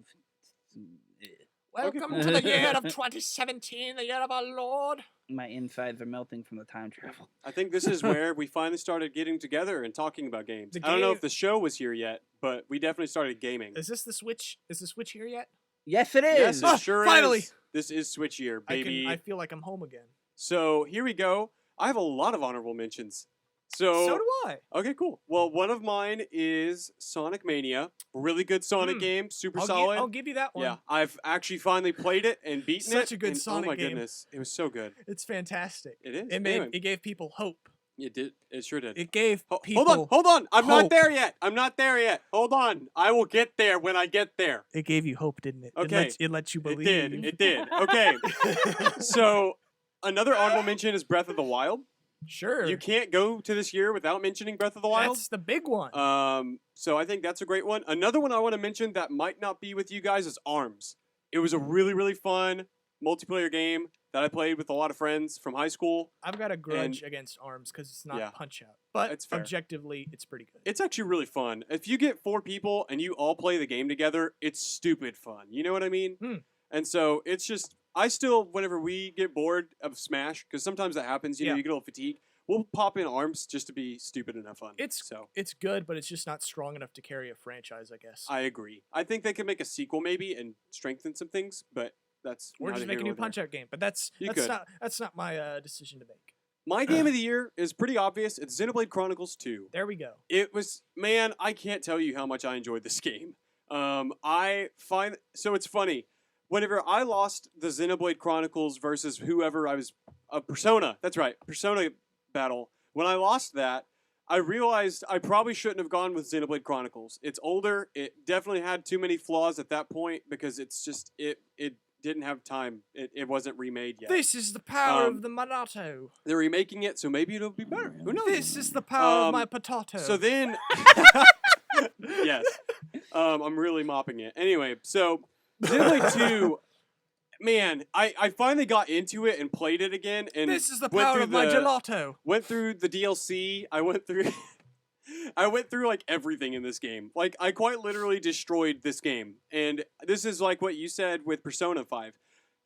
Welcome to the year of 2017, the year of our Lord. My insides are melting from the time travel. I think this is where we finally started getting together and talking about games. The I don't know game- if the show was here yet, but we definitely started gaming. Is this the Switch? Is the Switch here yet? Yes, it is. Yes, it Ah, sure finally! is. This is Switch year, baby. I feel like I'm home again. So here we go. I have a lot of honorable mentions. So do I. Okay, cool. Well, one of mine is Sonic Mania. Really good Sonic game, super solid. I'll give you that one. Yeah, I've actually finally played it and beaten it. Such a good and, Sonic Oh my game. goodness, it was so good. It's fantastic. It is. It gave people hope. It did. It sure did. It gave people. Hold on. I'm not hope. there yet. Hold on. I will get there when I get there. It gave you hope, didn't it? Okay. It lets you It believe. did. It did. Okay. So another honorable mention is Breath of the Wild. Sure. You can't go to this year without mentioning Breath of the Wild. That's the big one. So I think that's a great one. Another one I want to mention that might not be with you guys is ARMS. It was a really, really fun multiplayer game that I played with a lot of friends from high school. I've got a grudge against ARMS because it's not Yeah. Punch Out, but It's fair. objectively, it's pretty good. It's actually really fun. If you get 4 people and you all play the game together, it's stupid fun. You know what I mean? And so it's just, I still, whenever we get bored of Smash, because sometimes that happens, you know, Yeah. you get a little fatigued, we'll pop in ARMS just to be stupid and have fun. It's good, but it's just not strong enough to carry a franchise, I guess. I agree. I think they could make a sequel maybe and strengthen some things, but that's Or neither just make a here new nor there. Punch Out game, but that's could. not my decision to make. My game of the year is pretty obvious. It's Xenoblade Chronicles 2. There we go. It was, man, I can't tell you how much I enjoyed this game. So it's funny. Whenever I lost the Xenoblade Chronicles versus whoever I was, Persona, that's right, Persona battle, when I lost that, I realized I probably shouldn't have gone with Xenoblade Chronicles. It's older. It definitely had too many flaws at that point because it's just, it didn't have time. It wasn't remade yet. This is the power Um, of the Minato. They're remaking it, so maybe it'll be better. Who knows? This is the power of my Um, potato. So then, yes, I'm really mopping it. Anyway, so Xenoblade 2, man, I finally got into it and played it again. And this is the went power through of my the- gelato. Went through the DLC. I went through like everything in this game. Like I quite literally destroyed this game. And this is like what you said with Persona 5.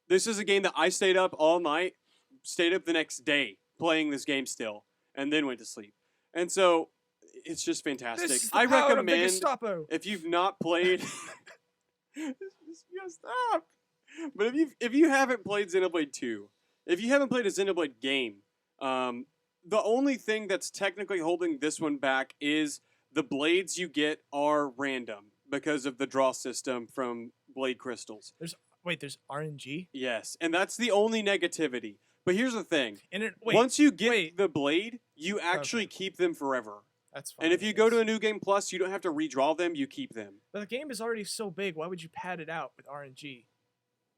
This is a game that I stayed up all night, stayed up the next day playing this game still, and then went to sleep. And so it's just fantastic. This is the I power of the recommend Gestapo. if you've not played stop. But if you haven't played Xenoblade 2, if you haven't played a Xenoblade game, the only thing that's technically holding this one back is the blades you get are random because of the draw system from Blade Crystals. There's RNG Yes, and that's the only negativity. But here's the thing. in it. Once you get wait. the blade, you actually Okay. keep them forever. That's fine. And if you go to a New Game Plus, you don't have to redraw them, you keep them. but the game is already so big. Why would you pad it out with RNG?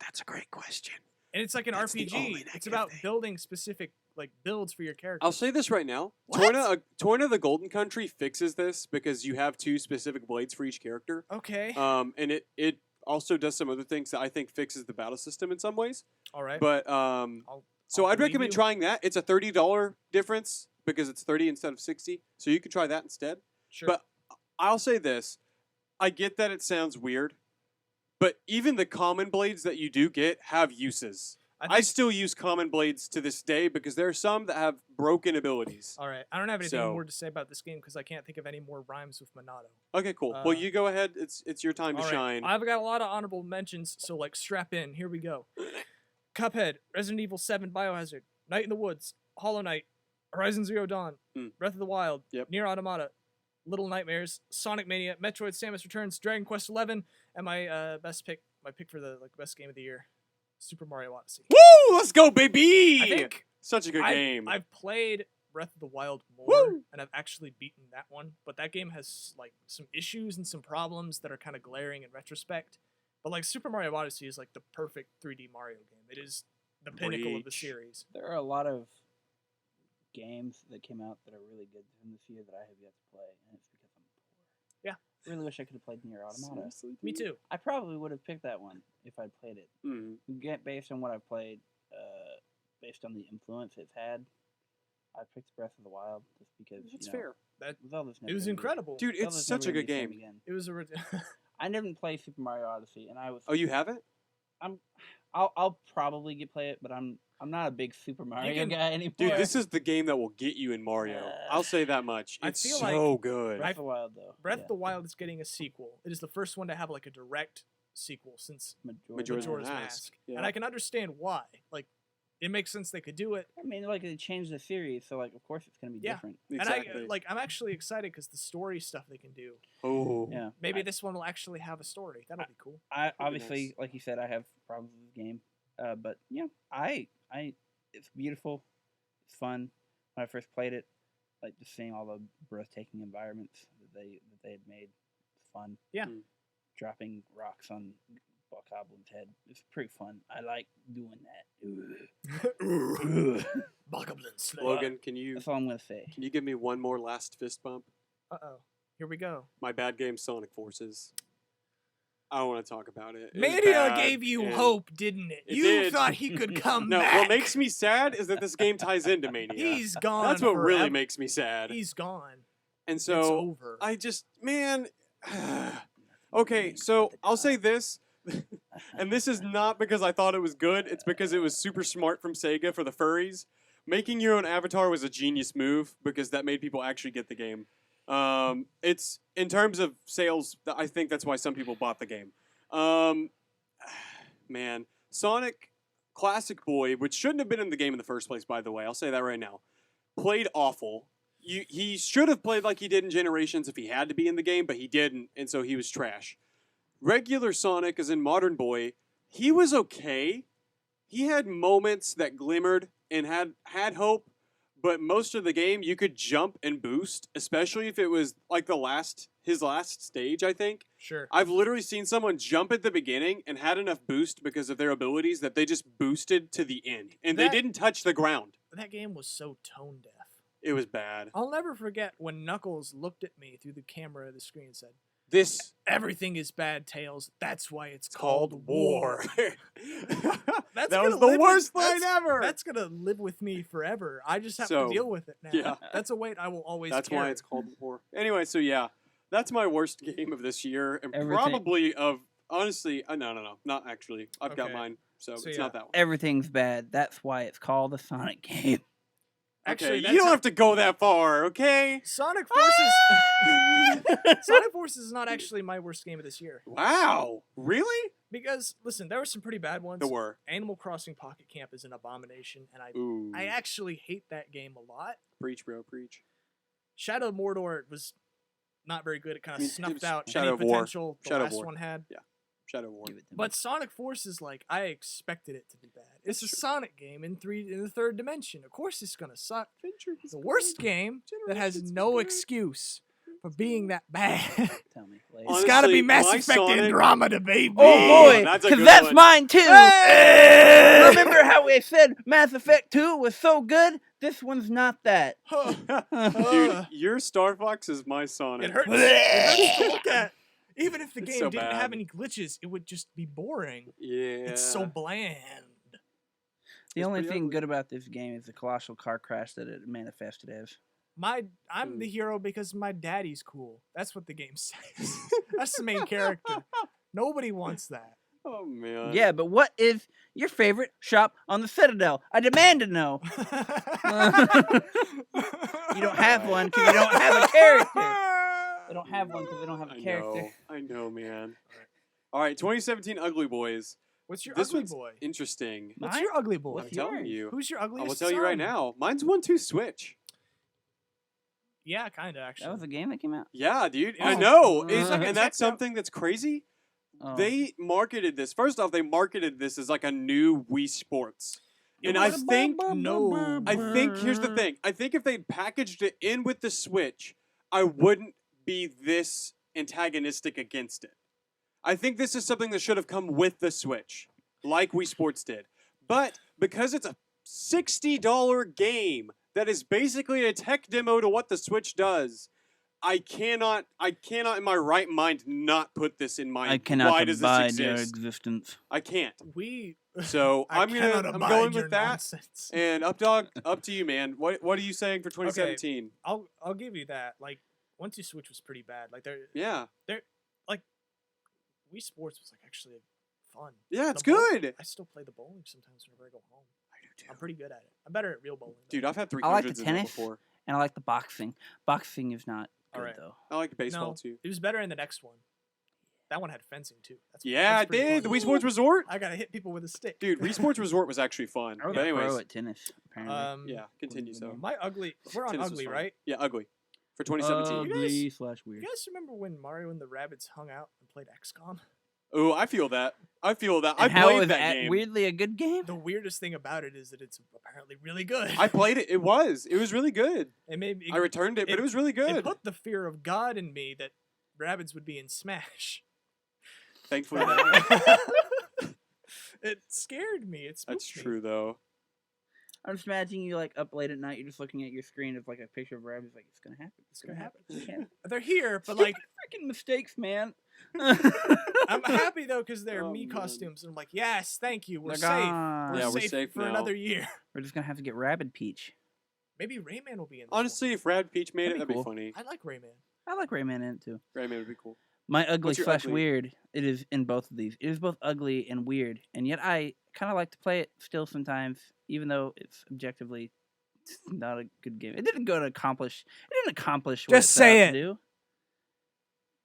That's a great question. And it's like an That's the RPG. only It's negative about thing. building specific like builds for your character. I'll say this right now. What? Torna the Golden Country fixes this because you have 2 specific blades for each character. Okay. And it also does some other things that I think fixes the battle system in some ways. All right. But so I'll I'd believe recommend you. trying that. It's a $30 difference because it's 30 instead of 60. So you could try that instead. Sure. But I'll say this. I get that it sounds weird, but even the common blades that you do get have uses. I think- still use common blades to this day because there are some that have broken abilities. All right. I don't have anything So- more to say about this game because I can't think of any more rhymes with Minato. Okay, cool. Uh, Well, you go ahead. It's your time to All right, shine. I've got a lot of honorable mentions, so like strap in. Here we go. Cuphead, Resident Evil 7, Biohazard, Night in the Woods, Hollow Knight, Horizon Zero Dawn, Mm. Breath of the Wild, Yep. Nier Automata, Little Nightmares, Sonic Mania, Metroid: Samus Returns, Dragon Quest 11, and my my pick for the best game of the year, Super Mario Odyssey. Woo! Let's go, baby! I think Such a good game. I've played Breath of the Wild more, Woo! and I've actually beaten that one. But that game has like some issues and some problems that are kind of glaring in retrospect. But like Super Mario Odyssey is like the perfect 3D Mario game. It is the pinnacle of the Preach. series. There are a lot of games that came out that are really good from this year that I have yet to play, and it's because I'm poor. Yeah. Really wish I could have played Nier Automata. Seriously, Me dude? too. I probably would have picked that one if I'd played it. Mhm. Based on what I've played, based on the influence it's had, I picked Breath of the Wild just because. That's you know, fair. Zelda's It was never gonna be- incredible. Dude, it's Zelda's such a never good gonna be the game. same again. It was a. I didn't play Super Mario Odyssey, and I was. Oh, you haven't? I'll probably play it, but I'm not a big Super Mario can- guy anymore. Dude, this is the game that will get you in Mario. I'll say that much. I It's feel so like- good. Breath of the Wild though. Breath yeah. of the Wild is getting a sequel. It is the first one to have like a direct sequel since Majora's Majora's Majora's Mask. Mask, Yeah. and I can understand why. Like, it makes sense they could do it. I mean, like they changed the series, so like of course it's gonna be Yeah. different. Exactly. And I'm actually excited because the story stuff they can do. Oh. Yeah. Maybe this one will actually have a story. That'll be cool. I be obviously, nice. like you said, I have problems with the game, but yeah, it's beautiful, it's fun. When I first played it, like just seeing all the breathtaking environments that they had made, it's fun. Yeah. Mm. Dropping rocks on Bokoblins' head, it's pretty fun. I like doing that. Bokoblins. Logan, can you That's all I'm gonna say. give me one more last fist bump? Uh-oh. Here we go. My bad game, Sonic Forces. I don't want to talk about it. It was Mania bad, gave you and- hope, didn't it? It You did. thought he could come No, back. what makes me sad is that this game ties into Mania. He's gone. That's what really forever. makes me sad. He's gone. And It's so over. I just, man. Okay, so I'll say this, and this is not because I thought it was good. It's because it was super smart from Sega for the furries. Making your own avatar was a genius move because that made people actually get the game. It's in terms of sales. I think that's why some people bought the game. Man, Sonic Classic Boy, which shouldn't have been in the game in the first place, by the way. I'll say that right now. Played awful. He should have played like he did in Generations if he had to be in the game, but he didn't, and so he was trash. Regular Sonic, as in Modern Boy, he was okay. He had moments that glimmered and had hope, but most of the game you could jump and boost, especially if it was like his last stage, I think. Sure. I've literally seen someone jump at the beginning and had enough boost because of their abilities that they just boosted to the end, and they That- didn't touch the ground. That game was so tone deaf. It was bad. I'll never forget when Knuckles looked at me through the camera of the screen and said, This "Everything is bad, Tails. That's why it's called called war. That's That was gonna the live worst with- line ever. That's gonna live with me forever. I just have So, to deal with it now. yeah. That's a weight I will always That's carry. why it's called war. Anyway, so yeah, that's my worst game of this year, and Everything- probably of honestly, no, not actually. I've got Okay. mine, so So it's yeah. not that one. Everything's bad. That's why it's called a Sonic game. Actually, Okay, that's you don't a- have to go that far, okay? Sonic Forces. Sonic Forces is not actually my worst game of this year Wow, really? because listen, there were some pretty bad ones. There were. Animal Crossing Pocket Camp is an abomination, and Ooh, I actually hate that game a lot. preach, bro, preach. Shadow of Mordor was not very good. It kind I of mean, it snuffed was out Shadow any of War. potential the Shadow of last War. one had. Shadow of War. Give it to me. But Sonic Forces, like I expected it to be bad. It's a That's true. Sonic game in the third dimension. Of course, it's gonna suck. Adventure is The worst good. game that has Generations is no good. excuse for being that bad. Tell me. Later. It's gotta be Honestly, Mass my Effect Sonic- Andromeda, baby. Oh boy, that's a because good that's one. mine too. Hey! Remember how we said Mass Effect 2 was so good? This one's not that. Huh. Dude, your Star Fox is my Sonic. It hurts. It hurts to look at. Even if the It's game so didn't bad. have any glitches, it would just be boring. Yeah. It's so bland. The It's only pretty thing ugly. good about this game is the colossal car crash that it manifested as. I'm the hero because my daddy's cool. That's what the game says. That's the main character. Nobody wants that. Oh man. Yeah, but what is your favorite shop on the Citadel? I demand to know. You don't have one because you don't have a character. They don't have one because they don't have a character. I know, man. All right, 2017 Ugly Boys. What's your This ugly one's boy? interesting. What's Mine? your ugly boy? I'm What's telling yours? you. Who's your I ugliest will tell you right son? now. Mine's 1-2 Switch. Yeah, kind of actually. That was a game that came out. Yeah, dude. I Oh. know. It's like a And that's tech note. something that's crazy. Oh. They marketed this. First off, they marketed this as like a new Wii Sports. And I was- think no. here's the thing. I think if they'd packaged it in with the Switch, I wouldn't be this antagonistic against it. I think this is something that should have come with the Switch, like Wii Sports did. But because it's a $60 game that is basically a tech demo to what the Switch does, I cannot in my right mind not put this in my I cannot why does this abide your exist? existence. I can't. We. So I I'm cannot going abide your with that. nonsense. And up to you, man. What are you saying for 2017? I'll give you that. Like, 1-2 Switch was pretty bad. Like, Yeah. Wii Sports was like actually fun. Yeah, it's The bowl- good. I still play the bowling sometimes whenever I go home. I'm pretty good at it. I'm better at real bowling. though. Dude, I've had 300s I like the in that tennis. before. And I like the boxing. Boxing is not good Alright. though. I like baseball no, too. it was better in the next one. That one had fencing too. Yeah, that's it pretty did. fun. The Wii Sports Resort. I gotta hit people with a stick. Dude, Wii Sports Resort was actually fun. I was But a pro anyways, at tennis. Apparently. yeah, continue. So My ugly. We're on tennis was ugly, fun. right? Yeah, ugly. For 2017. You Ugly guys- slash You weird. guys remember when Mario and the Rabbids hung out and played XCOM? Oh, I feel that. I feel that. And I how played is that game. weirdly a good game? The weirdest thing about it is that it's apparently really good. I played it. It was really good. It made me. I returned it, but it was really It good. put the fear of God in me that Rabbids would be in Smash. Thankfully, It scared me. It spooked that's me. true though. I'm just imagining you like up late at night, you're just looking at your screen of like a picture of rabbits, like it's gonna happen. It's gonna happen. It can't. They're here, but like Freaking mistakes, man. I'm happy though because they're Oh, me man. costumes, and I'm like, yes, thank you, we're They're safe. gone. Yeah, we're safe safe for now. another year. We're just gonna have to get Rabid Peach. Maybe Rayman will be in this Honestly, if Rad Peach made That'd it, be that'd cool. be funny. one. I like Rayman. I like Rayman in it too. Rayman would be cool. My ugly What's your slash ugly? weird. It is in both of these. It is both ugly and weird, and yet I kind of like to play it still sometimes, even though it's objectively not a good game. It didn't accomplish what Just it set out say to do,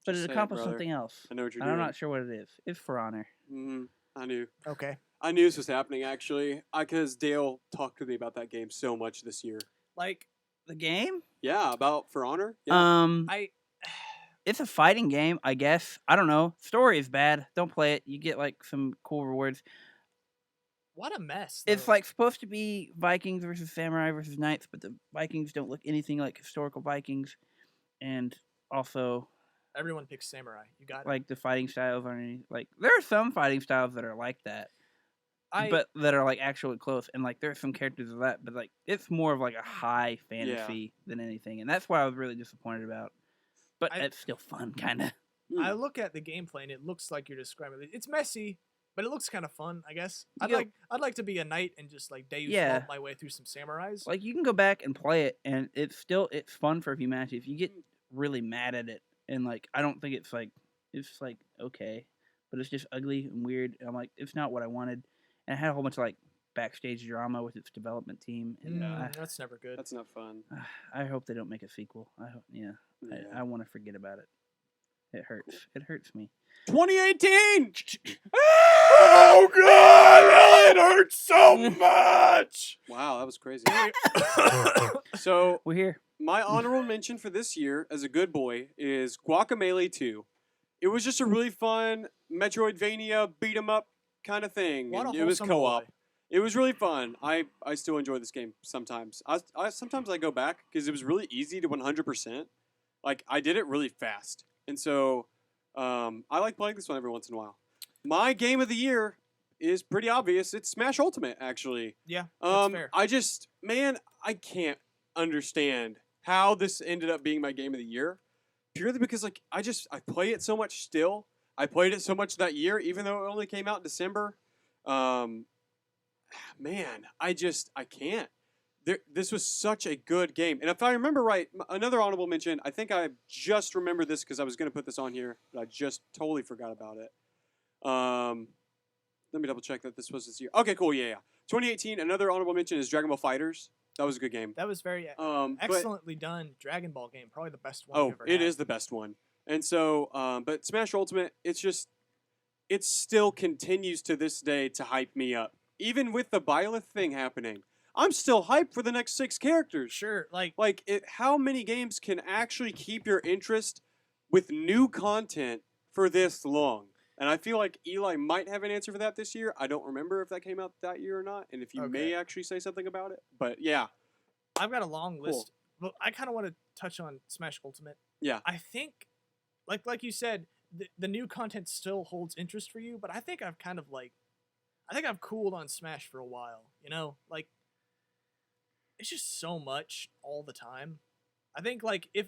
but Just it say it, accomplished brother. something else. I know what you're And I'm doing. not sure what it is. It's For Honor. I knew. Okay. I knew this was happening actually. Because Dale talked to me about that game so much this year. Like The game? Yeah, about For Honor. Yeah. I It's a fighting game, I guess. I don't know. Story is bad. Don't play it. You get like some cool rewards. what a mess. It's though. like supposed to be Vikings versus samurai versus knights, but the Vikings don't look anything like historical Vikings, and also everyone picks samurai. You got it. like the fighting styles aren't any, like there are some fighting styles that are like that, I but that are like actually close, and like there are some characters of that, but like it's more of like a high fantasy than anything, and that's what I was really disappointed about. But I- it's still fun, kind of. I look at the gameplay and it looks like you're describing it. It's messy, but it looks kind of fun, I guess. You I'd like to be a knight and just like Deus Yeah. Vult my way through some samurais. Like you can go back and play it, and it's fun for a few matches. You get really mad at it, and like I don't think it's like okay, but it's just ugly and weird. And I'm like, it's not what I wanted. And it had a whole bunch of like backstage drama with its development team, and That's never good. That's not fun. I hope they don't make a sequel. I hope, Yeah. I want to forget about it. It hurts. It hurts me. 2018. Oh God, it hurts so much. Wow, that was crazy. So We're here. my honorable mention for this year as a good boy is Guacamelee 2. It was just a really fun Metroidvania beat 'em up kind of thing. What a And it was wholesome co-op. boy. It was really fun. I still enjoy this game sometimes. Sometimes I go back because it was really easy to 100%. Like I did it really fast, and so I like playing this one every once in a while. My game of the year is pretty obvious. It's Smash Ultimate, actually. Yeah, that's fair. I can't understand how this ended up being my game of the year. Purely because like I play it so much still. I played it so much that year, even though it only came out in December. I can't. This was such a good game. And if I remember right, another honorable mention, I think I just remembered this because I was going to put this on here, but I just totally forgot about it. Let me double check that this was this year. Okay, cool. Yeah. 2018, another honorable mention is Dragon Ball FighterZ. That was a good game. That was very But- excellently done Dragon Ball game. Probably the best one. Oh, we've ever it had. is the best one. And so, but Smash Ultimate, it still continues to this day to hype me up. Even with the Byleth thing happening, I'm still hyped for the next 6 characters. Sure, like How many games can actually keep your interest with new content for this long? And I feel like Eli might have an answer for that this year. I don't remember if that came out that year or not, and if you may Okay. actually say something about it. But yeah, I've got a long Cool. list, but I kind of want to touch on Smash Ultimate. Yeah. I think, like you said, the new content still holds interest for you, but I think I've cooled on Smash for a while. You know, like it's just so much all the time. I think like if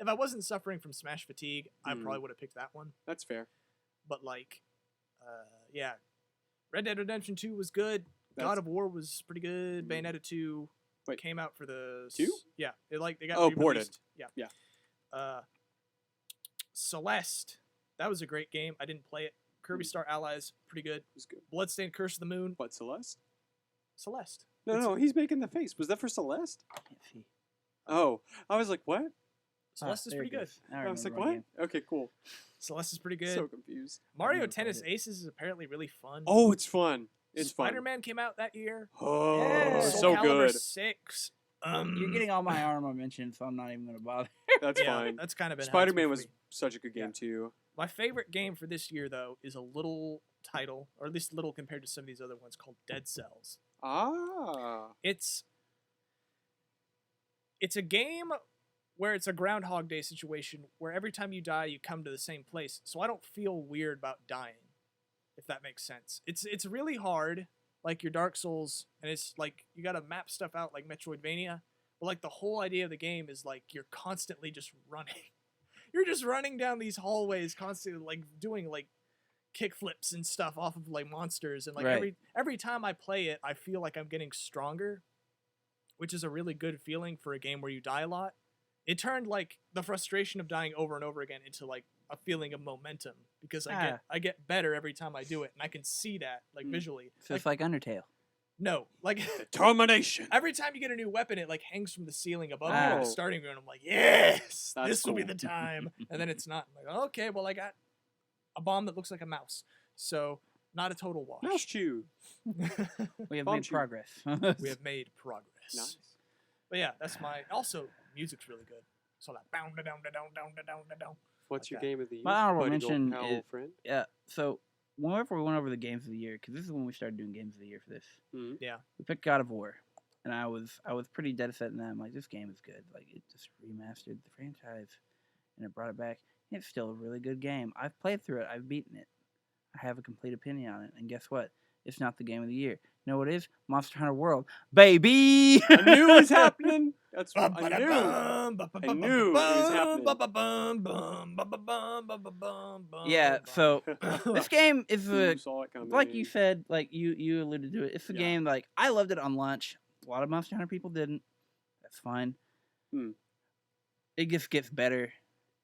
I wasn't suffering from Smash fatigue, I Mm. probably would have picked that one. that's fair. But like, yeah, Red Dead Redemption 2 was good. That's- God of War was pretty good. Mm. Bayonetta 2 Wait. came out for the 2? Yeah, they got Oh, ported. re-released. Yeah. Yeah. Celeste, that was a great game. I didn't play it. Kirby Mm. Star Allies, pretty good. It was good. Bloodstained Curse of the Moon, What, Celeste? Celeste. No, It's- no, he's making the face. Was that for Celeste? Can't see. Oh, I was like, what? Celeste is there pretty it good. goes. Now I I was like, remember my what? game. Okay, cool. Celeste is pretty good. So confused. Mario never played Tennis it. Aces is apparently really fun. Oh, it's fun. It's fun. Spider-Man came out that year. Oh, Yeah. it's Soul so Calibur good. 6. You're getting all my honorable mentions, so I'm not even gonna bother. That's yeah, fine. that's kind of been how it's Spider-Man been for was me. such a good game Yeah. too. My favorite game for this year, though, is a little title, or at least little compared to some of these other ones, called Dead Cells. Ah. It's a game where it's a Groundhog Day situation where every time you die, you come to the same place. So I don't feel weird about dying, if that makes sense. It's really hard, like your Dark Souls, and it's like you gotta map stuff out like Metroidvania. But like the whole idea of the game is like you're constantly just running. You're just running down these hallways constantly, like doing like kickflips and stuff off of like monsters, and like Right. every time I play it, I feel like I'm getting stronger, which is a really good feeling for a game where you die a lot. It turned like the frustration of dying over and over again into like a feeling of momentum because I get better every time I do it, and I can see that like Mm. visually. So it's like Undertale. No, like Determination. every time you get a new weapon, it like hangs from the ceiling above you Ah. at the starting ground. I'm like, yes, That's this will be cool. the time. And then it's not. I'm like, okay, well I got a bomb that looks like a mouse, so not a total wash. Mouse chew. We have Bomb made shoot. progress. We have made progress. Nice. But yeah, that's my. Also, music's really good. So like, down, down, down, down, down, down, down. What's your Okay. game of the year? My honorable buddy, mention pal, is- friend. Yeah. So whenever we went over the games of the year, because this is when we started doing games of the year for this, Mhm. we picked God of War, and I was pretty dead set in that. I'm like, this game is good. Like it just remastered the franchise, and it brought it back. It's still a really good game. I've played through it. I've beaten it. I have a complete opinion on it. And guess what? It's not the game of the year. You know what it is? Monster Hunter World, baby. I knew it was happening. That's what I knew. I knew it was Yeah. So this game is Who a saw it coming? like you said, like you alluded to it. It's a Yeah. game like I loved it on launch. A lot of Monster Hunter people didn't. That's fine. Hmm. It just gets better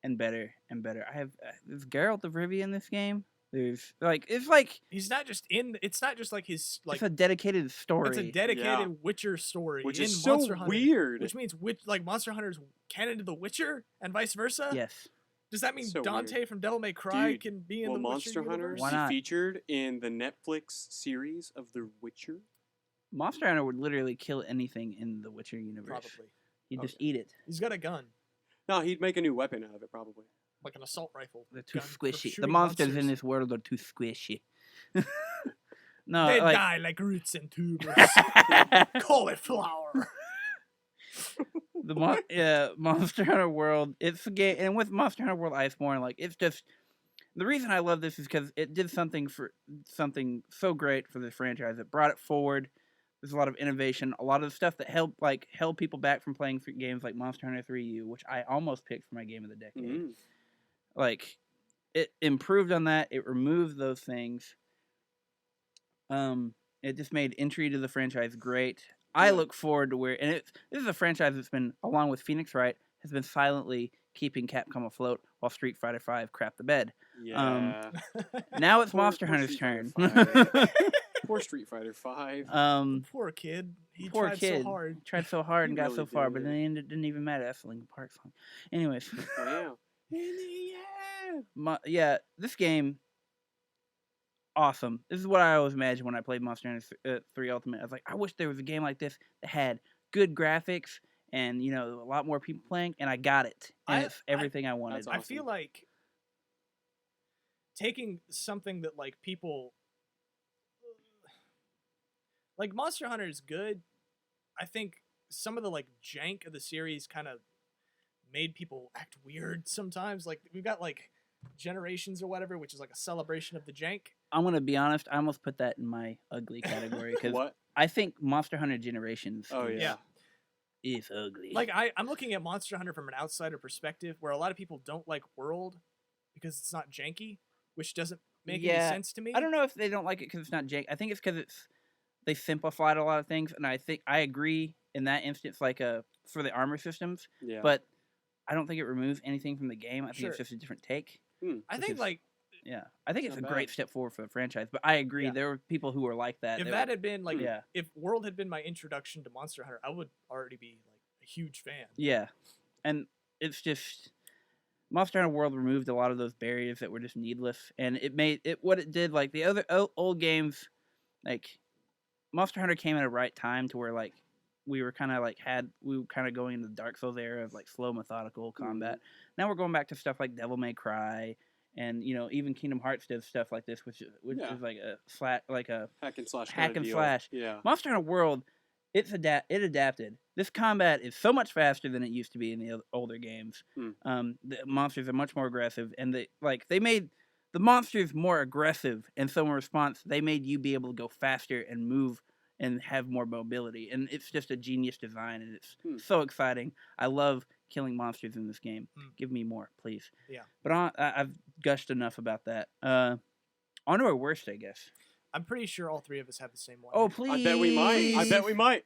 and better and better. I have there's Geralt of Rivia in this game. There's like it's like He's not just in. It's not just like his like. it's a dedicated story. It's a dedicated Witcher story which in is so Monster Hunter, weird. which means like Monster Hunter's canon to The Witcher and vice versa. Yes. Does that mean So Dante weird. from Devil May Cry Dude, can be in Well, the Monster Witcher Hunter universe? Why not? featured in the Netflix series of The Witcher. Monster Hunter would literally kill anything in the Witcher universe. Probably. He'd Oh, just eat it. He's got a gun, No, he'd make a new weapon out of it, probably. like an assault rifle. They're too gun for squishy. The shooting monsters in monsters. this world are too squishy. No, They like die like roots and tubers. Cauliflower. Monster Hunter World. It's a game, and with Monster Hunter World Iceborne, like it's just the reason I love this is because it did something so great for the franchise. It brought it forward. There's a lot of innovation, a lot of the stuff that held people back from playing games like Monster Hunter 3U, which I almost picked for my game of the decade. Mm. Like it improved on that. It removed those things. It just made entry to the franchise great. I Yeah. look forward to this is a franchise that's been, along with Phoenix Wright, has been silently keeping Capcom afloat while Street Fighter V crapped the bed. Yeah. Now it's Poor- Monster poor Hunter's Street turn. Fighter Poor Street Fighter 5. Poor kid. He Poor tried kid. so hard. Tried so hard He and got really so far, but did. then it didn't even matter. That's the Linkin Park song. Anyways, Wow. this game, awesome. This is what I always imagined when I played Monster Hunter 3 Ultimate. I was like, I wish there was a game like this that had good graphics and a lot more people playing, and I got it. And it's everything I wanted. That's I awesome. feel like taking something that like people like Monster Hunter is good. I think some of the like jank of the series kind of made people act weird sometimes. Like we've got like Generations or whatever, which is like a celebration of the jank. I'm gonna be honest. I almost put that in my ugly category because What? I think Monster Hunter Generations Oh, yeah. is ugly. Like I'm looking at Monster Hunter from an outsider perspective, where a lot of people don't like World because it's not janky, which doesn't make any Yeah, sense to me. I don't know if they don't like it because it's not jank. I think it's because they simplified a lot of things, and I think I agree in that instance. Like for the armor systems, Yeah. but I don't think it removes anything from the game. I think Sure. it's just a different take. I which think is- like Yeah, I think It's it's a not great bad. step forward for the franchise. But I agree, Yeah. there were people who were like that. if They that were- had been like yeah, if World had been my introduction to Monster Hunter, I would already be like a huge fan. yeah, and it's just Monster Hunter World removed a lot of those barriers that were just needless, and it made it what it did. Like the other old games, like Monster Hunter came at a right time to where like we were kind of going into the Dark Souls era of like slow, methodical combat. Now we're going back to stuff like Devil May Cry, and even Kingdom Hearts does stuff like this, which Yeah. is like a Hack and slash. hack kinda and deal. slash. Yeah. Monster Hunter World, it adapted. This combat is so much faster than it used to be in the older games. The monsters are much more aggressive, and they made the monsters more aggressive. And so in response, they made you be able to go faster and move and have more mobility. And it's just a genius design, and it's so exciting. I love killing monsters in this game. Give me more, please. Yeah. But I've gushed enough about that. On to our worst, I guess. I'm pretty sure all three of us have the same one. Oh, please. I bet we might.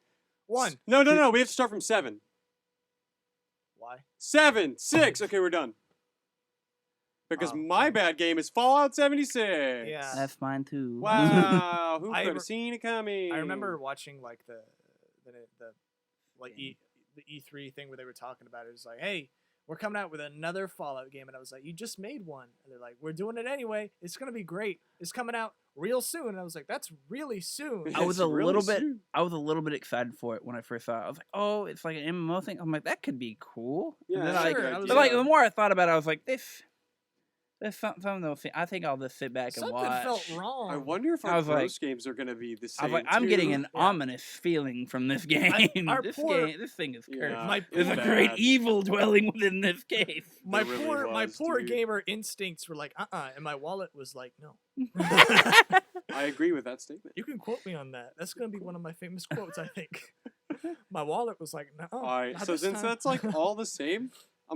One. No. We have to start from 7. Why? 7, 6. Okay, we're done. Because Oh, my okay. bad game is Fallout 76. Yeah. That's mine too. Wow. Who I could re- have seen it coming? I remember watching like the E3 thing where they were talking about it. It was like, hey, we're coming out with another Fallout game, and I was like, you just made one. And they're like, we're doing it anyway. It's gonna be great. It's coming out real soon. And I was like, that's really soon. I was It's a really little bit. soon. I was a little bit excited for it when I first saw it. I was like, "Oh, it's like an MMO thing." I'm like, "That could be cool." Yeah, and then that's a I, good sure, I was but like idea. the more I thought about it, I was like, "There's something else. I think I'll just sit back and Something watch." felt wrong. I wonder if I our was like- Gross games are going to be the I same. was like, "I'm getting too. an ominous feeling from this game. our this poor- thing is cursed. Yeah, My There's a poor- great bad. evil dwelling within this cave." My It really my was, poor dude. gamer instincts were like, and my wallet was like, no. I agree with that statement. You can quote me on that. That's gonna be one of my famous quotes, I think. My wallet was like, no. All right, not so this since time." that's like all the same, I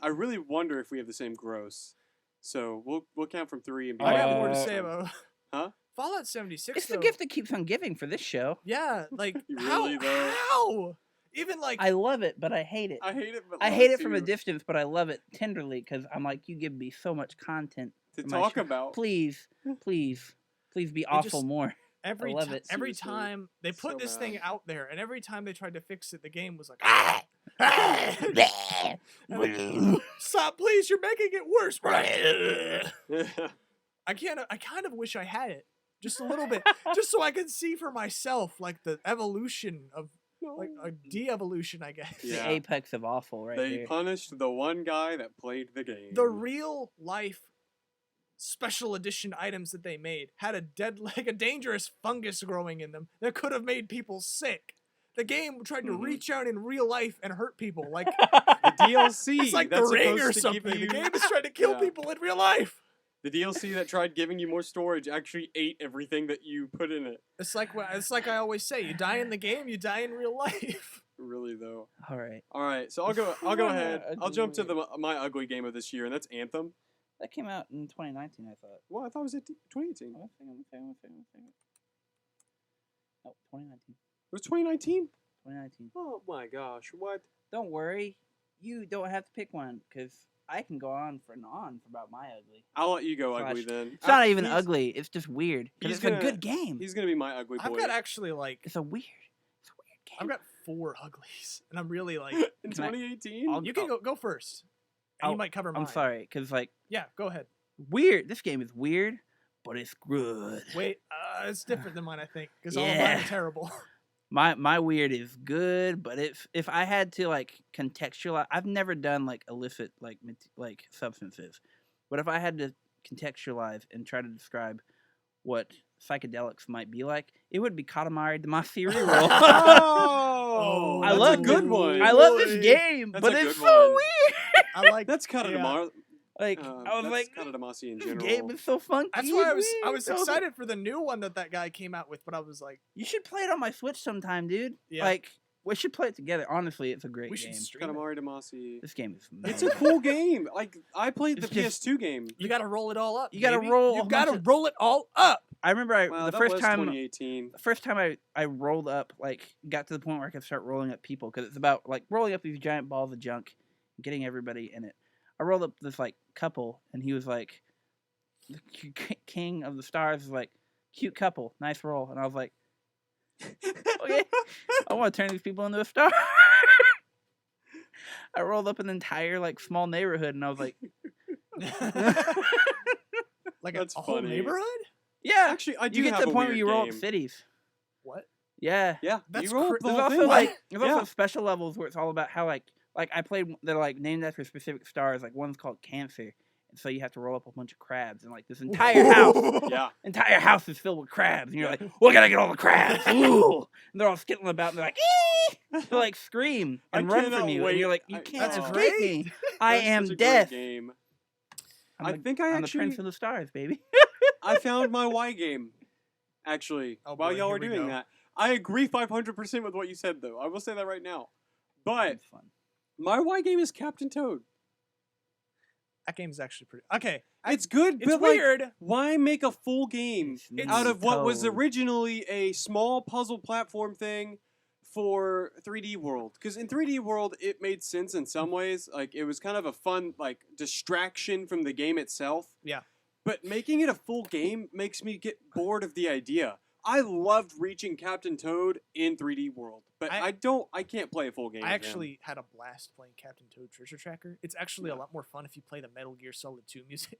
really wonder if we have the same gross. So we'll count from 3 and be I got like, more to Uh, say about Huh? Fallout 76. It's the though, gift that keeps on giving for this show. Yeah, like Really, though? how? Even like I love it, but I hate it. I hate it, but I love hate it from a too. distance, but I love it tenderly because I'm like, you give me so much content to for my talk show. about. Please be just- awful more. every love ti- it. every Seriously. time they put So this thing bad. out there, and every time they tried to fix it, the game was like, stop, please, you're making it worse. I kind of wish I had it just a little bit, just so I could see for myself like the evolution of like a de-evolution, I guess. Yeah. The apex of awful right They there. punished the one guy that played the game. The real life special edition items that they made had a dangerous fungus growing in them that could have made people sick. The game tried to Mhm. reach out in real life and hurt people. Like The DLC. it's like that's The Ring or supposed to something. give The you- game is trying to kill Yeah. people in real life. The DLC that tried giving you more storage actually ate everything that you put in it. It's like I always say: you die in the game, you die in real life. Really though. All right. All right, so I'll go ahead. I'll jump to Ugly. my ugly game of this year, and that's Anthem. That came out in 2019, I thought. Well, I thought it was 2018. One second. Oh, 2019. It was 2019. 2019. Oh my gosh, what? Don't worry. You don't have to pick one because I can go on for about my ugly. I'll let you go Slash- ugly then. It's not even He's- ugly. It's just weird. Because he's it's a gonna- good game. He's gonna be my ugly boy. I've got actually like It's a weird game. I've got 4 uglies, and I'm really like, in Can I- 2018. I'll- you can go first, and I'll- you might cover mine. I'm sorry, because like Yeah, go ahead. weird. This game is weird, but it's good. Wait, it's different than mine, I think, because all of mine Yeah. are terrible. My weird is good, but if I had to like contextualize, I've never done like illicit like substances, but if I had to contextualize and try to describe what psychedelics might be like, it would be Katamari Damacy Reroll. Oh, I that's love a good this- one. I love boy. this game, That's but a it's good so one. weird. I like That's kind of yeah. Like I was that's like, kind of Damasi in this general. game is so funky. That's why I weird, was so good. excited for the new one that guy came out with, but I was like, You should play it on my Switch sometime, dude. Yeah. Like we should play it together. Honestly, it's a great we game. should stream it. Katamari Damacy. This game is. It's a amazing. cool game. Like I played the It's just- PS2 game. You got to roll it all up. You gotta baby. roll You a got to bunch of- roll it all up. I remember Well, the that first was time 2018. the first time I rolled up, like, got to the point where I could start rolling up people, because it's about, like, rolling up these giant balls of junk and getting everybody in it. I rolled up this, like, couple, and he was like, the king of the stars was like, cute couple, nice roll. And I was like, okay, I want to turn these people into a star. I rolled up an entire like small neighborhood, and I was like, Like That's a whole funny. neighborhood? yeah. Actually, I do You get have to the a point where weird you roll up game. cities. What? Yeah. Yeah, That's you roll cra- up the There's whole also thing. like there's Yeah. also special levels where it's all about how like I played they're like named after specific stars. Like one's called Cancer, and so you have to roll up a bunch of crabs, and like this entire house is filled with crabs, and you're Yeah. like, we're gonna get all the crabs. Ooh! And they're all skittling about, and they're like, ee! They like scream I and run from cannot you, wait. and you're like, you I- can't That's escape great. me. I That's am such a great death. game. I'm I the- think I I'm the actually prince of the stars, baby. I found my Y game. Actually, Oh while boy, y'all here were we doing go. that, I agree 500% with what you said, though. I will say that right now. But It's fun. my Y game is Captain Toad. That game's actually pretty. Okay. It's good, It's but like, weird. why make a full game It's out of what was Toad. originally a small puzzle platform thing for 3D World? Because in 3D World, it made sense in some ways. Like, it was kind of a fun, like, distraction from the game itself. Yeah. But making it a full game makes me get bored of the idea. I loved reaching Captain Toad in 3D World, but I I can't play a full game. I with him. actually had a blast playing Captain Toad Treasure Tracker. It's actually a lot more fun if you play the Metal Gear Solid 2 music.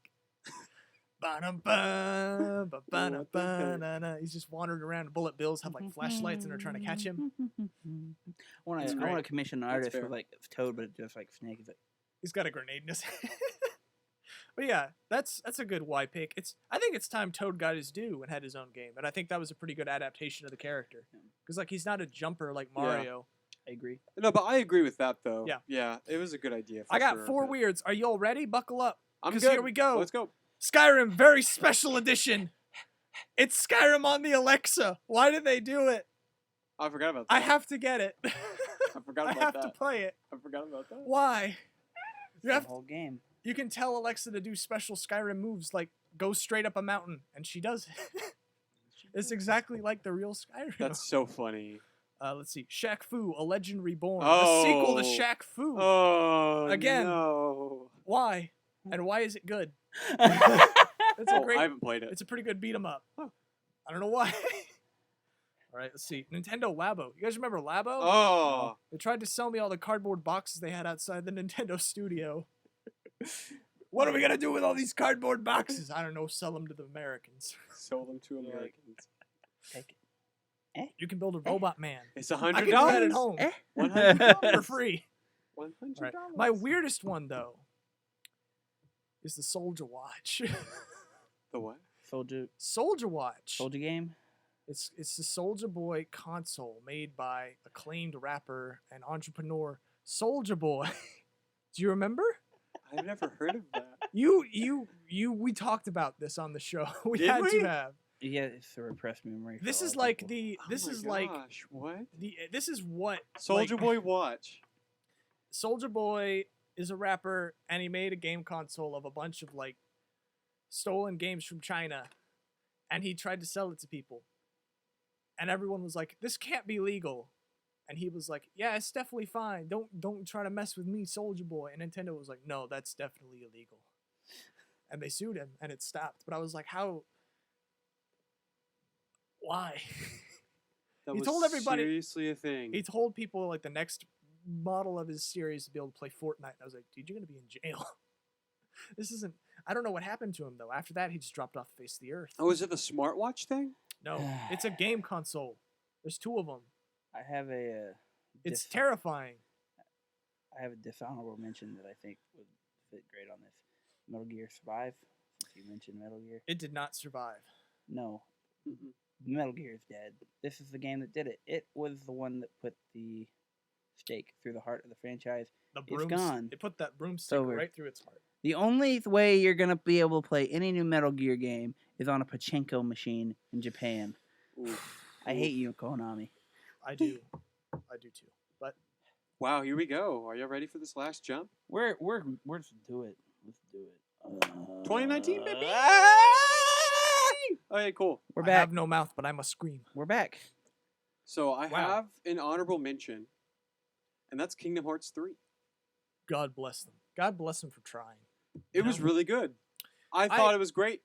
Ba-dum-ba, ba-ba-dum-ba-na-na. He's just wandering around. Bullet bills have like flashlights and they're trying to catch him. I want It's to great. commission an That's artist fair. with like Toad, but just like Snake. He's like, He's got a grenade in his hand. But yeah, that's a good Y pick. I think it's time Toad got his due and had his own game, and I think that was a pretty good adaptation of the character. Because like he's not a jumper like Yeah. Mario. I agree. No, but I agree with that though. Yeah. Yeah, it was a good idea. For I got sure, 4 but- weirds. Are you all ready? Buckle up. I'm 'Cause good. here we go. Let's go. Skyrim Very Special Edition. It's Skyrim on the Alexa. Why did they do it? I forgot about that. I have to get it. I forgot I about have that. to play it. I forgot about that. Why? You The have whole game. you can tell Alexa to do special Skyrim moves like go straight up a mountain, and she does it. It's exactly like the real Skyrim. That's so funny. Let's see. Shaq Fu, A Legend Reborn. The sequel to Oh. Shaq Fu. Oh Again. No. Why? And why is it good? It's a Oh, great. I haven't played it. It's a pretty good beat 'em up. I don't know why. All right, let's see. Nintendo Labo. You guys remember Labo? Oh. They tried to sell me all the cardboard boxes they had outside the Nintendo studio. What are we gonna do with all these cardboard boxes? I don't know. Sell them to the Americans. Sold them to You're like- Americans. Take You can build a robot man It's I $100. can do that at home Eh? $100. for free. $100. All right. My weirdest one though is the Soldier Watch. The what? Soldier Watch. Soldier game. It's the Soldier Boy console made by acclaimed rapper and entrepreneur Soldier Boy. Do you remember? I've never heard of that. We talked about this on the show. We Did had we? to have. Yeah, it's a repressed memory. for This a is lot of like people. the this Oh is my like gosh, what? this is what Soldier like, Boy Watch. Soldier Boy is a rapper and he made a game console of a bunch of like stolen games from China and he tried to sell it to people. And everyone was like, "This can't be legal." And he was like, "Yeah, it's definitely fine. Don't try to mess with me, Soldier Boy." And Nintendo was like, "No, that's definitely illegal." And they sued him and it stopped. But I was like, "How why?" That He was told everybody- seriously a thing. He told people like the next model of his series to be able to play Fortnite. And I was like, "Dude, you're going to be in jail." This isn't I don't know what happened to him though. After that, he just dropped off the face of the earth. Oh, is it the smartwatch thing? No, it's a game console. There's 2 of them. I have a. It's dis- terrifying. I have a dishonorable mention that I think would fit great on this. Metal Gear Survive. Since you mentioned Metal Gear. It did not survive. No, Mm-mm. Metal Gear is dead. This is the game that did it. It was the one that put the stake through the heart of the franchise. The It's brooms, gone. They put that broomstick over. right through its heart. The only way you're gonna be able to play any new Metal Gear game is on a pachinko machine in Japan. Oof. I hate you, Konami. I do. I do too. But Wow, here we go. Are you ready for this last jump? We're let's do it. Let's do it. 2019, baby. Okay, cool. We're I back. have no mouth, but I must scream. We're back. So I Wow. have an honorable mention, and that's Kingdom Hearts 3. God bless them. God bless them for trying. It was Yeah. really good. I thought it was great.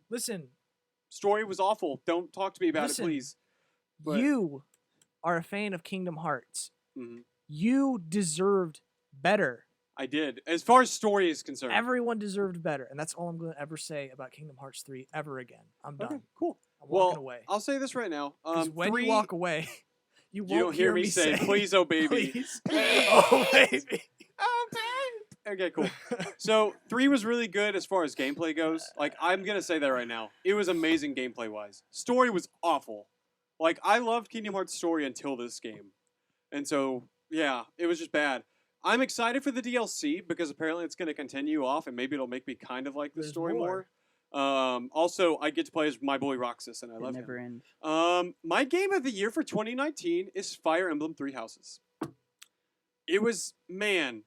Listen, Story was awful. Don't talk to me about Listen, it, please. But- you are a fan of Kingdom Hearts. Mhm. You deserved better. I did. As far as story is concerned. Everyone deserved better, and that's all I'm going to ever say about Kingdom Hearts 3 ever again. I'm done. Okay, cool. I'm walking Well, away. I'll say this right now. 'Cause when 3, you walk away, you won't you'll hear me say, "Please, oh baby." Please. Oh baby. Oh, babe. Okay, cool. So 3 was really good as far as gameplay goes. Like, I'm gonna say that right now. It was amazing gameplay wise. Story was awful. Like, I loved Kingdom Hearts story until this game, and so yeah, it was just bad. I'm excited for the DLC because apparently it's gonna continue off, and maybe it'll make me kind of like the There's story more. more. Also, I get to play as my boy Roxas, and I It love never him. ends. My game of the year for 2019 is Fire Emblem Three Houses. It was, man,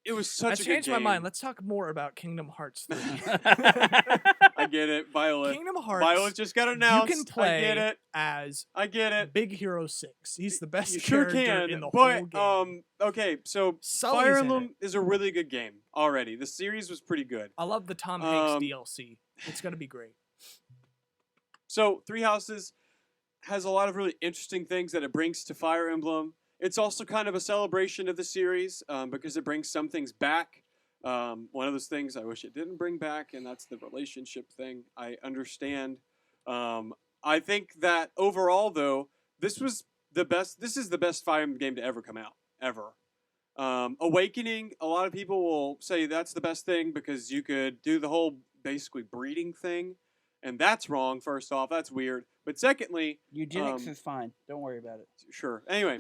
it was I such a good changed my game. mind. Let's talk more about Kingdom Hearts 3. I get it, Violet. Kingdom Hearts. Violet just got announced. You can play I get it. as I get it. Big Hero 6. He's the best You sure character can. in the but whole game. okay, so Sully's Fire in Emblem it. is a really good game already. The series was pretty good. I love the Tom Hanks Um, DLC. It's gonna be great. So Three Houses has a lot of really interesting things that it brings to Fire Emblem. It's also kind of a celebration of the series because it brings some things back. One of those things I wish it didn't bring back, and that's the relationship thing. I understand. I think that overall, though, this was the best. This is the best Fire Emblem game to ever come out, ever. Awakening, a lot of people will say that's the best thing because you could do the whole basically breeding thing, and that's wrong. First off, that's weird. But secondly, Eugenics is fine. Don't worry about it. sure. Anyway,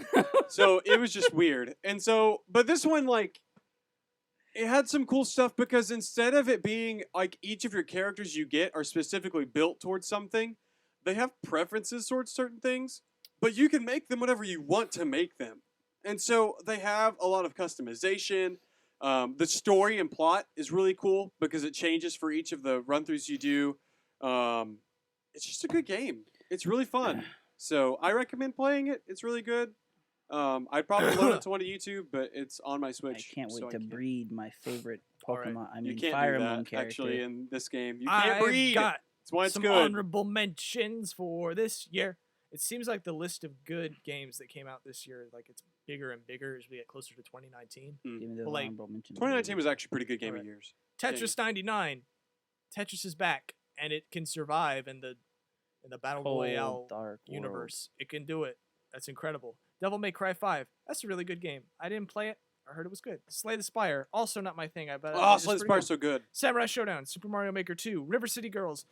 so it was just weird. And so, but this one, like, it had some cool stuff because instead of it being like each of your characters you get are specifically built towards something, they have preferences towards certain things, but you can make them whatever you want to make them. And so they have a lot of customization. The story and plot is really cool because it changes for each of the run-throughs you do. It's just a good game. It's really fun. So I recommend playing it. It's really good. I'd probably load it to one of YouTube, but it's on my I Switch. can't wait so to breed my favorite All right. Pokemon. I You mean, can't Fire do Emblem that, character. actually, in this game. You can't I've breed. got That's why it's some good. honorable mentions for this year. It seems like the list of good games that came out this year, like it's bigger and bigger as we get closer to 2019. Give me those Well, like, honorable mentions. 2019 was actually a pretty good game Alright. of years. Tetris 99. Tetris is back, and it can survive in the battle Cold, royale dark world. universe. It can do it. That's incredible. Devil May Cry 5. That's a really good game. I didn't play it. I heard it was good. Slay the Spire. Also not my thing. I bet. Oh, it's Slay the pretty Spire's good. so good. Samurai Showdown. Super Mario Maker 2. River City Girls.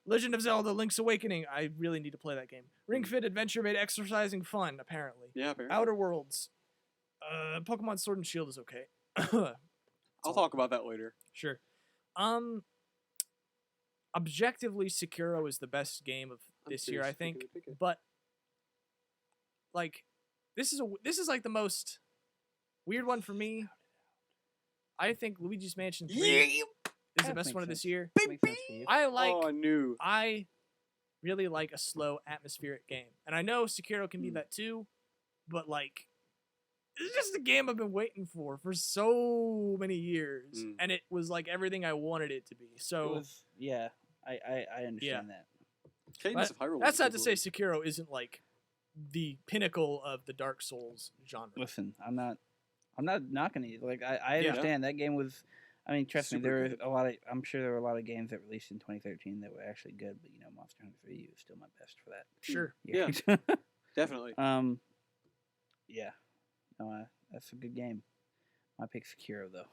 Legend of Zelda: Link's Awakening. I really need to play that game. Ring Fit Adventure made exercising fun. Apparently. Yeah, apparently. Outer Worlds. Pokemon Sword and Shield is okay. I'll talk about that later. Sure. Objectively, Sekiro is the best game of I'm this year, curious I if you're think. gonna pick it. But like, this is like the most weird one for me. I think Luigi's Mansion 3 is the That best makes one of sense. this year. Makes sense for you. I like. Oh, I knew. I really like a slow, atmospheric game, and I know Sekiro can be that too. But like, it's just a game I've been waiting for so many years, Mm. and it was like everything I wanted it to be. It So was, yeah, I understand that. Cadence of Hyrule. that's was a not good to say one. Sekiro isn't like the pinnacle of the Dark Souls genre. Listen, I'm not knocking it. Like I Yeah. understand that game was. I mean, trust me, Super there were good. a lot of. I'm sure there were a lot of games that released in 2013 that were actually good, but Monster Hunter 3 was still my best for that. Sure. year. Definitely. Yeah. No, that's a good game. My pick's Sekiro though.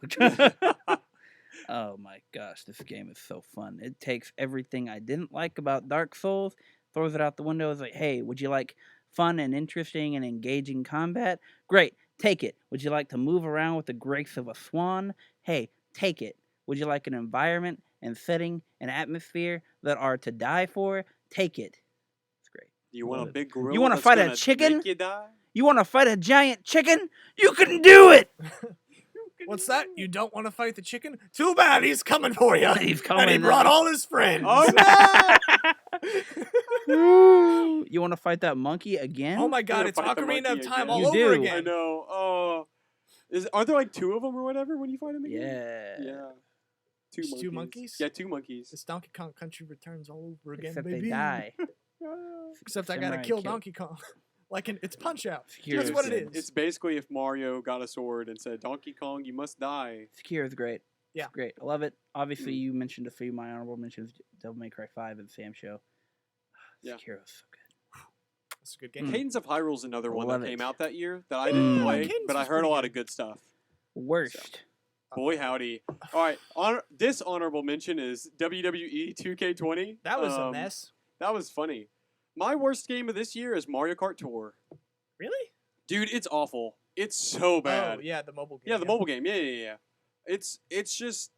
Oh my gosh, this game is so fun. It takes everything I didn't like about Dark Souls, throws it out the window. It's like, hey, would you like fun and interesting and engaging combat? Great, take it. Would you like to move around with the grace of a swan? Hey, take it. Would you like an environment and setting and atmosphere that are to die for? Take it. It's great. You want a Love it. big gorilla? You wanna that's fight a gonna chicken? Make you die? You want to fight a giant chicken? You can do it. What's that? You don't want to fight the chicken? Too bad, he's coming for you. He's And coming. he brought all his friends. Oh no! Ooh, you want to fight that monkey again? Oh my God! gonna It's fight the Ocarina of monkey Time again. all You over do. again. I know. Oh, aren't there like two of them or whatever when you fight them again? Yeah. Yeah. There's Two two monkeys. monkeys? Yeah, two monkeys. It's Donkey Kong Country Returns all over again, Except baby. they die. Except I Samurai gotta kill kill. Donkey Kong. it's Punch Out. Sekiro That's is what it good. is. It's basically if Mario got a sword and said, "Donkey Kong, you must die." Sekiro is great. Yeah. It's great. I love it. Obviously, you mentioned a few of my honorable mentions: Devil May Cry 5 and Sam Show. Yeah. Sekiro's so good. It's a good game. Cadence of Hyrule's another one Love that it. came out that year that I didn't Mm. play, Cadence but I was heard a pretty lot good. of good stuff. Worst. Boy, howdy. All right, this honorable mention is WWE 2K20. That was a mess. That was funny. My worst game of this year is Mario Kart Tour. Really? Dude, it's awful. It's so bad. Oh, yeah, the mobile game. Yeah, the mobile game. Yeah. It's just,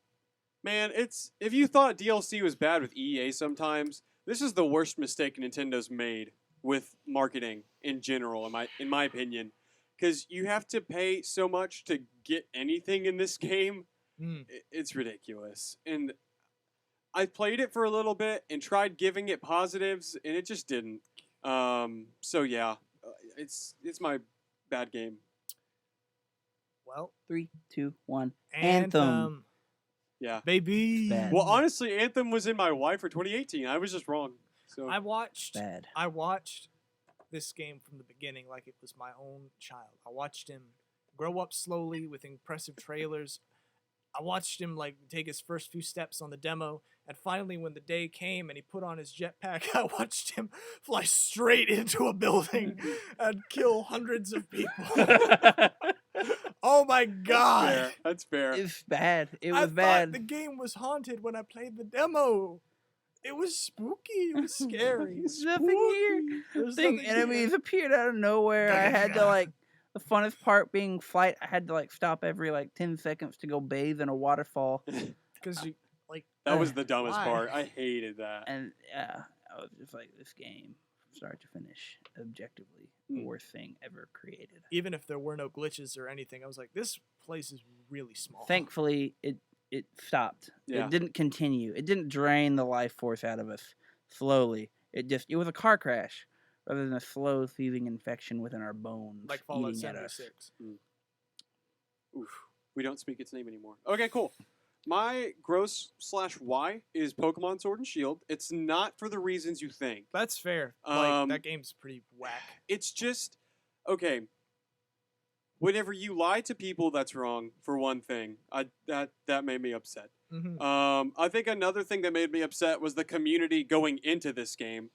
man. It's if you thought DLC was bad with EA sometimes, this is the worst mistake Nintendo's made with marketing in general, in my opinion, because you have to pay so much to get anything in this game. Mm. It's ridiculous. And I played it for a little bit and tried giving it positives, and it just didn't. So yeah, it's my bad game. Well, 3, 2, 1. Anthem. Yeah. Baby. Bad. Well, honestly, Anthem was in my Y for 2018. I was just wrong. So I watched Bad. this game from the beginning like it was my own child. I watched him grow up slowly with impressive trailers. I watched him like take his first few steps on the demo, and finally when the day came and he put on his jetpack, I watched him fly straight into a building and kill hundreds of people. Oh my god. fair. That's fair. It's bad. It I was bad. thought the game was haunted when I played the demo. It was spooky. It was scary. There's nothing here. There's Thing nothing enemies here. appeared out of nowhere. I had to like the funnest part being flight. I had to like stop every like 10 seconds to go bathe in a waterfall. Because you like That was the dumbest Why? part. I hated that. And yeah, I was just like, this game, from start to finish, objectively, the Mm. worst thing ever created. even if there were no glitches or anything, I was like, this place is really small. Thankfully, it stopped. Yeah. It didn't continue. It didn't drain the life force out of us slowly. It was a car crash rather than a slow thieving infection within our bones. Like Fallout eating at us. 76. Oof. We don't speak its name anymore. Okay, cool. My gross/Y is Pokemon Sword and Shield. It's not for the reasons you think. That's fair. Like Um, that game's pretty whack. It's just okay. Whenever you lie to people, that's wrong. For one thing, that made me upset. Mm-hmm. I think another thing that made me upset was the community going into this game.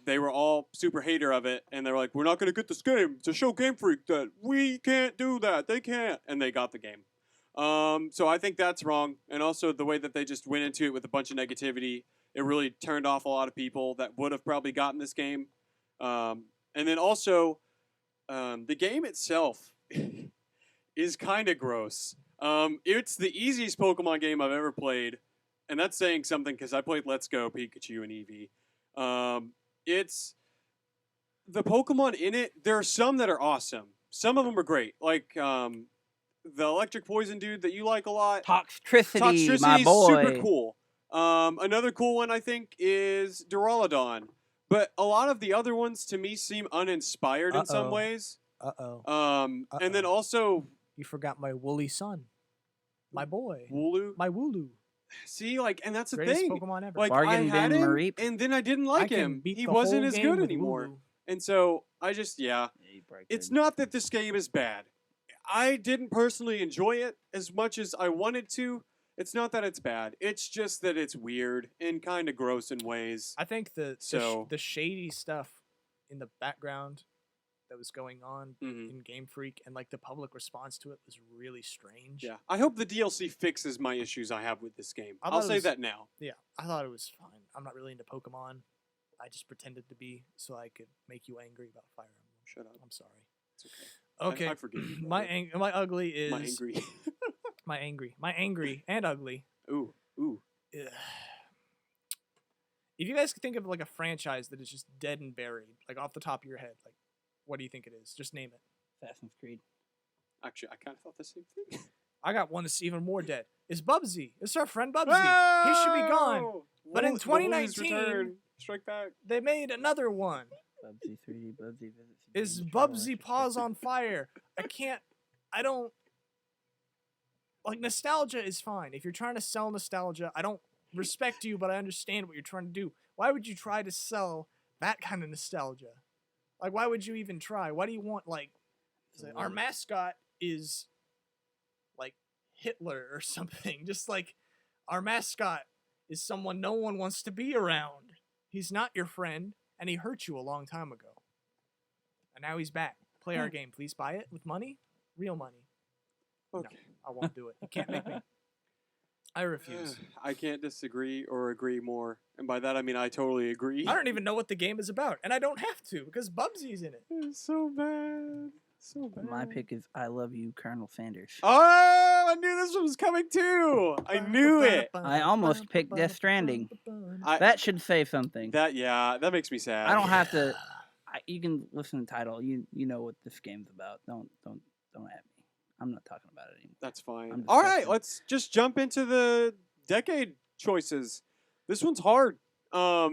They were all super hater of it, and they were like, "We're not going to get this game to show Game Freak that we can't do that. They can't," and they got the game. So I think that's wrong, and also the way that they just went into it with a bunch of negativity, it really turned off a lot of people that would have probably gotten this game. And then also, the game itself is kind of gross. It's the easiest Pokemon game I've ever played, and that's saying something because I played Let's Go, Pikachu, and Eevee. It's the Pokemon in it. There are some that are awesome. Some of them are great, like the Electric Poison dude that you like a lot. Toxtricity, my Toxtricity's boy. super cool. Another cool one I think is Duraludon. But a lot of the other ones to me seem uninspired in some Uh-oh. ways. Uh-oh. And then also You forgot my woolly son. My boy. Wooloo. My Wooloo. See, like, and that's the Greatest thing. Pokemon ever. Like, I Bargain had bin him, Mareep. and then I didn't I like can him. beat He the wasn't whole as game good with anymore. Wooloo. And so I just, it's not that this game is bad. I didn't personally enjoy it as much as I wanted to. It's not that it's bad. It's just that it's weird and kind of gross in ways. I think So- the shady stuff in the background that was going on Mhm. in Game Freak and like the public response to it was really strange. Yeah, I hope the DLC fixes my issues I have with this game. I thought I'll it say was- that now. Yeah, I thought it was fine. I'm not really into Pokemon. I just pretended to be so I could make you angry about Fire Emblem. Shut up. I'm sorry. It's okay. Okay. I forgive you. my brother. my ugly is My angry. my angry and ugly. Ooh. Ugh. If you guys could think of like a franchise that is just dead and buried, like off the top of your head, like what do you think it is? Just name it. Assassin's Creed. Actually, I kind of thought the same thing. I got one that's even more dead. It's Bubsy. It's our friend Bubsy. He should be gone. Whoa! But in Wooloo's 2019 return. Strike back. They made another one. Bubsy 3D, Bubsy visits. Is Dreams, Bubsy Electric Paws Picture. on Fire? I don't like nostalgia is fine. If you're trying to sell nostalgia, I don't respect you, but I understand what you're trying to do. Why would you try to sell that kind of nostalgia? Like, why would you even try? Why do you want like our mascot is like Hitler or something? Just like our mascot is someone no one wants to be around. He's not your friend, and he hurt you a long time ago. And now he's back. Play our game. Please buy it with money, real money. Okay. I won't do it. You can't make me. I refuse. I can't disagree or agree more. And by that, I mean I totally agree. I don't even know what the game is about, and I don't have to because Bubsy's in it. It's so bad. So bad. My pick is I Love You, Colonel Sanders. Oh, I knew this one was coming too. I knew it. I almost picked Death Stranding. I- That should say something. That makes me sad. I don't have to. You can listen to the title. You know what this game's about. Don't at me. I'm not talking about it anymore. That's fine. I'm All right, disgusted. let's just jump into the decade choices. This one's hard. Not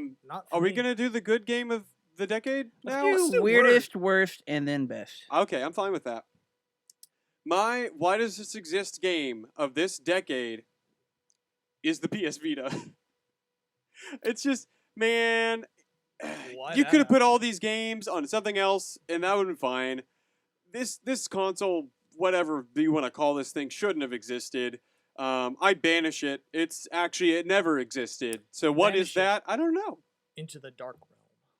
for Are we me. gonna do the good game of the decade now? Let's do Weirdest, worst, and then best. Okay, I'm fine with that. My Why Does This Exist game of this decade is the PS Vita. It's just, man, Why you that could have put happened? all these games on something else, and that would have been fine. This console, whatever you want to call this thing, shouldn't have existed. I'd banish it. It never existed. So what is Banish it. that? I don't know. Into the dark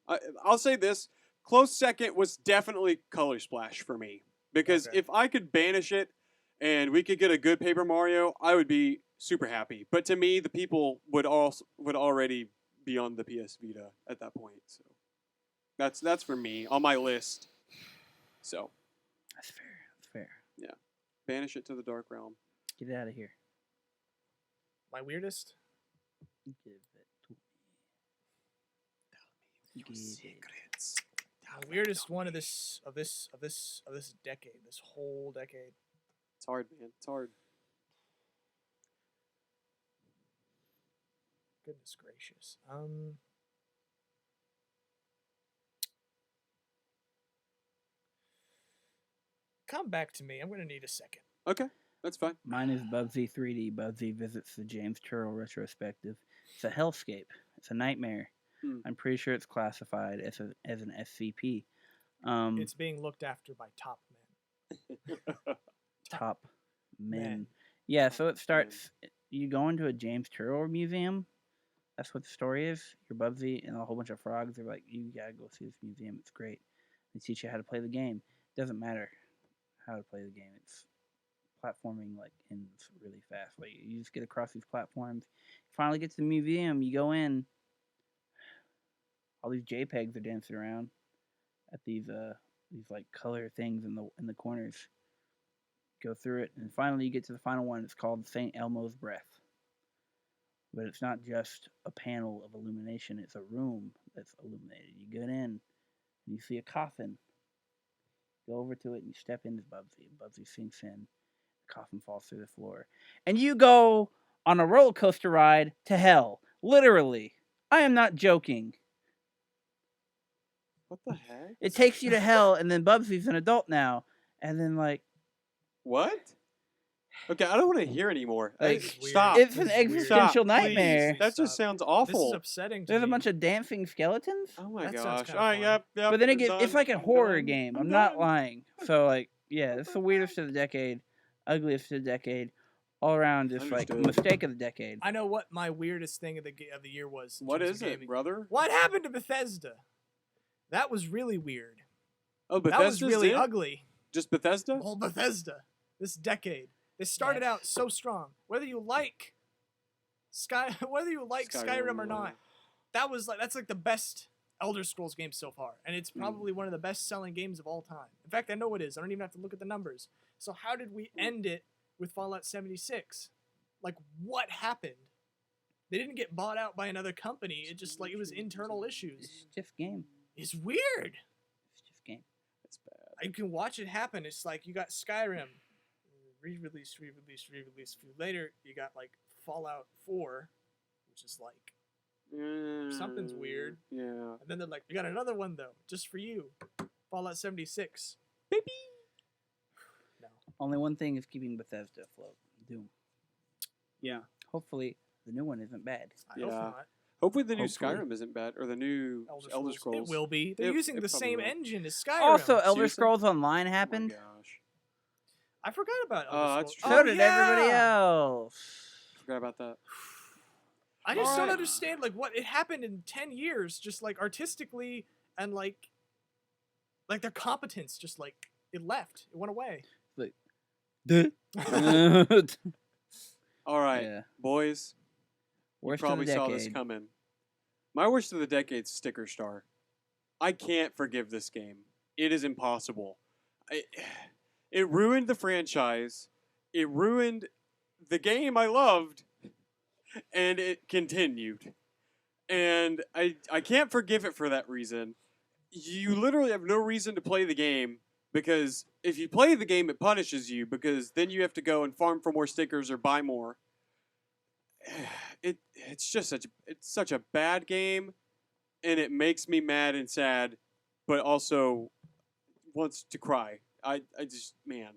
realm. I'll say this. Close second was definitely Color Splash for me. Because Okay. if I could banish it and we could get a good Paper Mario, I would be super happy. But to me, the people would already be on the PS Vita at that point. So that's for me on my list. So That's fair. That's fair. banish it to the Dark Realm. Get it out of here. My weirdest? Give it to me. Give it. The weirdest one of this decade, this whole decade. It's hard, man. It's hard. Goodness gracious. Come back to me. I'm gonna need a second. Okay, that's fine. Mine is Bubsy 3D. Bubsy visits the James Turrell retrospective. It's a hellscape. It's a nightmare. Hmm. I'm pretty sure it's classified as an SCP. It's being looked after by top men. Top men. men. Yeah, so Top it starts. You go into a James Turrell museum. That's what the story is. You're Bubsy and a whole bunch of frogs. They're like, you gotta go see this museum. It's great. They teach you how to play the game. Doesn't matter how to play the game. It's platforming like ends really fast. Like you just get across these platforms. Finally get to the museum. You go in. All these JPEGs are dancing around at these like color things in the corners. Go through it, and finally you get to the final one. It's called St. Elmo's Breath. But it's not just a panel of illumination, it's a room that's illuminated. You get in, and you see a coffin. Go over to it, and you step into Bubsy. Bubsy sinks in. The coffin falls through the floor. And you go on a roller coaster ride to hell. Literally. I am not joking. What the heck? It takes you to hell, and then Bubsy's an adult now. And then, like, What? Okay, I don't want to hear anymore. Like, This is weird. Stop. it's an This is weird. existential Stop, nightmare. please. That just Stop. sounds This awful. is upsetting to There's a me. bunch of dancing skeletons. Oh my That sounds gosh. kinda All right, fun. yep. But then I'm again, it's done. like a I'm horror done. game. I'm I'm not done. lying. So, like, yeah, it's the weirdest of the decade, ugliest of the decade, all around just like Understood. mistake of the decade. I know what my weirdest thing of the year was. in What terms is of it, gaming. brother? What happened to Bethesda? That was really weird. Oh, That Bethesda's was really it? ugly. Just Bethesda? Well, Bethesda, this decade, they started out so strong. Whether you like Skyrim or not, that's like the best Elder Scrolls game so far, and it's probably one of the best-selling games of all time. In fact, I know it is. I don't even have to look at the numbers. So how did we end it with Fallout 76? Like, what happened? They didn't get bought out by another company. It just like it was internal issues. It's just game. It's weird. It's just game. That's bad. You can watch it happen. It's like you got Skyrim, re-release. Later, you got like Fallout 4, which is like, Something's weird. Yeah. and then they're like, we got another one though, just for you, Fallout 76. No. Only one thing is keeping Bethesda afloat. Doom. Yeah. Hopefully, the new one isn't bad. I hope Yeah. not. Hopefully the new Hopefully. Skyrim isn't bad, or the new Elder Scrolls. It will be. They're It- using it the probably same will. engine as Skyrim. Also, Elder Seriously? Scrolls Online Oh my happened. gosh. I forgot about Oh, Elder that's Scrolls. true. So Oh, did everybody yeah! else. Forgot about that. I just don't Alright. understand like what it happened in 10 years, just like artistically and like their competence just like it left. It went away. All right, Yeah. boys. Worst Probably of the saw decade. this coming. My worst of the decade's Sticker Star. I can't forgive this game. It is impossible. It ruined the franchise. It ruined the game I loved, and it continued. And I can't forgive it for that reason. You literally have no reason to play the game, because if you play the game, it punishes you, because then you have to go and farm for more stickers or buy more. It's just such a bad game, and it makes me mad and sad, but also wants to cry. I just, man,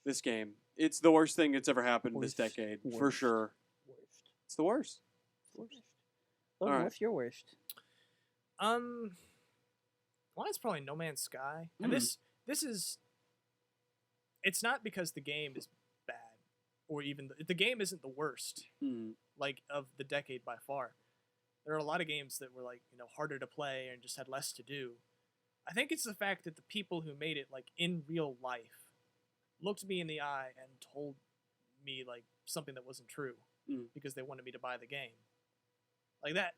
this game, it's the worst thing that's ever happened this Worst. decade for Worst. sure. Worst. It's the worst. Logan, Alright. what's your worst? Well, it's probably No Man's Sky. And this is. It's not because the game is bad, or even the game isn't the worst like of the decade by far. There are a lot of games that were like harder to play and just had less to do. I think it's the fact that the people who made it like in real life looked me in the eye and told me like something that wasn't true because they wanted me to buy the game. Like that.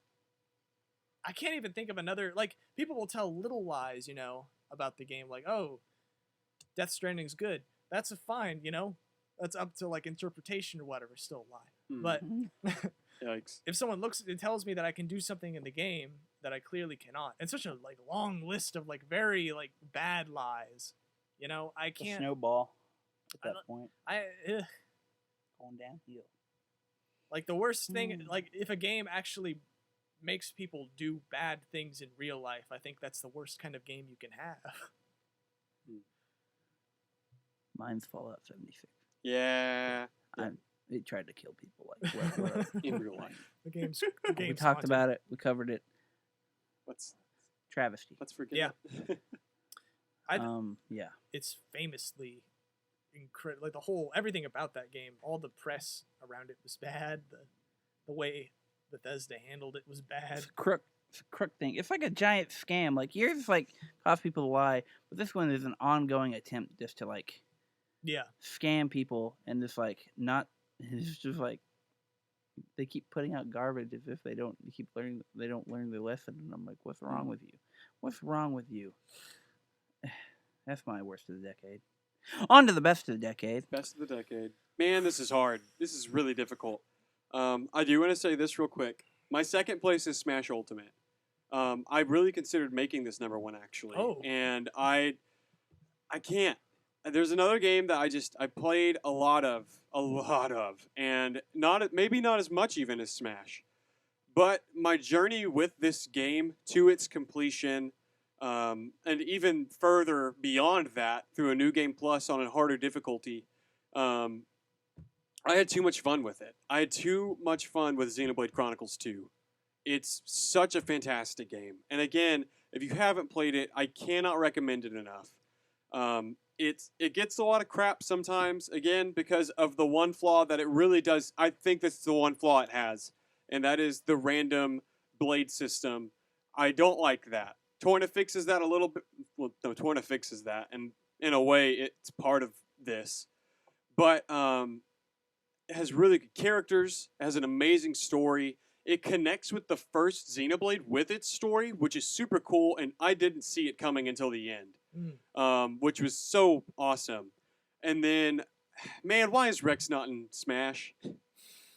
I can't even think of another, like, people will tell little lies, about the game, like, oh, Death Stranding's good. That's fine, that's up to like interpretation or whatever, still a lie. But Yikes. if someone looks and tells me that I can do something in the game that I clearly cannot, and such a like long list of like very like bad lies, I A can't. snowball at I that don't- point. Going downhill. Like the worst thing, like if a game actually makes people do bad things in real life, I think that's the worst kind of game you can have. Mine's Fallout 76. Yeah. It tried to kill people. Like what In real life. The game's we talked about it. We covered it. Let's Travesty. forget Yeah. it. Yeah. It's famously incredible. Like everything about that game, all the press around it was bad. The way Bethesda handled it was bad. It's a crook thing. It's like a giant scam. Like yours, like cause people to lie, but this one is an ongoing attempt just to like Yeah. scam people and just like not. It's just like they keep putting out garbage as if they don't learn the lesson. And I'm like, what's wrong with you? What's wrong with you? That's my worst of the decade. On to the best of the decade. Best of the decade. Man, this is hard. This is really difficult. I do want to say this real quick. My second place is Smash Ultimate. I really considered making this number one actually. Oh. And I can't. There's another game that I played a lot of, and maybe not as much even as Smash. But my journey with this game to its completion, and even further beyond that through a New Game Plus on a harder difficulty, I had too much fun with it. I had too much fun with Xenoblade Chronicles 2. It's such a fantastic game. And again, if you haven't played it, I cannot recommend it enough. It gets a lot of crap sometimes, again, because of the one flaw that it really does. I think that's the one flaw it has, and that is the random blade system. I don't like that. Torna fixes that a little bit. Well, no, Torna fixes that, and in a way, it's part of this. But it has really good characters, it has an amazing story. It connects with the first Xenoblade with its story, which is super cool, and I didn't see it coming until the end. Which was so awesome. And then, man, why is Rex not in Smash?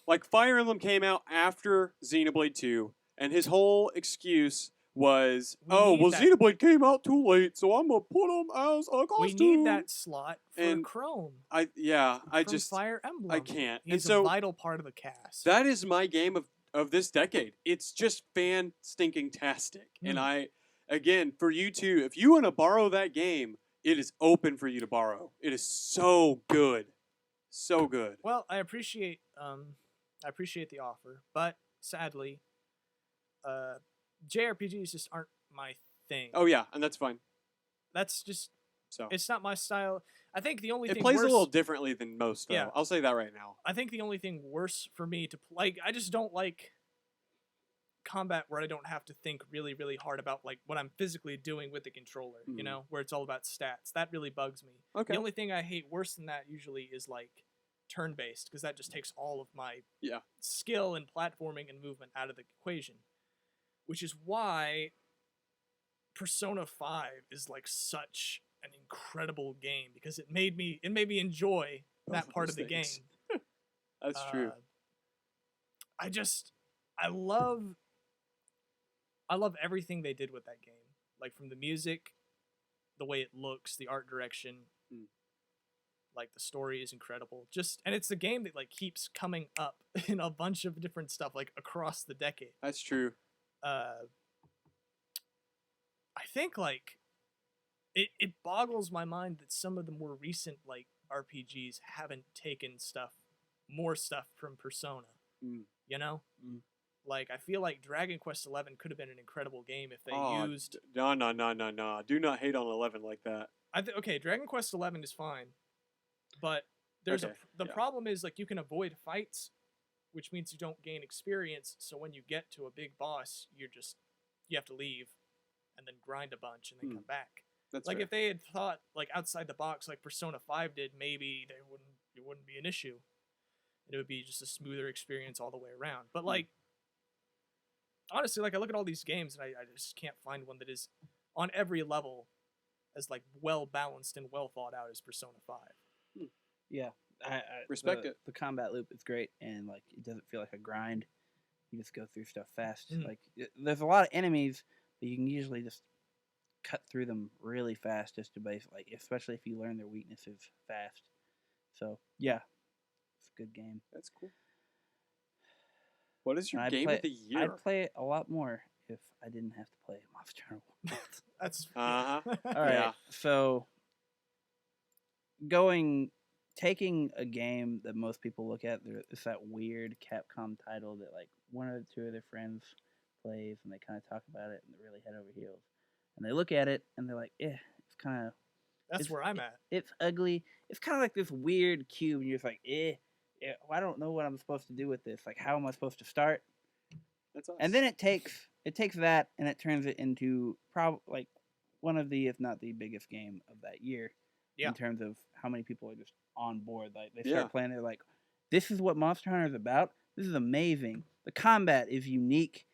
Like, Fire Emblem came out after Xenoblade 2, and his whole excuse was, need that- Xenoblade came out too late, so I'm gonna put him as a costume. We need that slot for And Chrome. I From just, Fire Emblem. I can't. He's And so a vital part of the cast. that is my game of this decade. It's just fan-stinking-tastic. And again, for you two, if you want to borrow that game, it is open for you to borrow. It is so good. So good. Well, I appreciate the offer, but sadly, JRPGs just aren't my thing. Oh yeah, and that's fine. That's just So it's not my style. I think the only it thing plays worse, a little differently than most. Though. Yeah. I'll say that right now. I think the only thing worse for me to like, I just don't like combat where I don't have to think really, really hard about like what I'm physically doing with the controller. You Mhm. know, where it's all about stats. That really bugs me. Okay. The only thing I hate worse than that usually is like turn-based, because that just takes all of my Yeah. skill and platforming and movement out of the equation. Which is why Persona 5 is like such an incredible game, because it made me enjoy Both that of part those of the things. game. That's true. I love everything they did with that game. Like from the music, the way it looks, the art direction, Mm. like the story is incredible. And it's a game that like keeps coming up in a bunch of different stuff like across the decade. That's true. I think like it boggles my mind that some of the more recent like RPGs haven't taken more stuff from Persona. Mm. You know? Mm. Like I feel like Dragon Quest XI could have been an incredible game if they Oh, used No. Do not hate on 11 like that. okay, Dragon Quest XI is fine. But there's Okay, the yeah. problem is like you can avoid fights, which means you don't gain experience, so when you get to a big boss, you have to leave and then grind a bunch and then Hmm. come back. That's Like fair. if they had thought like outside the box like Persona 5 did, maybe it wouldn't be an issue. And it would be just a smoother experience all the way around. But like honestly, like I look at all these games and I just can't find one that is on every level as like well balanced and well thought out as Persona 5. Yeah, I Respect the, it. The combat loop is great, and like it doesn't feel like a grind. You just go through stuff fast. Mhm. Like there's a lot of enemies, but you can usually just cut through them really fast, just to base like, especially if you learn their weaknesses fast. So yeah, it's a good game. That's cool. What is your And game of the year? I'd play it a lot more if I didn't have to play Monster Hunter World. That's Uh-huh. All right, Yeah. so taking a game that most people look at, it's that weird Capcom title that like one or two of their friends plays, and they kind of talk about it, and they're really head over heels, and they look at it and they're like, it's kind of That's It's- where I'm at. it's ugly. It's kind of like this weird cube, and you're just like, I don't know what I'm supposed to do with this. Like, how am I supposed to start? That's us. And then it takes that and it turns it into like one of the, if not the biggest game of that year. Yeah. In terms of how many people are just on board. Like they Yeah. start playing, they're like, this is what Monster Hunter is about. This is amazing. The combat is unique.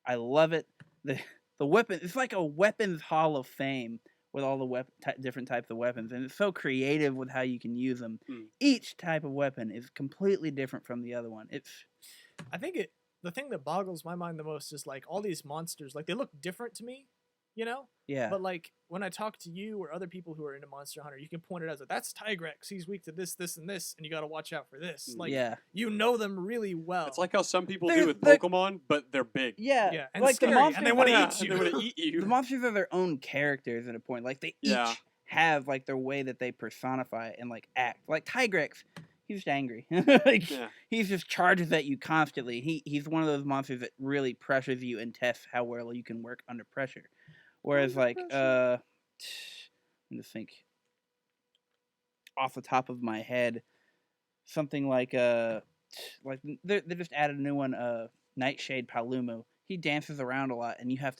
I love it. The weapon, it's like a weapons hall of fame with all the different types of weapons, and it's so creative with how you can use them. Hmm. Each type of weapon is completely different from the other one. I think the thing that boggles my mind the most is like all these monsters, like they look different to me, you know? Yeah. But like when I talk to you or other people who are into Monster Hunter, you can point it out as like, that's Tigrex. He's weak to this, this, and this, and you got to watch out for this. Like yeah. you know them really well. It's like how some people They're- do with they're- Pokemon, but they're big. Yeah. yeah, and like scary, the monsters, and they want to Yeah, eat and you. they want to eat you. the monsters are their own characters at a point. Like they Yeah. each have like their way that they personify and like act. Like Tigrex, he's just angry. Like, Yeah. He's just charges at you constantly. He's one of those monsters that really pressures you and tests how well you can work under pressure. Whereas Under like pressure. I'm just think off the top of my head, something like they just added a new one, Nightshade Palumo. He dances around a lot, and you have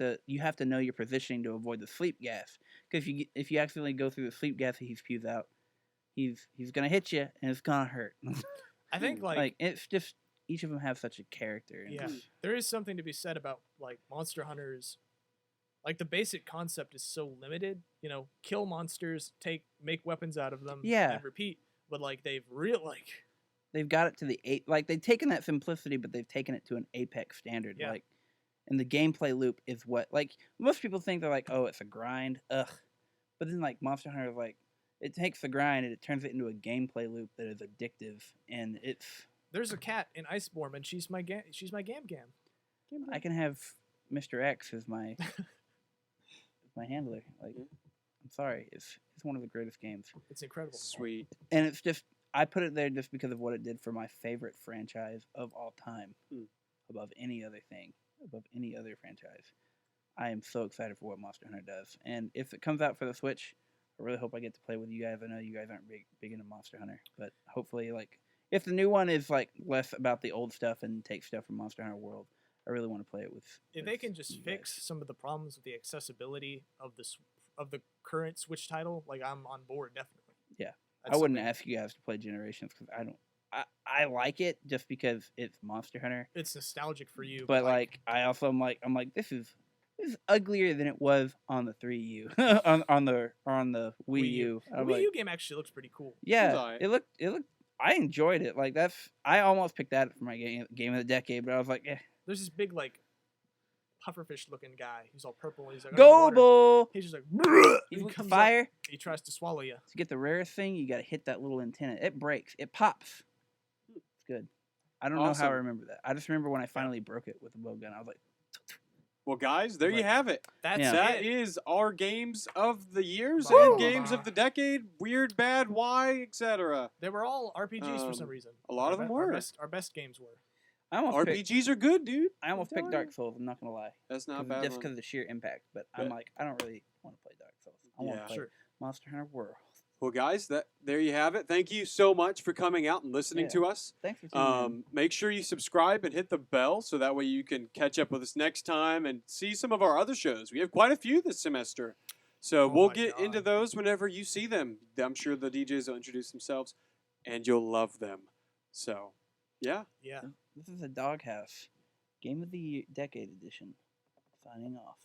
to know your positioning to avoid the sleep gas. Because if you accidentally go through the sleep gas that he spews out, he's gonna hit you and it's gonna hurt. I think like, like it's just each of them have such a character. And yeah, it's- there is something to be said about like Monster Hunters. Like the basic concept is so limited, you know, kill monsters, make weapons out of them, Yeah. and repeat. But like they've they've got it to the like they've taken that simplicity, but they've taken it to an apex standard. Yeah. Like, and the gameplay loop is what like most people think they're like, oh, it's a grind, ugh. But then like Monster Hunter, like it takes the grind and it turns it into a gameplay loop that is addictive, and it's there's a cat in Iceborne, and she's my Gam Gam. I can have Mr. X as my my handler. Like, Yeah. I'm sorry, it's one of the greatest games. It's incredible. Sweet. And it's just I put it there just because of what it did for my favorite franchise of all time, Hmm. above any other thing. above any other franchise. I am so excited for what Monster Hunter does, and if it comes out for the Switch, I really hope I get to play with you guys. I know you guys aren't big into Monster Hunter, but hopefully, like, if the new one is like less about the old stuff and takes stuff from Monster Hunter World, I really want to play it with. If they can just fix some of the problems with the accessibility of the current Switch title, like, I'm on board definitely. Yeah. That's I wouldn't something- ask you guys to play Generations because I don't. I like it just because it's Monster Hunter, It's nostalgic for you, but like I also am like this is uglier than it was on the 3U on the Wii U. The I'm Wii like, U game actually looks pretty cool. yeah, alright. it looked. I enjoyed it. Like I almost picked that for my game of the decade, but I was like, There's this big like pufferfish looking guy. He's all purple. And he's like go underwater. bull. He's just like "Bruh," You and with the comes fire Up, he tries to swallow you. to get the rarest thing. You got to hit that little antenna. It breaks. It pops. It's good. I don't know how I Awesome. remember that. I just remember when I finally broke it with a bow gun. I was like, Well, guys, there you Right. have it. That's Yeah. That it. is our games of the years Woo! and games of the decade. Weird, bad, why, etc. They were all RPGs for some reason. a lot of them were. Our best games were. I almost picked, RPGs are good, dude. I almost I'm picked telling Dark you. Souls. I'm not gonna lie, That's not 'Cause- bad. just one. because of the sheer impact. But I'm But- like, I don't really want to play Dark Souls. I want Yeah. to play Sure. Monster Hunter World. Well, guys, there you have it. Thank you so much for coming out and listening Yeah. to us. Thanks for tuning in. Make sure you subscribe and hit the bell so that way you can catch up with us next time and see some of our other shows. We have quite a few this semester. So Oh we'll my get into God. those whenever you see them. I'm sure the DJs will introduce themselves and you'll love them. So, yeah. Yeah. This is a Doghouse Game of the Decade edition. Signing off.